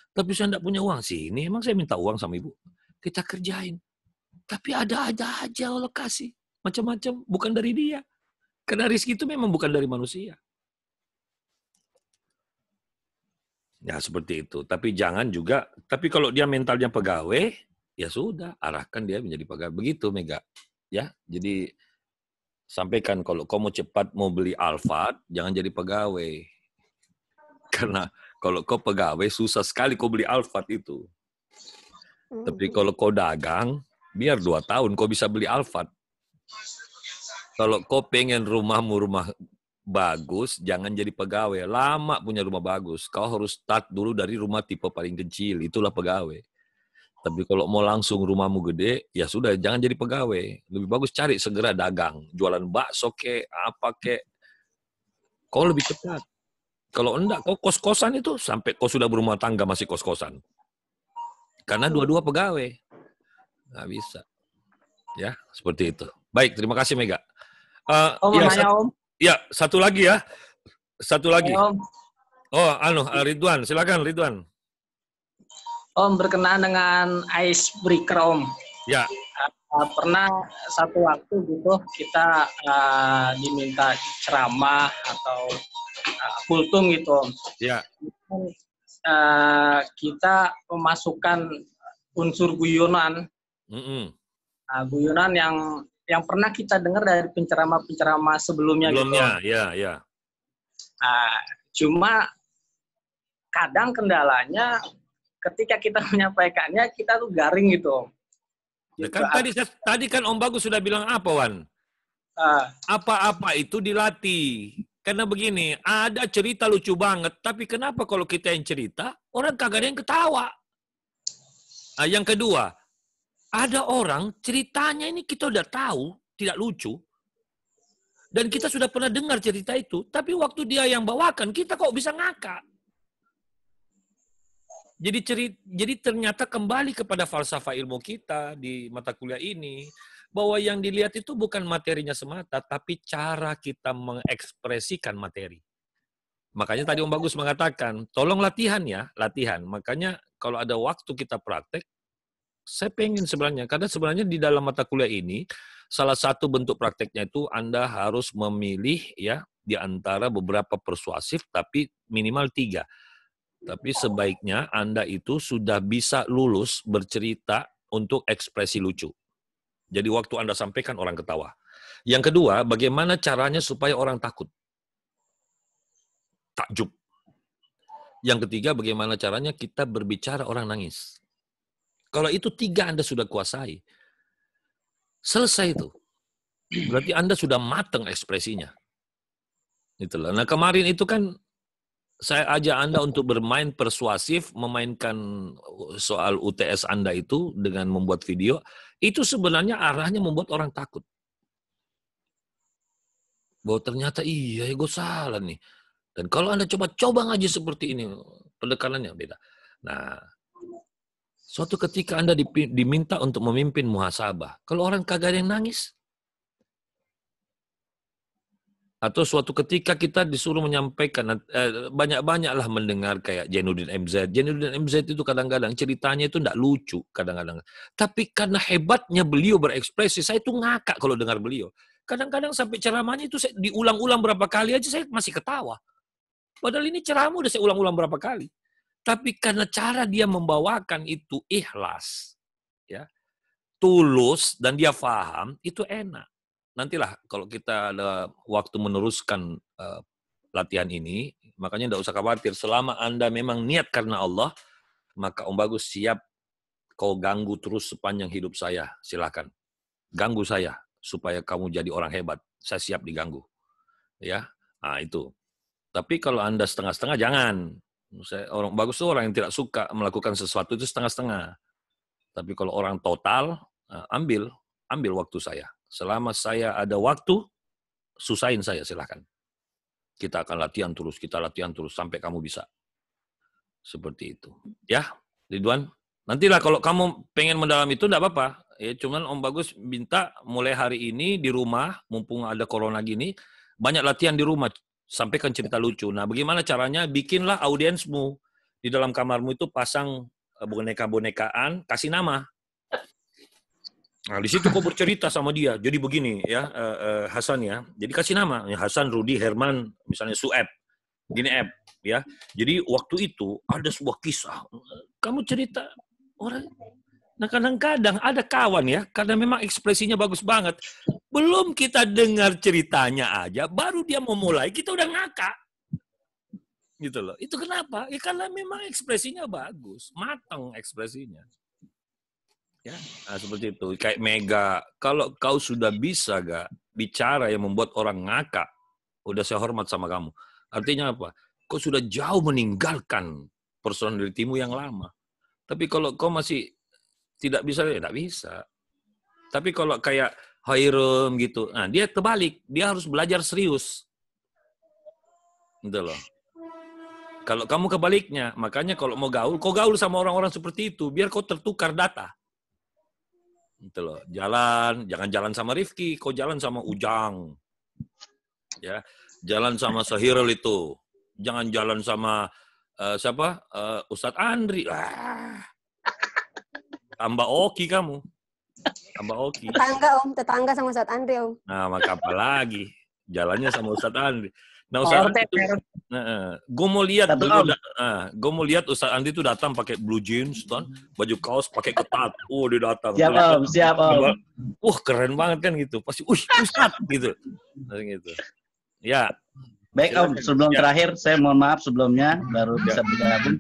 Tapi saya tidak punya uang. Sini, emang saya minta uang sama Ibu. Kita kerjain. Tapi ada aja Allah kasih. Macam-macam, bukan dari dia. Karena rezeki itu memang bukan dari manusia. Ya seperti itu. Tapi jangan juga, tapi kalau dia mentalnya pegawai, ya sudah, arahkan dia menjadi pegawai. Begitu, Mega. Ya, jadi sampaikan kalau kau mau cepat mau beli Alphard, jangan jadi pegawai. Karena kalau kau pegawai, susah sekali kau beli Alphard itu. Tapi kalau kau dagang, biar 2 tahun kau bisa beli Alphard. Kalau kau pengen rumahmu rumah bagus, jangan jadi pegawai. Lama punya rumah bagus. Kau harus start dulu dari rumah tipe paling kecil. Itulah pegawai. Tapi kalau mau langsung rumahmu gede, ya sudah, jangan jadi pegawai. Lebih bagus cari segera dagang. Jualan bakso kek, apa kek. Kau lebih cepat. Kalau enggak, kau kos-kosan itu, sampai kau sudah berumah tangga masih kos-kosan. Karena dua-dua pegawai. Nggak bisa. Ya, seperti itu. Baik, terima kasih Mega. Om. Ya, satu lagi ya. Satu lagi. Om. Oh, Ridwan. Silakan Ridwan. Om, berkenaan dengan icebreaker, Om. Ya. Pernah satu waktu gitu kita diminta ceramah atau kultum gitu, Om. Ya. Kita memasukkan unsur guyonan. Guyonan yang pernah kita dengar dari penceramah-penceramah sebelumnya gitu. Ya. Cuma kadang kendalanya ketika kita menyampaikannya kita tuh garing gitu. Kan tadi kan Om Bagus sudah bilang apa, Wan? Apa-apa itu dilatih. Karena begini, ada cerita lucu banget, tapi kenapa kalau kita yang cerita, orang kagak ada yang ketawa. Nah, yang kedua, ada orang ceritanya ini kita udah tahu, tidak lucu, dan kita sudah pernah dengar cerita itu, tapi waktu dia yang bawakan, kita kok bisa ngakak. Jadi ternyata kembali kepada falsafah ilmu kita di mata kuliah ini, bahwa yang dilihat itu bukan materinya semata, tapi cara kita mengekspresikan materi. Makanya tadi Om Bagus mengatakan, tolong latihan ya, latihan. Makanya kalau ada waktu kita praktek, saya pengen sebenarnya, karena sebenarnya di dalam mata kuliah ini, salah satu bentuk prakteknya itu Anda harus memilih ya di antara beberapa persuasif, tapi minimal 3. Tapi sebaiknya Anda itu sudah bisa lulus bercerita untuk ekspresi lucu. Jadi waktu Anda sampaikan orang ketawa. Yang kedua, bagaimana caranya supaya orang takut? Takjub. Yang ketiga, bagaimana caranya kita berbicara orang nangis? Kalau itu 3 Anda sudah kuasai, selesai itu. Berarti Anda sudah matang ekspresinya. Itulah. Nah kemarin itu kan saya ajak Anda untuk bermain persuasif, memainkan soal UTS Anda itu dengan membuat video. Itu sebenarnya arahnya membuat orang takut. Bahwa ternyata iya, gue salah nih. Dan kalau Anda coba ngaji seperti ini, pendekanannya beda. Nah, suatu ketika Anda diminta untuk memimpin muhasabah. Kalau orang kagak ada yang nangis. Atau suatu ketika kita disuruh menyampaikan, banyak-banyaklah mendengar kayak Jainuddin MZ. Jainuddin MZ itu kadang-kadang ceritanya itu enggak lucu kadang-kadang. Tapi karena hebatnya beliau berekspresi, saya itu ngakak kalau dengar beliau. Kadang-kadang sampai ceramahnya itu saya diulang-ulang berapa kali aja saya masih ketawa. Padahal ini ceramah udah saya ulang-ulang berapa kali. Tapi karena cara dia membawakan itu ikhlas, ya, tulus, dan dia paham, itu enak. Nantilah kalau kita ada waktu meneruskan latihan ini, makanya tidak usah khawatir. Selama Anda memang niat karena Allah, maka Om Bagus siap kau ganggu terus sepanjang hidup saya. Silakan. Ganggu saya supaya kamu jadi orang hebat. Saya siap diganggu. Ya, nah itu. Tapi kalau Anda setengah-setengah, jangan. Orang bagus itu orang yang tidak suka melakukan sesuatu itu setengah-setengah. Tapi kalau orang total, ambil waktu saya. Selama saya ada waktu, susahin saya, silahkan. Kita akan latihan terus sampai kamu bisa. Seperti itu. Ya, Ridwan. Nantilah kalau kamu pengen mendalam itu, enggak apa-apa. Ya, cuman Om Bagus minta mulai hari ini di rumah, mumpung ada corona gini, banyak latihan di rumah. Sampaikan cerita lucu. Nah, bagaimana caranya? Bikinlah audiensmu. Di dalam kamarmu itu pasang boneka-bonekaan, kasih nama. Nah, di situ kau bercerita sama dia. Jadi begini ya, Hasan ya. Jadi kasih nama. Hasan, Rudi, Herman, misalnya Sueb. Gini Eb. Ya. Jadi waktu itu ada sebuah kisah. Kamu cerita orang. Nah, kadang-kadang ada kawan ya, karena memang ekspresinya bagus banget. Belum kita dengar ceritanya aja, baru dia mau mulai, kita udah ngakak. Gitu loh. Itu kenapa? Ya karena memang ekspresinya bagus, matang ekspresinya. Ya, nah, seperti itu. Kayak Mega, kalau kau sudah bisa gak bicara yang membuat orang ngakak, udah saya hormat sama kamu. Artinya apa? Kau sudah jauh meninggalkan personalitimu yang lama. Tapi kalau kau masih tidak bisa, ya tidak bisa. Tapi kalau kayak Hairum gitu, nah dia terbalik, dia harus belajar serius. Gitu loh. Kalau kamu kebaliknya, makanya kalau mau gaul, kau gaul sama orang-orang seperti itu, biar kau tertukar data. Gitu loh. Jangan jalan sama Rifki, kau jalan sama Ujang. Ya, jalan sama Sahirul itu. Jangan jalan sama siapa? Ustadz Andri. Tambah oki kamu. Tambah oki. Tetangga sama Ustadz Andri, Om. Nah, maka apa lagi? Jalannya sama Ustadz Andri. Nah, Ustadz Andri itu, gue mau lihat Ustadz Andri itu datang pakai blue jeans, baju kaos pakai ketat. Dia datang. Siap Om. Keren banget kan gitu. Pasti, Ustadz gitu. Gitu. Ya. Baik Om, sebelum terakhir saya mohon maaf sebelumnya baru bisa bergabung.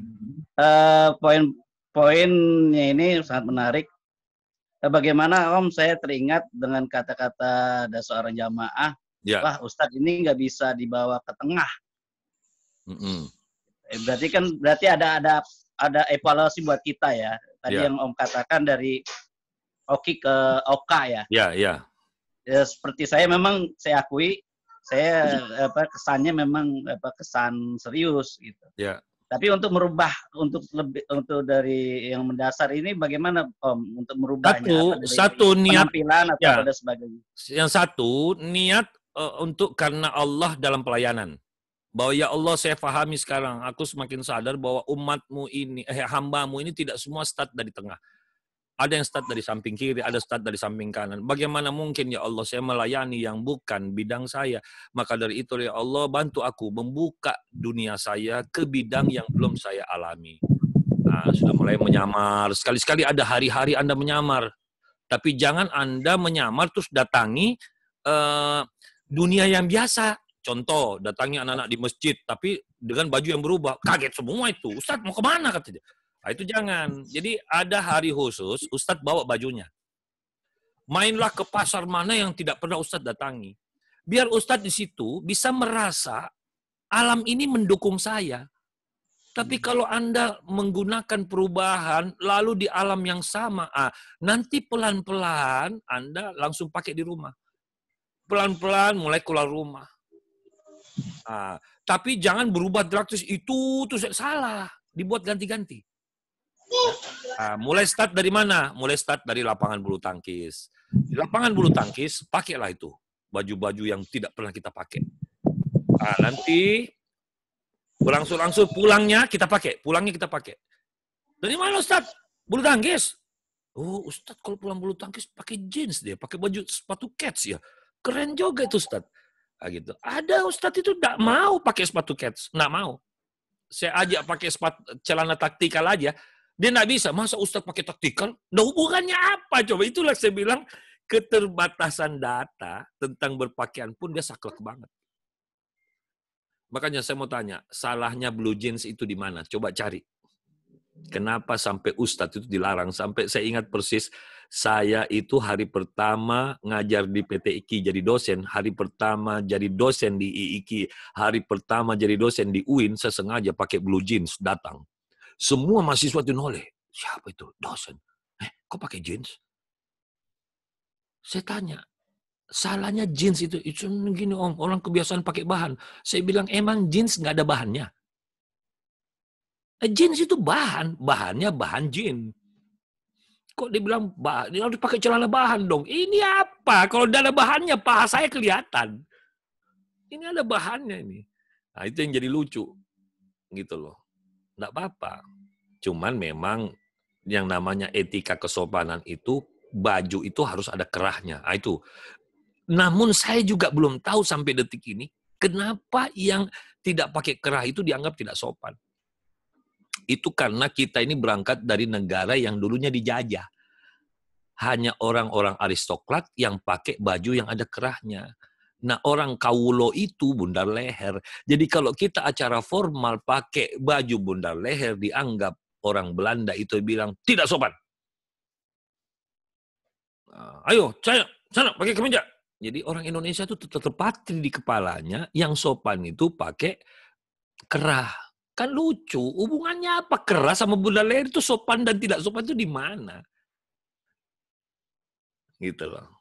Poinnya ini sangat menarik. Bagaimana Om, saya teringat dengan kata-kata ada seorang jamaah Ya. wah Ustadz ini nggak bisa dibawa ke tengah. Berarti ada evaluasi buat kita ya. Tadi yang Om katakan dari Oki ke Oka ya. Ya. Ya, seperti saya memang saya akui saya kesannya memang kesan serius gitu. Ya. Tapi untuk merubah untuk dari yang mendasar ini bagaimana Om untuk merubahnya? Satu niat penampilan atau ada sebagainya. Yang satu niat untuk karena Allah dalam pelayanan. Bahwa ya Allah saya pahami sekarang, aku semakin sadar bahwa umatmu ini, hambamu ini tidak semua start dari tengah. Ada yang start dari samping kiri, ada start dari samping kanan. Bagaimana mungkin ya Allah saya melayani yang bukan bidang saya. Maka dari itu ya Allah bantu aku membuka dunia saya ke bidang yang belum saya alami. Nah, sudah mulai menyamar. Sekali-sekali ada hari-hari Anda menyamar. Tapi jangan Anda menyamar terus datangi dunia yang biasa. Contoh, datangi anak-anak di masjid, tapi dengan baju yang berubah. Kaget semua itu. Ustadz mau kemana katanya. Nah, itu jangan. Jadi ada hari khusus, Ustadz bawa bajunya. Mainlah ke pasar mana yang tidak pernah Ustadz datangi. Biar Ustadz di situ bisa merasa alam ini mendukung saya. Tapi kalau Anda menggunakan perubahan, lalu di alam yang sama, nanti pelan-pelan Anda langsung pakai di rumah. Pelan-pelan mulai keluar rumah. Tapi jangan berubah drastis, itu salah. Dibuat ganti-ganti. Mulai start dari mana? Mulai start dari lapangan bulu tangkis. Di lapangan bulu tangkis, pakailah itu. Baju-baju yang tidak pernah kita pakai. Nanti berangsur-angsur pulangnya kita pakai. Dari mana Ustaz? Bulu tangkis. Oh Ustaz kalau pulang bulu tangkis pakai jeans dia. Pakai baju sepatu kets ya. Keren juga itu Ustaz. Gitu. Ada Ustaz itu tidak mau pakai sepatu kets. Nggak mau. Saya ajak pakai celana taktikal aja. Dia nggak bisa. Masa Ustaz pakai taktikal? Nah hubungannya apa? Coba itulah saya bilang keterbatasan data tentang berpakaian pun dia saklek banget. Makanya saya mau tanya, salahnya blue jeans itu di mana? Coba cari. Kenapa sampai Ustadz itu dilarang? Sampai saya ingat persis, saya itu hari pertama ngajar di PT IKI jadi dosen, hari pertama jadi dosen di IIKI, hari pertama jadi dosen di UIN, saya sengaja pakai blue jeans datang. Semua mahasiswa itu noleh. Siapa itu? Dosen. Kok pakai jeans? Saya tanya, salahnya jeans itu gini Om, orang kebiasaan pakai bahan. Saya bilang emang jeans nggak ada bahannya. Jeans itu bahannya bahan jeans. Kok dibilang bahan? Dia harus pakai celana bahan dong. Ini apa? Kalau tidak ada bahannya, paha saya kelihatan. Ini ada bahannya ini. Nah itu yang jadi lucu, gitu loh. Nggak apa-apa. Cuman memang yang namanya etika kesopanan itu baju itu harus ada kerahnya. Nah, itu. Namun saya juga belum tahu sampai detik ini kenapa yang tidak pakai kerah itu dianggap tidak sopan. Itu karena kita ini berangkat dari negara yang dulunya dijajah. Hanya orang-orang aristokrat yang pakai baju yang ada kerahnya. Nah orang kawulo itu bundar leher. Jadi kalau kita acara formal pakai baju bundar leher dianggap orang Belanda itu bilang tidak sopan. Ayo sana pakai kemeja. Jadi orang Indonesia itu terpatri di kepalanya yang sopan itu pakai kerah. Kan lucu. Hubungannya apa kerah sama bundar leher itu sopan dan tidak sopan itu di mana? Gitu loh.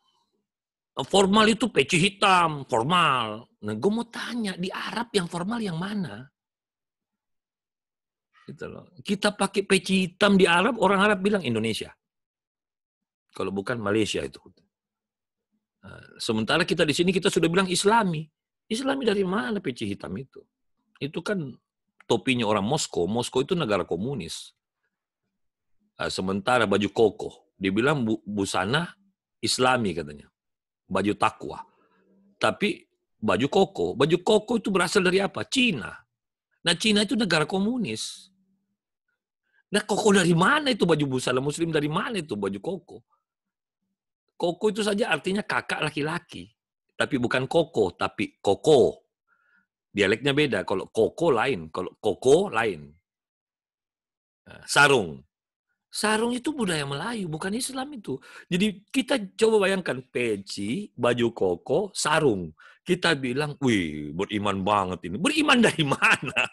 Formal itu peci hitam, formal. Nah, gue mau tanya, di Arab yang formal yang mana? Gitu loh. Kita pakai peci hitam di Arab, orang Arab bilang Indonesia. Kalau bukan Malaysia itu. Nah, sementara kita di sini kita sudah bilang Islami. Islami dari mana peci hitam itu? Itu kan topinya orang Moskow. Moskow itu negara komunis. Nah, sementara baju koko, dibilang busana Islami katanya. Baju takwa. Tapi baju koko itu berasal dari apa? Cina. Nah Cina itu negara komunis. Nah koko dari mana itu baju busana muslim? Dari mana itu baju koko? Koko itu saja artinya kakak laki-laki. Tapi bukan koko, tapi koko. Dialeknya beda. Kalau koko lain. Kalau koko lain. Nah, sarung. Sarung itu budaya Melayu, bukan Islam itu. Jadi kita coba bayangkan peci, baju koko, sarung. Kita bilang, wih, beriman banget ini. Beriman dari mana?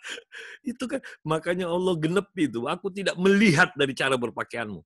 Itu kan makanya Allah genepi itu. Aku tidak melihat dari cara berpakaianmu.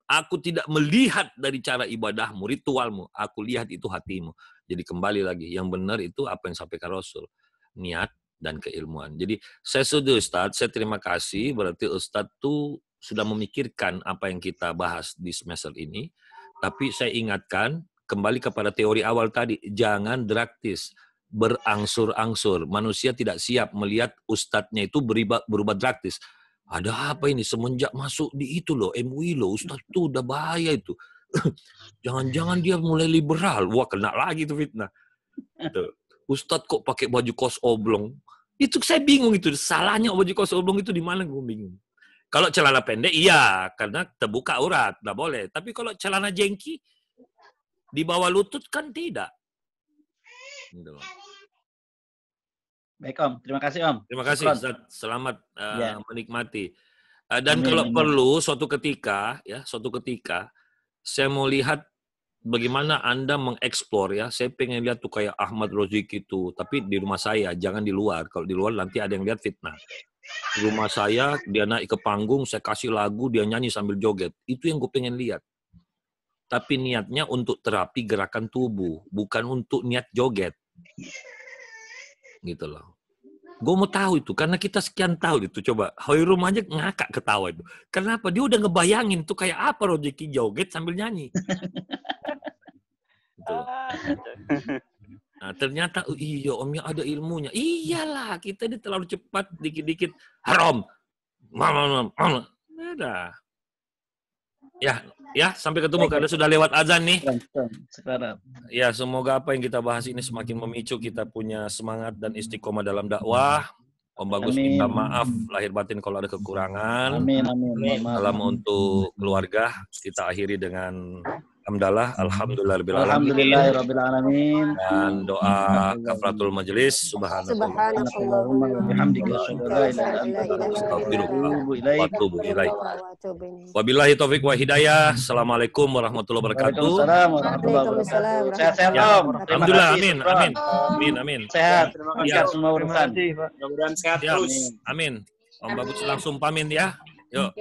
Aku tidak melihat dari cara ibadahmu, ritualmu. Aku lihat itu hatimu. Jadi kembali lagi, yang benar itu apa yang sampaikan Rasul. Niat dan keilmuan. Jadi saya setuju Ustadz, saya terima kasih. Berarti Ustadz tuh sudah memikirkan apa yang kita bahas di semester ini. Tapi saya ingatkan, kembali kepada teori awal tadi, jangan drastis, berangsur-angsur. Manusia tidak siap melihat Ustadznya itu berubah drastis. Ada apa ini semenjak masuk di itu loh, MUI loh, Ustadz tuh udah bahaya itu. Jangan-jangan dia mulai liberal. Wah, kena lagi tuh fitnah. Tuh. Ustadz kok pakai baju kos oblong? Itu saya bingung itu. Salahnya baju kos oblong itu di mana, gue bingung. Kalau celana pendek, iya, karena terbuka aurat, nggak boleh. Tapi kalau celana jengki, di bawah lutut kan tidak. Gitu. Baik Om, terima kasih Om. Terima kasih Ustaz. Selamat menikmati. Dan Amin, kalau amin. perlu suatu ketika, saya mau lihat bagaimana Anda mengeksplor ya. Saya pengen lihat tuh kayak Ahmad Roziki itu, tapi di rumah saya, jangan di luar. Kalau di luar nanti ada yang lihat fitnah. Di rumah saya, dia naik ke panggung, saya kasih lagu, dia nyanyi sambil joget. Itu yang gue pengen lihat. Tapi niatnya untuk terapi gerakan tubuh, bukan untuk niat joget. Gitu loh. Gue mau tahu itu, karena kita sekian tahun itu. Coba, Hoirum aja ngakak ketawa itu. Kenapa? Dia udah ngebayangin tuh kayak apa Roziki joget sambil nyanyi. Gitu loh. Nah, ternyata iya Omnya ada ilmunya. Iyalah, kita ini terlalu cepat, dikit-dikit haram. Mama. Udah. Ya, sampai ketemu karena sudah lewat azan nih. Sekarang. Ya, semoga apa yang kita bahas ini semakin memicu kita punya semangat dan istiqomah dalam dakwah. Om Bagus minta maaf lahir batin kalau ada kekurangan. Amin. Salam untuk keluarga. Kita akhiri dengan hamdalah, alhamdulillahirabbil alamin. Dan doa kafaratul majelis. Subhanallah. Wabillahi taufiq wa hidayah. Assalamualaikum warahmatullahi wabarakatuh. Waalaikumsalam. Sehat-sehat Om. Alhamdulillah, amin. Sehat. Ya. Semua urusan. Mudah-mudahan sehat terus. Amin. Om Bagus langsung pamit ya. Yuk.